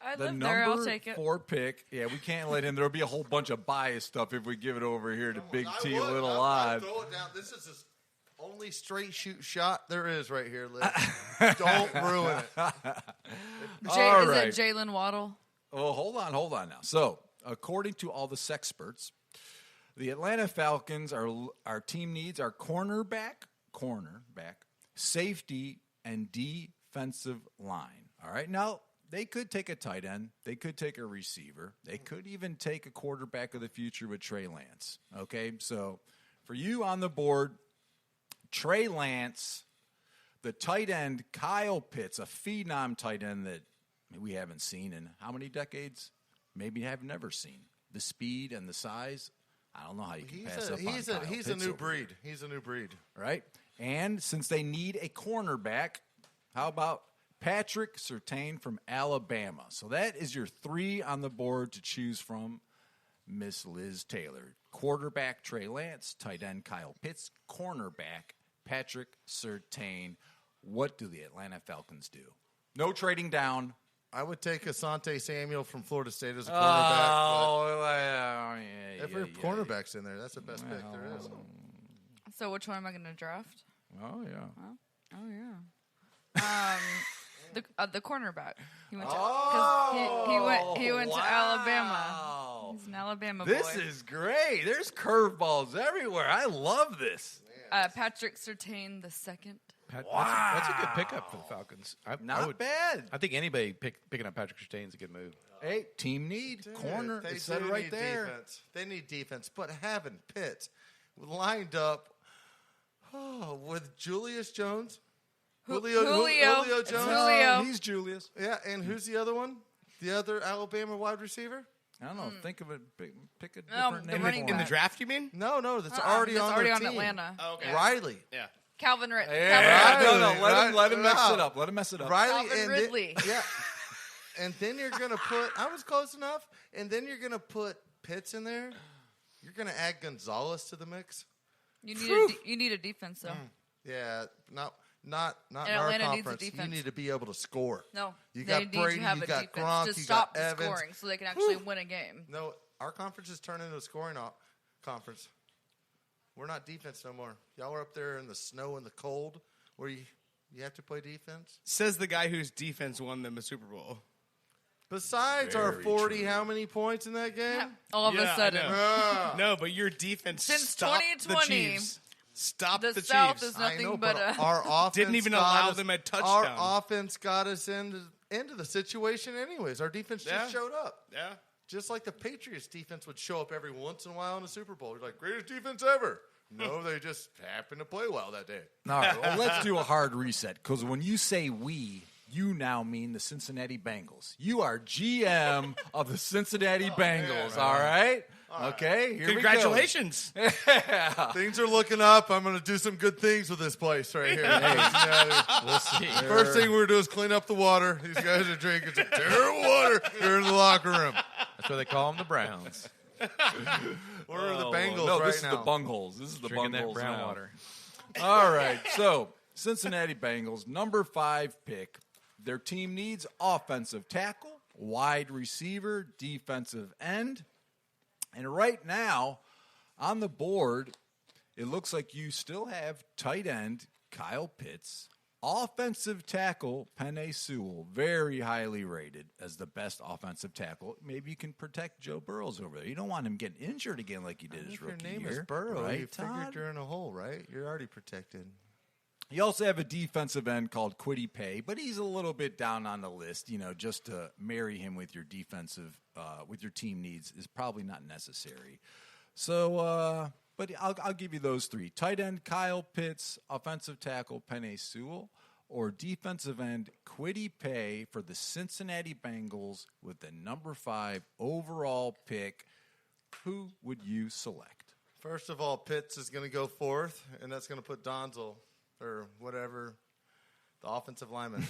I The live there. I'll number take it. 4 pick. Yeah, we can't let in. There'll be a whole bunch of bias stuff if we give it over here to Big T, Little Odd. Throw it down. This is the only straight shoot shot there is right here, Liz. Don't ruin it. All Is right. it Jalen Waddle? Oh, hold on now. So, according to all the sexperts, the Atlanta Falcons, our team needs our cornerback, safety, and defensive line. All right, now they could take a tight end, they could take a receiver, they could even take a quarterback of the future with Trey Lance. Okay, so for you on the board, Trey Lance, the tight end Kyle Pitts, a phenom tight end that we haven't seen in how many decades? Maybe have never seen. The speed and the size, I don't know how you can pass up on Kyle He's Pitts a new over breed. here, He's a new breed. right? And since they need a cornerback, how about Patrick Surtain from Alabama? So that is your 3 on the board to choose from, Miss Liz Taylor. Quarterback Trey Lance, tight end Kyle Pitts, cornerback Patrick Surtain. What do the Atlanta Falcons do? No trading down. I would take Asante Samuel from Florida State as a cornerback. Yeah. If cornerbacks in there, that's the best pick there is. So which one am I going to draft? Oh, yeah. Oh yeah. The cornerback. He went to because he went to Alabama. He's an Alabama boy. This is great. There's curveballs everywhere. I love this. Patrick Surtain the second. That's a good pickup for the Falcons. Not bad. I think anybody picking up Patrick Surtain is a good move. Hey, team need. Corner. They It said do it right need there. Defense. They need defense, but having Pitt lined up with Julius Jones, Julio It's Jones. Julio. He's Julius. Yeah, and who's the other one? The other Alabama wide receiver? I don't know. Think of it. Pick a No, different the name. running for In the him. draft, you mean? No, that's already on their team. Atlanta. Okay. Riley. Yeah. Calvin Yeah, Riley, no. Let him mess right. it up. Let him mess it up. Riley Calvin and Ridley. yeah. And then you're gonna put. I was close enough. And then you're gonna put Pitts in there. You're gonna add Gonzalez to the mix. You need a defense though. Yeah, not in our Atlanta needs a conference. You defense. need to be able to score. No, You they got need Brady, to have you a got defense Gronk, to you stop got the Evans. scoring, so they can actually win a game. No, our conference is turning into a scoring conference. We're not defense no more. Y'all are up there in the snow and the cold where you have to play defense. Says the guy whose defense won them a Super Bowl. Besides our 40, how many points in that game? All of Yeah, a sudden, I know. No, but your defense Since stopped 2020, the Chiefs. Stop the the South Chiefs. is nothing I know, but a. our offense Didn't even got allow us- them a touchdown. Our offense got us into the situation anyways. Our defense Yeah. just showed up. Yeah. Just like the Patriots defense would show up every once in a while in the Super Bowl. You're like, greatest defense ever. No, they just happened to play well that day. All right, well, let's do a hard reset, because when you say we, you now mean the Cincinnati Bengals. You are GM of the Cincinnati Bengals, all right? Okay, here Congratulations. we go. Yeah. Things are looking up. I'm going to do some good things with this place right here. We'll see. First thing we're going to do is clean up the water. These guys are drinking some terrible water here in the locker room. That's what they call them, the Browns. Where are the Bengals No, right this is now? the Bungholes. This is the Drinking that Bungholes brown now. water. All right, so Cincinnati Bengals, number 5 pick. Their team needs offensive tackle, wide receiver, defensive end. And right now, on the board, it looks like you still have tight end Kyle Pitts, Offensive tackle Penei Sewell, very highly rated as the best offensive tackle. Maybe you can protect Joe Burrows over there. You don't want him getting injured again like he did his rookie year. Your name is Burrow. Right, You Todd? figured you're in a hole, right? You're already protected. You also have a defensive end called Kwity Paye, but he's a little bit down on the list. Just to marry him with your defensive, with your team needs is probably not necessary. So, but I'll give you those three. Tight end Kyle Pitts, offensive tackle Penei Sewell, or defensive end Kwity Paye for the Cincinnati Bengals with the number 5 overall pick. Who would you select? First of all, Pitts is going to go 4th, and that's going to put Donzel, or whatever, the offensive lineman.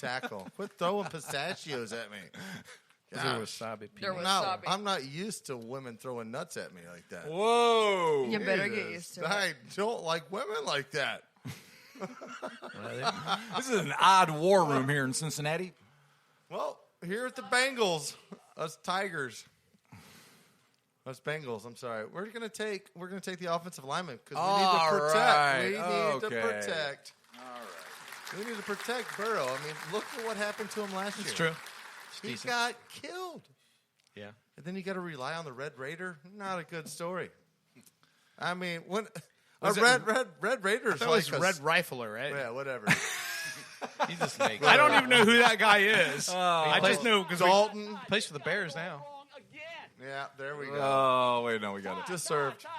Tackle. Quit throwing pistachios at me. I'm not used to women throwing nuts at me like that. Whoa. You better get used to it. I don't like women like that. This is an odd war room here in Cincinnati. Well, here at the Bengals, us Tigers, us Bengals. I'm sorry. We're gonna take the offensive lineman because we need to protect. We need to protect. All right. We need to protect Burrow. I mean, look at what happened to him last year. It's true. He got killed. Yeah. And then you got to rely on the Red Raider. Not a good story. I mean, when Red Raiders That was Red Rifler, right? Yeah, whatever. He just makes. I don't even know who that guy is. I just know because Dalton plays for the Bears now. Yeah, there we go. Oh, wait, no, we got it. Just served. Todd,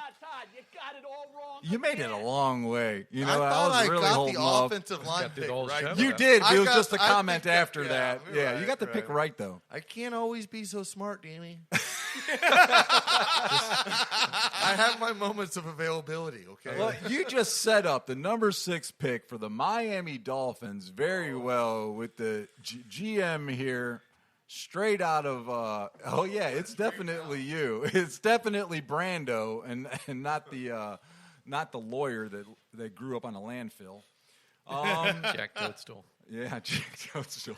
you got it all wrong. You made it a long way. I thought was really got holding the up. offensive line Got the pick whole right. show. You did. But it was I just a got- I comment think that- after that. yeah, Yeah, right, you got the pick right, though. I can't always be so smart, Danny. I have my moments of availability, okay? Well, you just set up the number 6 pick for the Miami Dolphins very well with the GM here, straight out of. It's definitely you. It's definitely Brando, and not the lawyer that grew up on a landfill. Jack Toadstool. Yeah, Jack Toadstool.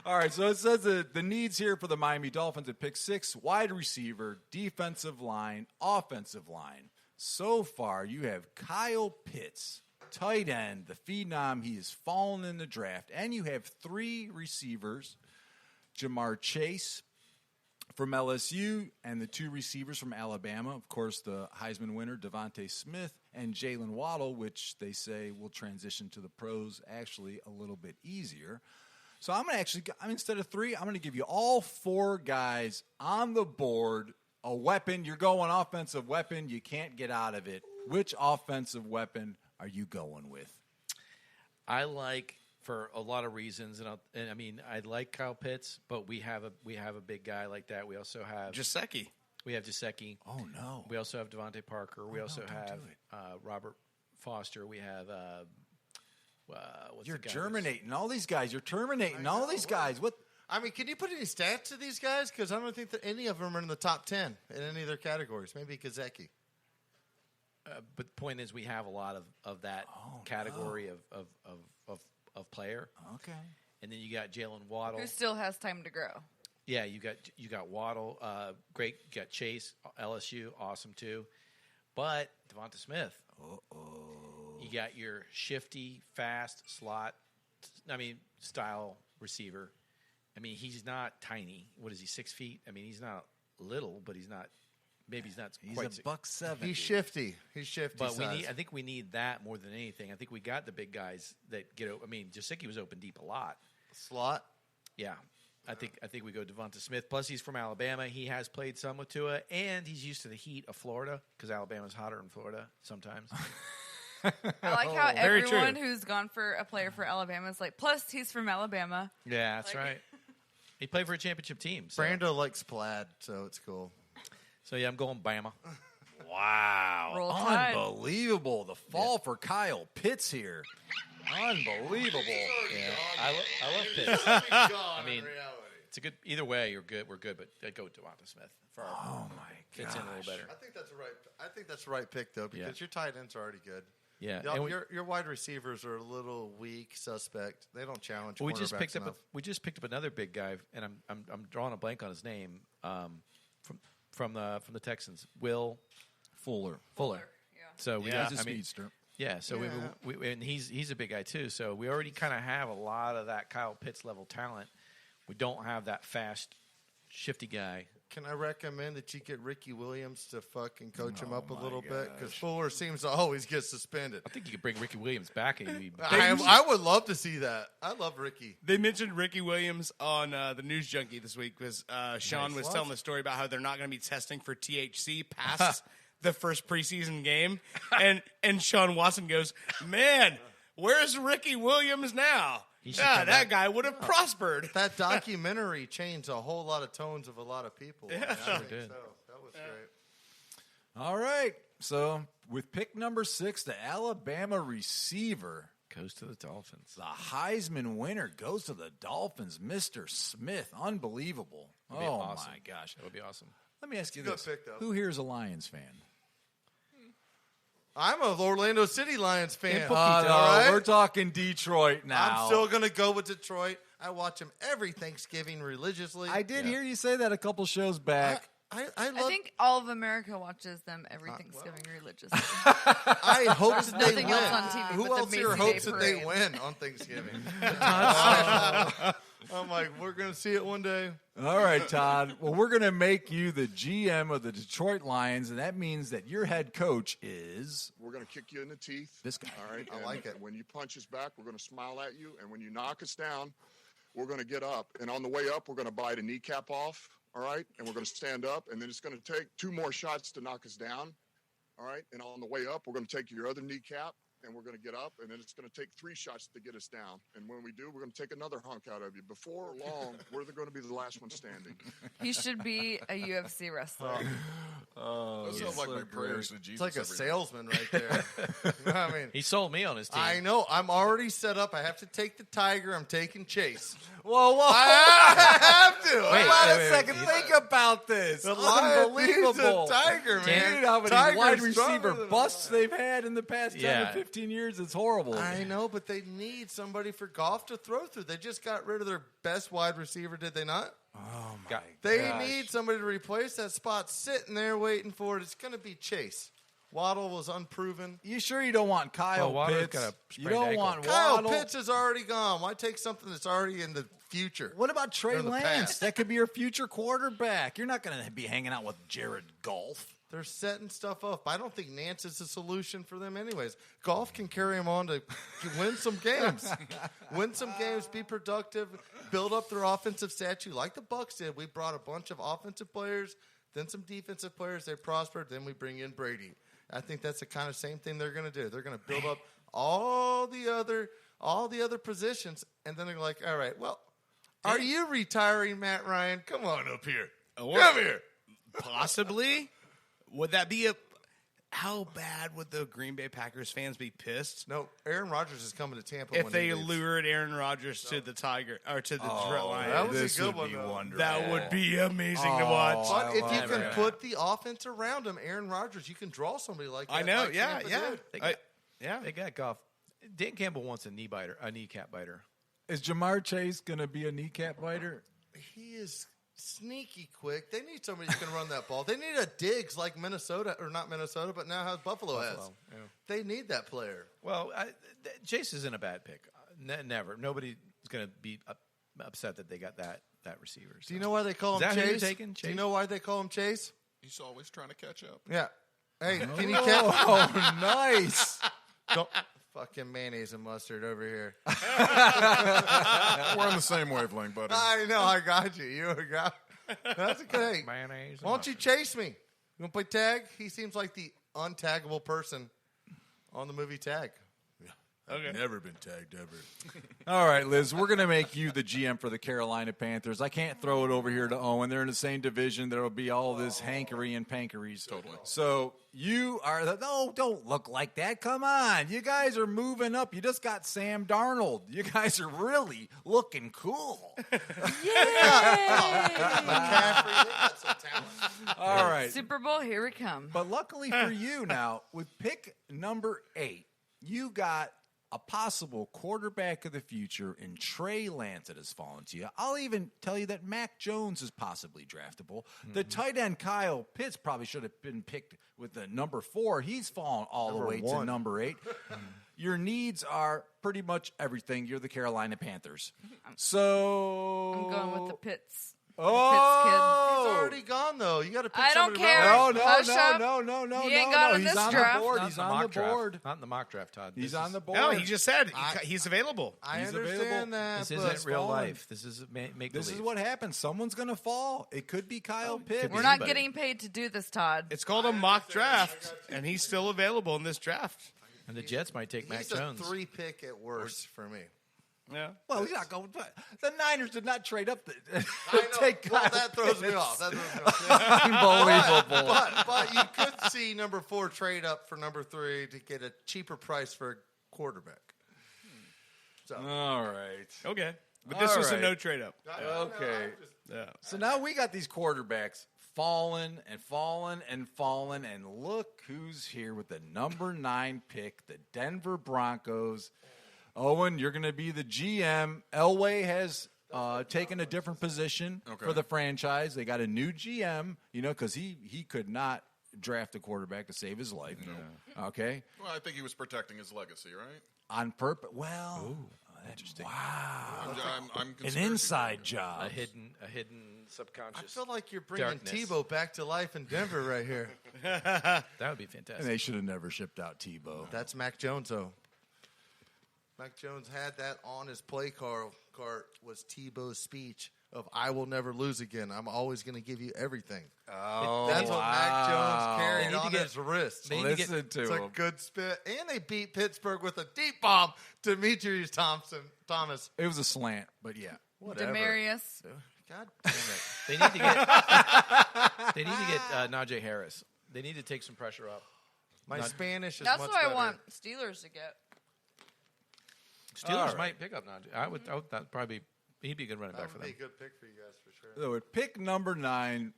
All right, so it says that the needs here for the Miami Dolphins at pick 6, wide receiver, defensive line, offensive line. So far, you have Kyle Pitts, tight end, the phenom. He has fallen in the draft. And you have 3 receivers, Jamar Chase from LSU and the 2 receivers from Alabama. Of course, the Heisman winner, Devontae Smith, and Jalen Waddle, which they say will transition to the pros actually a little bit easier. So I'm going to instead of 3, I'm going to give you all 4 guys on the board, a weapon. You're going offensive weapon. You can't get out of it. Which offensive weapon are you going with? I like, for a lot of reasons, I like Kyle Pitts, but we have a big guy like that. We also have Gesicki. We have Gesicki. Oh no. We also have Devontae Parker. We also have Robert Foster. We have what's You're the guy germinating all these guys. You're terminating all these guys. What? I mean, can you put any stats to these guys? Because I don't think that any of them are in the top 10 in any of their categories. Maybe Gesicki. but the point is, we have a lot of that category of player. Okay. And then you got Jalen Waddle. Who still has time to grow. Yeah, you got Waddle, great. You got Chase, LSU, awesome too. But Devonta Smith, you got your shifty, fast slot, style receiver. He's not tiny. What is he? 6 feet. He's not little, but he's not. Maybe he's not. He's quite a $170. He's shifty. He's shifty. But size. I think we need that more than anything. I think we got the big guys that get. Gesicki was open deep a lot. Slot. Yeah, I think we go Devonta Smith. Plus, he's from Alabama. He has played some with Tua, and he's used to the heat of Florida because Alabama's hotter in Florida sometimes. I like how Very everyone true. who's gone for a player for Alabama is like, plus he's from Alabama. Yeah, that's Like- right. He played for a championship team. So. Brando likes plaid, so it's cool. So yeah, I'm going Bama. Wow. Roll Tide. Unbelievable. The fall for Kyle Pitts here. Unbelievable. Yeah, I love Pitts. I mean, it's a good. Either way, you're good. We're good, but I'd go with Devonta Smith. For our, Oh, my fits in a little better. I think that's the right. I think that's the right pick though, because your tight ends are already good. Yeah, Y'all, and we, your wide receivers are a little weak, suspect. They don't challenge. we just picked up. enough. We just picked up another big guy, and I'm drawing a blank on his name. From the Texans, Will Fuller. Fuller. Yeah. So we He's got. a speedster. Yeah, so we and he's a big guy too. So we already kind of have a lot of that Kyle Pitts level talent. We don't have that fast, shifty guy. Can I recommend that you get Ricky Williams to fucking coach him up a little bit? Because Fuller seems to always get suspended. I think you could bring Ricky Williams back. And he'd be I would love to see that. I love Ricky. They mentioned Ricky Williams on the News Junkie this week because Sean was telling the story about how they're not going to be testing for THC past the first preseason game. And Sean Watson goes, man, where's Ricky Williams now? That guy would have prospered. That documentary changed a whole lot of tones of a lot of people. Yeah, I think so. That was great. All right. So with pick number 6, the Alabama receiver goes to the Dolphins. The Heisman winner goes to the Dolphins, Mr. Smith. Unbelievable. That'd be awesome. My gosh. That would be awesome. Let me ask you Good this. pick, though. Who here is a Lions fan? I'm a Orlando City Lions fan. No, all right? we're talking Detroit now. I'm still going to go with Detroit. I watch them every Thanksgiving religiously. I did hear you say that a couple shows back. I love. I think all of America watches them every Thanksgiving religiously. I hope that they nothing win. else on TV Who but the else here Macy hopes Day that they Parade. win on Thanksgiving? I'm like, we're going to see it one day. All right, Todd. Well, we're going to make you the GM of the Detroit Lions, and that means that your head coach is We're going to kick you in the teeth. this guy. All right. I like it. When you punch us back, we're going to smile at you. And when you knock us down, we're going to get up. And on the way up, we're going to bite a kneecap off. All right. And we're going to stand up. And then it's going to take 2 more shots to knock us down. All right. And on the way up, we're going to take your other kneecap. And we're going to get up, and then it's going to take 3 shots to get us down. And when we do, we're going to take another hunk out of you. Before long, we're going to be the last one standing. He should be a UFC wrestler. That sounds like my prayers to Jesus. It's like a every day. salesman right there. I mean, He sold me on his team. I know. I'm already set up. I have to take the Tiger. I'm taking Chase. Whoa, whoa. I have to. Wait, Hold on a second. Think about this. The Lion needs Unbelievable. a Tiger, man. Dude, how many Tiger's wide stronger receiver than busts they've had in the past 10 Yeah. or 15 years. It's horrible. I know, but they need somebody for Goff to throw through. They just got rid of their best wide receiver, did they not? Oh, my They gosh. need somebody to replace that spot sitting there waiting for it. It's going to be Chase. Waddle was unproven. You sure you don't want Kyle Well, Waddle's Pitts? got a You sprained don't ankle. want Kyle Waddle. Pitts is already gone. Why take something that's already in the future? What about Trey Or the Lance? past. That could be your future quarterback. You're not going to be hanging out with Jared Goff. They're setting stuff up. I don't think Nance is the solution for them anyways. Golf can carry them on to win some games. Win some games, be productive, build up their offensive statue like the Bucs did. We brought a bunch of offensive players, then some defensive players. They prospered. Then we bring in Brady. I think that's the kind of same thing they're going to do. They're going to build up all the other positions, and then they're like, all right, well, are you retiring, Matt Ryan? Come on up here. Come here. Possibly. Would that be how bad would the Green Bay Packers fans be pissed No, Aaron Rodgers is coming to Tampa if when they he leaves. lured Aaron Rodgers to the Tiger or to the Detroit Lions? that was a this good would one, be though. wonderful. That would be amazing to watch. But if you love can it. put the offense around him, Aaron Rodgers, you can draw somebody like that. I know. like Yeah, Tampa yeah, did. They got Goff. Dan Campbell wants a kneecap biter. Is Jamar Chase going to be a kneecap biter? He is sneaky quick. They need somebody who's going to run that ball. They need a Diggs like Minnesota, or not Minnesota, but now how Buffalo has. yeah. They need that player. Well, Chase isn't a bad pick. Never. Nobody's going to be upset that they got that receiver. So. Do you know why they call Is him that who you're Chase? taking, Do Chase? you know why they call him Chase? He's always trying to catch up. Yeah. Hey, can you Oh, nice. Don't fucking mayonnaise and mustard over here. We're on the same wavelength, buddy. I know. I got you. You got. That's okay. Mayonnaise. Why don't you chase me? You want to play tag? He seems like the untaggable person on the movie Tag. Okay. Never been tagged ever. All right, Liz, we're going to make you the GM for the Carolina Panthers. I can't throw it over here to Owen. They're in the same division. There will be all this hankery and pankeries. Totally. So you are no, don't look like that. Come on. You guys are moving up. You just got Sam Darnold. You guys are really looking cool. McCaffrey, they got some talent. All right. Super Bowl, here we come. But luckily for you now, with pick number 8, you got a possible quarterback of the future in Trey Lance that has fallen to you. I'll even tell you that Mac Jones is possibly draftable. The tight end Kyle Pitts probably should have been picked with the number 4. He's fallen all the way to number 8. Your needs are pretty much everything. You're the Carolina Panthers. So I'm going with the Pitts. Oh, He's already gone though. You got to pick I don't somebody care. relevant. No. He ain't got in He's this on draft. the board. Not He's in the on the mock draft. board. Not in the mock draft, Todd. He's on the board. No, he just said he's available. I He's understand available. that. This but isn't real fallen. life. This is make This is believe. what happens. Someone's going to fall. It could be Kyle Pitts. could be We're not anybody. getting paid to do this, Todd. It's called a mock draft, and he's still available in this draft. And the Jets might take Mac He's Jones. a 3 pick at worst for me. Yeah. Well, you're not going. The Niners did not trade up to I know. take Well, Kyle that throws me Pitts. off. That throws me off. Unbelievable. But you could see number 4 trade up for number 3 to get a cheaper price for a quarterback. So All right. Okay. But this All was a right. no trade up. Okay. Yeah. So now we got these quarterbacks falling and falling and falling, and look who's here with the number 9 pick, the Denver Broncos. Owen, you're going to be the GM. Elway has taken a different position for the franchise. They got a new GM, because he could not draft a quarterback to save his life. No. Okay? Well, I think he was protecting his legacy, right? On purpose. Well, Interesting. wow. I'm An conspiracy inside theory. job. A hidden subconscious. I feel like you're bringing darkness. Tebow back to life in Denver right here. That would be And fantastic. they should have never shipped out Tebow. That's Mac Jones, though. Mac Jones had that on his play card was Tebow's speech of "I will never lose again. I'm always going to give you everything." Oh, That's what Mac Jones They carried need to on get- his wrist. they need to get- Listen to It's him. a good spit, and they beat Pittsburgh with a deep bomb to Demetrius Thomas. It was a slant, but yeah. Whatever. Demarius. God damn it! They need to get. They need to get Najee Harris. They need to take some pressure off. My Spanish is That's much what I better. want Steelers to get. Steelers right. might pick up Najee. I would that'd probably he'd be a good running That back for would be them. a good pick for you guys for sure. So at pick number 9,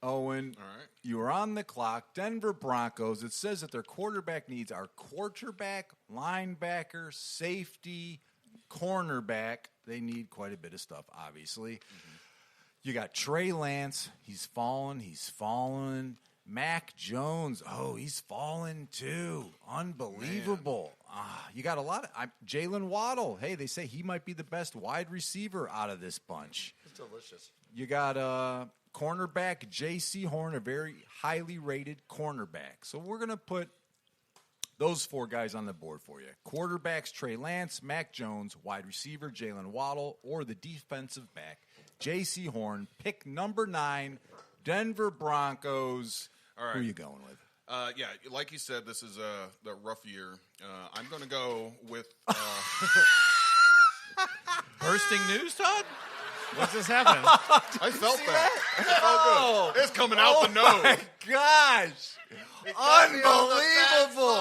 Owen, All right. you are on the clock. Denver Broncos. It says that their quarterback needs are quarterback, linebacker, safety, cornerback. They need quite a bit of stuff, obviously. You got Trey Lance. He's fallen. Mac Jones. Oh, he's fallen too. Unbelievable. You got a lot of Jalen Waddle. Hey, they say he might be the best wide receiver out of this bunch. It's delicious. You got cornerback J.C. Horn, a very highly rated cornerback. So we're going to put those 4 guys on the board for you. Quarterbacks, Trey Lance, Mac Jones, wide receiver, Jalen Waddle, or the defensive back, J.C. Horn. Pick number 9, Denver Broncos. All right. Who are you going with? Yeah, like you said, this is the rough year. I'm going to go with. Bursting news, Todd. What's this happening? I felt that. Oh, good. It's coming out the nose. Gosh. Unbelievable.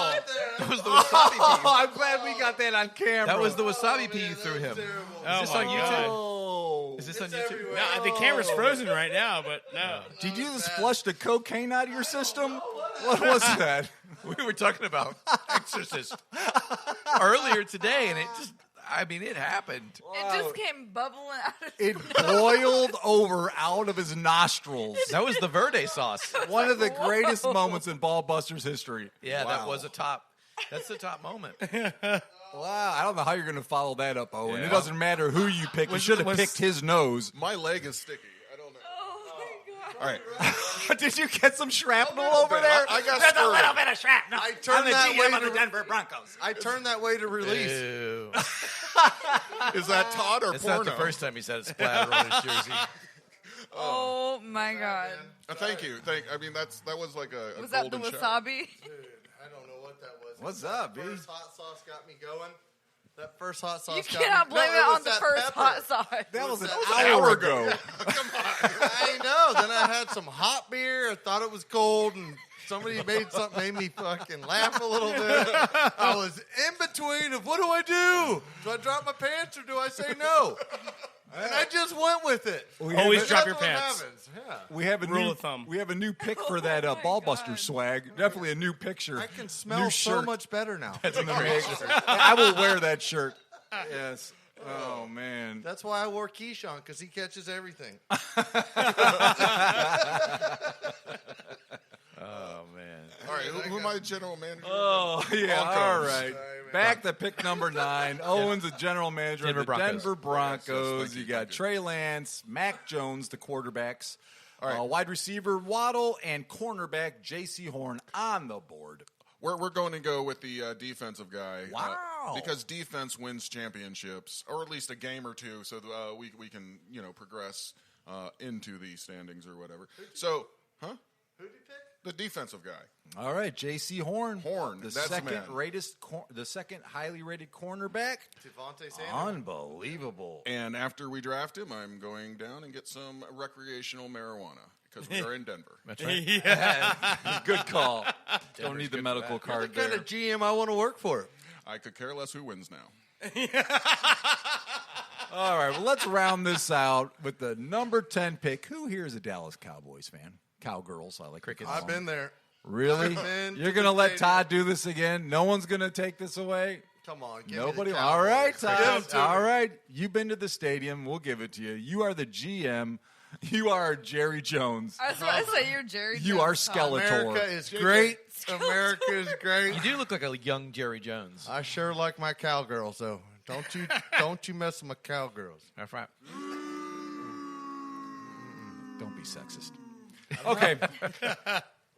That was the wasabi pea. I'm glad we got that on camera. That was the wasabi pea you threw him. Oh, Is this my on God. YouTube? Oh. Is this on YouTube? No, the camera's frozen right now, but no. Did you just flush the cocaine out of your system? What was that? We were talking about Exorcist earlier today, and it happened. It just came bubbling out of It boiled over out of his nostrils. That was the Verde sauce. One of the greatest moments in Ballbusters history. Yeah, Wow. that was a top. That's the top moment. Wow, I don't know how you're going to follow that up, Owen. Yeah. It doesn't matter who you pick. You should have picked his nose. My leg is sticky. I don't know. Oh, All right. Did you get some shrapnel over there? I got squirted. bit of shrapnel. I turned that way of the to Denver Broncos. I turned that way to release. Ew. Is that Todd or It's porno? not the first time he said it splattered on his jersey. Oh my God. Thank you. I mean, that was like a Was that the golden wasabi? Dude, I don't know what that was. What's up, B? First hot sauce got me going. That first hot sauce You got cannot me. blame No, it was on the that first pepper. hot sauce. That was an that hour ago. I know. Then I had some hot beer. I thought it was cold, and somebody made me fucking laugh a little bit. I was in between of what do I do? Do I drop my pants or do I say no? And I just went with it. Always drop That's your what pants. happens. Yeah. We have a Rule new of thumb. We have a new pick for that Ballbuster swag. Definitely a new picture. I can smell New so shirt. much better now. That's an amazing. I will wear that shirt. Yes. Oh man. That's why I wore Keyshawn, because he catches everything. Oh man. All right, who am I the general manager? Oh yeah. Broncos. All right. Back to pick number 9. Owen's the general manager Denver of the Broncos. Denver Broncos. Thank you, You got thank you. Trey Lance, Mac Jones, the quarterbacks. All right. Wide receiver Waddle and cornerback J.C. Horn on the board. We're going to go with the defensive guy. Wow. Because defense wins championships, or at least a game or two, so we can progress into the standings or whatever. So, huh? Who'd you pick? The defensive guy. All right, J.C. Horn. Horn, the that's second man. the second highly rated cornerback. Devontae Sanders. Unbelievable. And after we draft him, I'm going down and get some recreational marijuana because we are in Denver. That's right. Good call. Don't need the medical What card kind there. of GM I want to work for? I could care less who wins now. All right, well, let's round this out with the number 10 pick. Who here is a Dallas Cowboys fan? Cowgirls, I like cricket. I've been there. Really? I've been You're to going to the let stadium. Todd do this again? No one's going to take this away? Come on, give Nobody. Me the All right, Cowboys. Give 'em Todd. to All me. right. You've been to the stadium. We'll give it to you. You are the GM. You are Jerry Jones. I was about to say you're Jerry. You Jones, are Tom. Skeletor. America is great. America is great. You do look like a young Jerry Jones. I sure like my cowgirls, though. Don't you mess with my cowgirls. That's right. Don't be sexist. Okay.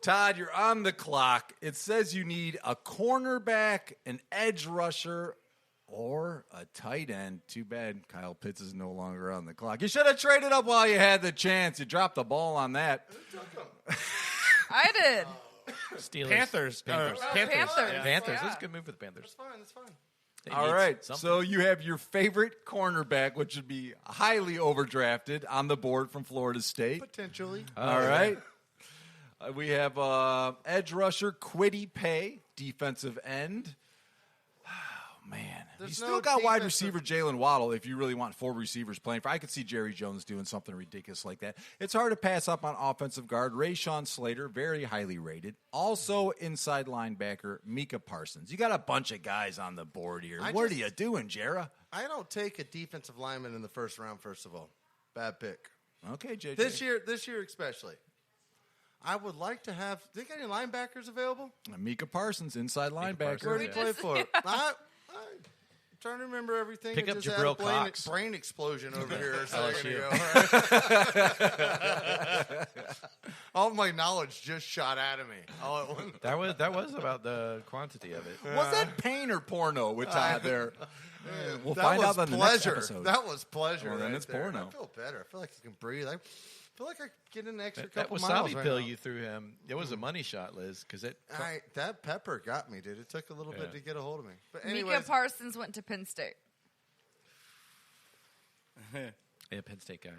Todd, you're on the clock. It says you need a cornerback, an edge rusher, or a tight end. Too bad Kyle Pitts is no longer on the clock. You should have traded up while you had the chance. You dropped the ball on that. I did. Steelers. Panthers. Panthers. Panthers. Panthers. Yeah. That's a good move for the Panthers. That's fine. They All need right. something. So you have your favorite cornerback, which would be highly overdrafted, on the board from Florida State. Potentially. All right. We have edge rusher Kwity Paye, defensive end. Oh, man. You There's still no got wide defensive- receiver Jalen Waddle if you really want 4 receivers playing for. I could see Jerry Jones doing something ridiculous like that. It's hard to pass up on offensive guard. Rashawn Slater, very highly rated. Also inside linebacker Micah Parsons. You got a bunch of guys on the board here. What are you doing, Jera? I don't take a defensive lineman in the first round, first of all. Bad pick. Okay, JJ. This year especially. I would like to have. Think any linebackers available? Micah Parsons, inside linebacker. Parsons, Where did he yeah. play for? I'm trying to remember everything. Pick I up just Jabril had a Cox. brain explosion over here a second LSU. ago. All my knowledge just shot out of me. All at once. That was about the quantity of it. Was that pain or porno with Todd there? We'll That find was out on the pleasure. next episode. That was pleasure. Well, then right it's there. porno. I feel better. I feel like I can breathe. I feel like I get an extra That couple wasabi miles right pill now. you threw him, it was a money shot, Liz, because it. That pepper got me, dude. It took a little bit to get a hold of me. But Micah anyways, Parsons went to Penn State. Yeah, Penn State guy.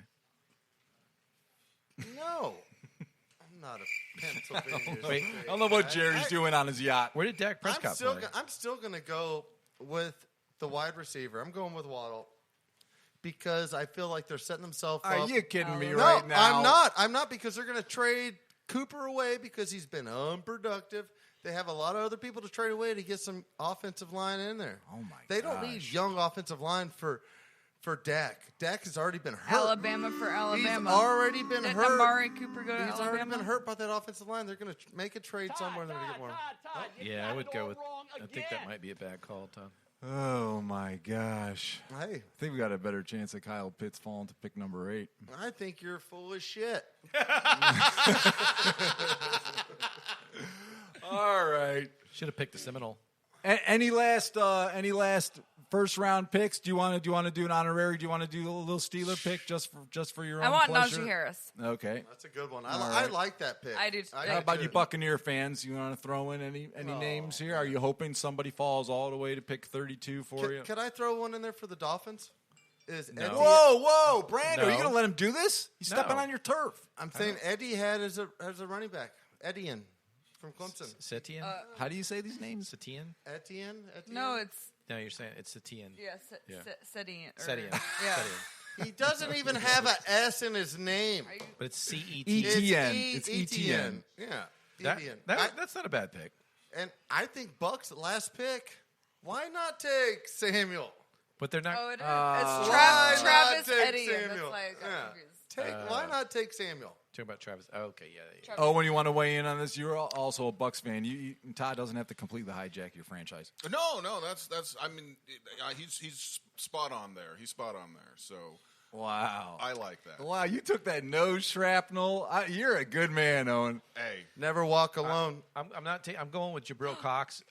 no, I'm not a Pennsylvania. Wait, State I don't know what guy. Jerry's doing on his yacht. Where did Dak Prescott play? I'm still going to go with the wide receiver. I'm going with Waddle because I feel like they're setting themselves up. Are you kidding me No, right now? I'm not. I'm not because they're going to trade Cooper away because he's been unproductive. They have a lot of other people to trade away to get some offensive line in there. Oh, my They don't need young offensive line for Dak. Dak has already been hurt. Alabama for Alabama. He's already been Didn't hurt. Amari Cooper go to He's Alabama? already been hurt by that offensive line. They're going to make a trade somewhere and they're going to get more. Yeah, I would go with. I think that might be a bad call, Tom. Oh, my gosh. Hey, I think we got a better chance of Kyle Pitts falling to pick number 8. I think you're full of shit. All right. Should have picked the Seminole. Any last first round picks? Do you want to do an honorary? Do you want to do a little Steeler pick just for your own I want pleasure? Najee Harris. Okay. That's a good one. All I right. like that pick. I do. How about you Buccaneer fans? You want to throw in any names here? Are you hoping somebody falls all the way to pick 32 for you? Could I throw one in there for the Dolphins? Is No. Eddie, Whoa, Brando! Are you No. going to let him do this? He's No. stepping on your turf. I'm saying Eddie had as a running back. Etienne from Clemson. Setien? How do you say these names? Setien? Etienne? No, it's No, you're saying it's Setien. yeah, Yeah. Setien. Setien. Yeah. Setien. He doesn't even have an S in his name. But it's CET. ETN. It's ETN. Yeah, That- ETN. that's not a bad pick. And I think Buck's last pick. Why not take Samuel? But they're not. Oh, it is. Why It's not Travis take Eddie. Samuel? That's why I got Yeah. confused. Why not take Samuel? Talking about Travis. Oh, okay, yeah. Oh, when you want to weigh in on this, you're also a Bucks fan. Todd doesn't have to completely hijack your franchise. No, that's. I mean, he's spot on there. He's spot on there. So Wow. I like that. Wow, you took that nose shrapnel. You're a good man, Owen. Hey, Never walk alone. I'm not. I'm going with Jabril Cox,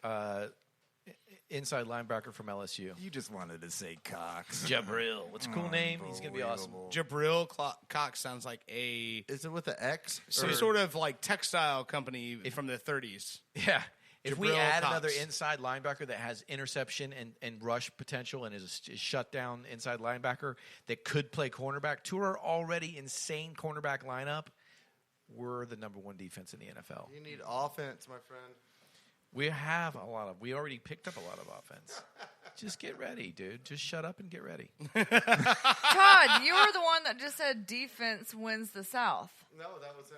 inside linebacker from LSU. You just wanted to say Cox. Jabril. What's a cool name? He's gonna be awesome. Jabril Cox sounds like a Is it with the X? some Or- sort of like textile company from the 30s. Yeah. If we Jabril add Cox. another inside linebacker that has interception and rush potential and is a shutdown inside linebacker that could play cornerback to our already insane cornerback lineup, we're the number one defense in the NFL. You need offense, my friend. We have a lot of. We already picked up a lot of offense. Just get ready, dude. Just shut up and get ready. Todd, you were the one that just said defense wins the South. No, that was him.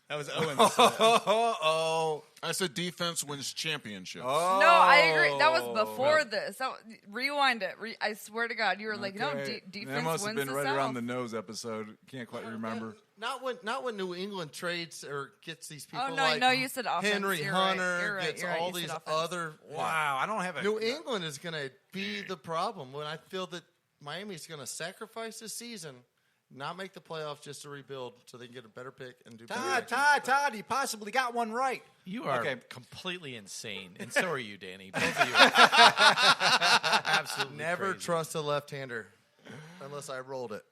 That was Owen. Oh. I said defense wins championships. No, I agree. That was before this. Rewind it. I swear to God, you were like, no, Okay. defense That must have wins been the right South. around the nose episode. Can't quite remember. Not when New England trades or gets these people. Oh, no, like no, you said offense. Henry You're right. Hunter You're right. gets You're right. all You said these offense. other. Wow, I don't have a New England is going to be the problem when I feel that Miami's going to sacrifice this season, not make the playoffs just to rebuild so they can get a better pick and do better. Todd, you possibly got one right. You are Okay. completely insane, and so are you, Danny. Both of you. Are absolutely Never crazy. trust a left-hander unless I rolled it.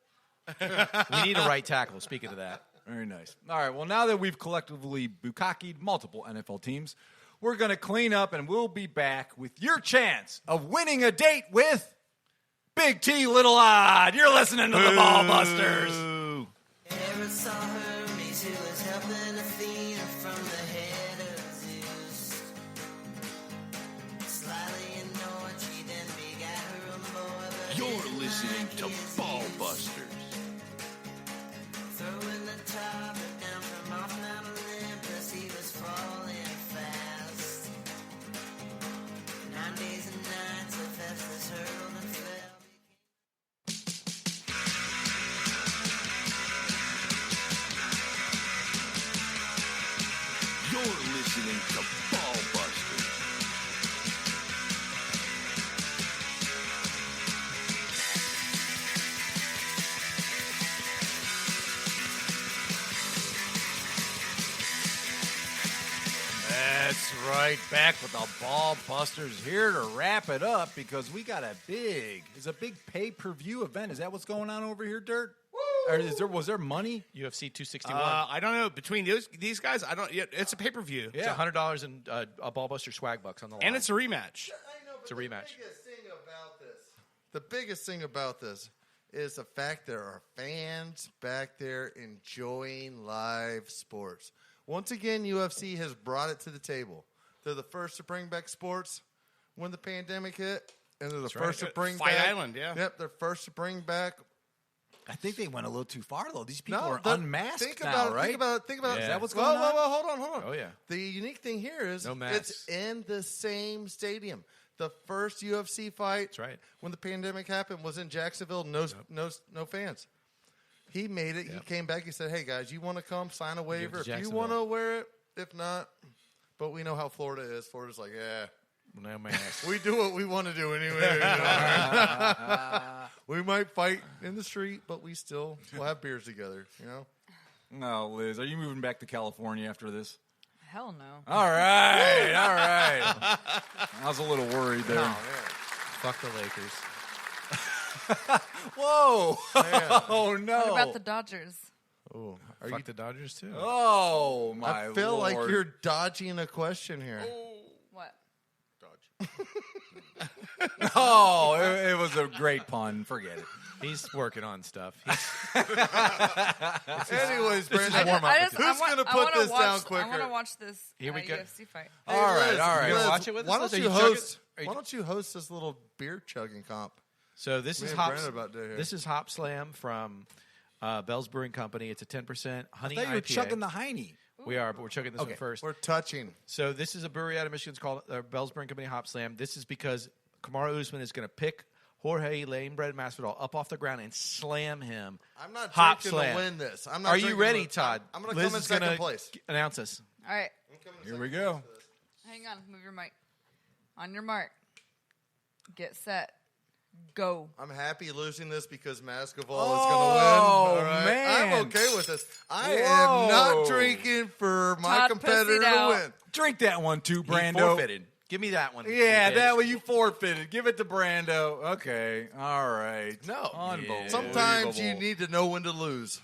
We need a right tackle. Speaking of that. Very nice. All right, well, now that we've collectively bukkakied multiple NFL teams, we're going to clean up, and we'll be back with your chance of winning a date with Big T Little Odd. You're listening to the Ball Busters. Ever saw Hermes who was helping Athena from the head of Zeus? Slightly annoyed, she then begat her a boy. But You're listening to Ball Busters. throwing the top down from off Mount Olympus, he was falling fast. 9 days and nights of Hephaestus hurled and fell. You're listening to Ball Busters. That's right, back with the Ball Busters here to wrap it up because we got a big pay-per-view event. Is that what's going on over here, Dirt? Or was there money? UFC 261. I don't know. Between these guys, I don't. It's a pay-per-view. It's $100 and a Ballbuster swag bucks on the line. And it's a rematch. It's a rematch. The biggest thing about this is the fact there are fans back there enjoying live sports. Once again, UFC has brought it to the table. They're the first to bring back sports when the pandemic hit, and they're the first to bring Fight back Island, yeah. Yep, they're first to bring back. I think they went a little too far, though. These people No, are the- unmasked think now, about it, right? Think about it. Think about it. Is that what's Whoa, going on? whoa, hold on. Oh, yeah. The unique thing here is No masks. it's in the same stadium. The first UFC fight That's right. when the pandemic happened was in Jacksonville. No fans. He made it. Yep. He came back. He said, "Hey guys, you want to come sign a waiver? If you Jacksonville. want to wear it, if not." But we know how Florida is. Florida's like, yeah, No mask. we do what we want to do anyway. We might fight in the street, but we still will have beers together. You know. No, Liz, are you moving back to California after this? Hell no. All right. I was a little worried there. Fuck the Lakers. Whoa! Oh no! What about the Dodgers? Oh, Fuck the Dodgers, too. Oh my! I feel like Lord. you're dodging a question here. What? Oh, it was a great pun. Forget it. He's working on stuff. Anyways, Brandon, who's going to put wanna this watch, down quicker? I want to watch this Here we go. UFC fight. Hey, All right, Liz, all right. You Liz, gonna watch it with us? Why Liz? don't Are you you chugging? host? Why don't you host this little beer chugging comp? So this Me is and Hop. Brandon about to hear. This is Hop Slam from Bell's Brewing Company. It's a 10% honey I thought you were IPA. chugging the Heine. We are, but we're chugging this one first. We're touching. So this is a brewery out of Michigan. It's called Bell's Brewing Company Hop Slam. This is because Kamaru Usman is going to pick Jorge Lanebread Masvidal up off the ground and slam him. I'm not Hop drinking slam. to win this. I'm not Are you drinking ready, to- Todd? I'm going to Liz come in is gonna second place. Announce us. All right. Here we go. Hang on. Move your mic. On your mark. Get set. Go. I'm happy losing this because Masvidal is going to win. Oh, All right? man. I'm okay with this. I Whoa. am not drinking for my Todd competitor pussied to out. win. Drink that one too, He Brando. forfeited. Give me that one. Yeah, you that bitch. way you forfeited. Give it to Brando. Okay. All right. No. Unbelievable. Sometimes you need to know when to lose.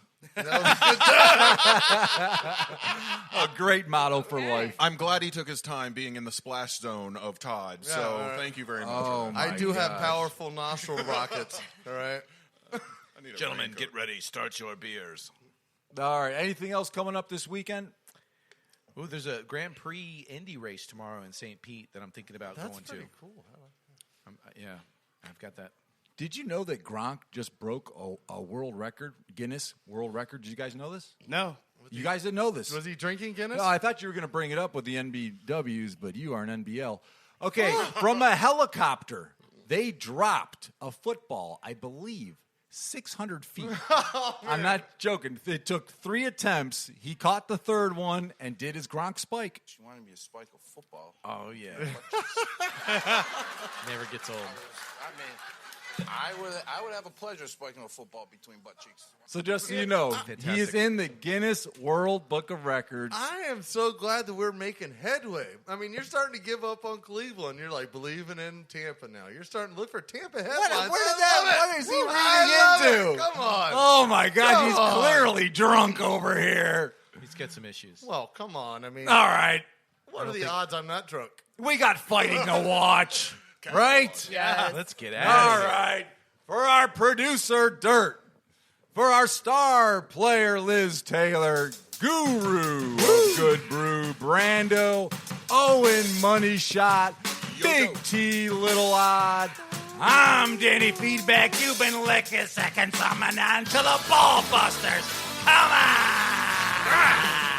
A great motto for life. I'm glad he took his time being in the splash zone of Todd. Yeah, so all right. thank you very much. Oh, for that. my I do have gosh. powerful nostril rockets. All right. I need a Gentlemen, raincoat. get ready. Start your beers. All right. Anything else coming up this weekend? Ooh, there's a Grand Prix Indy race tomorrow in St. Pete that I'm thinking about That's going pretty to. cool. Yeah, I've got that. Did you know that Gronk just broke a world record, Guinness World Record? Did you guys know this? No. You guys didn't know this. Was he drinking Guinness? No, I thought you were going to bring it up with the NBWs, but you are an NBL. Okay, from a helicopter, they dropped a football, I believe, 600 feet. I'm not joking. It took 3 attempts. He caught the third one and did his Gronk spike. She wanted me to spike a football. Oh, yeah. Never gets old. I mean, I would have a pleasure spiking a football between butt cheeks. So just so you know, he is in the Guinness World Book of Records. I am so glad that we're making headway. I mean, you're starting to give up on Cleveland. You're like believing in Tampa now. You're starting to look for Tampa headlines. What is he I love reading it. into? Come on. Oh, my God. Come He's on. clearly drunk over here. He's got some issues. Well, come on. I mean, All right. what are the odds I'm not drunk? We got fighting to watch, right? Yes. Let's get All out of here. right. For our producer, Dirt. For our star player, Liz Taylor. Guru of Good Brew, Brando. Owen, Money Shot. Big T, Little Odd. I'm Danny Feedback. You've been licking seconds on to the Ball Busters. Come on!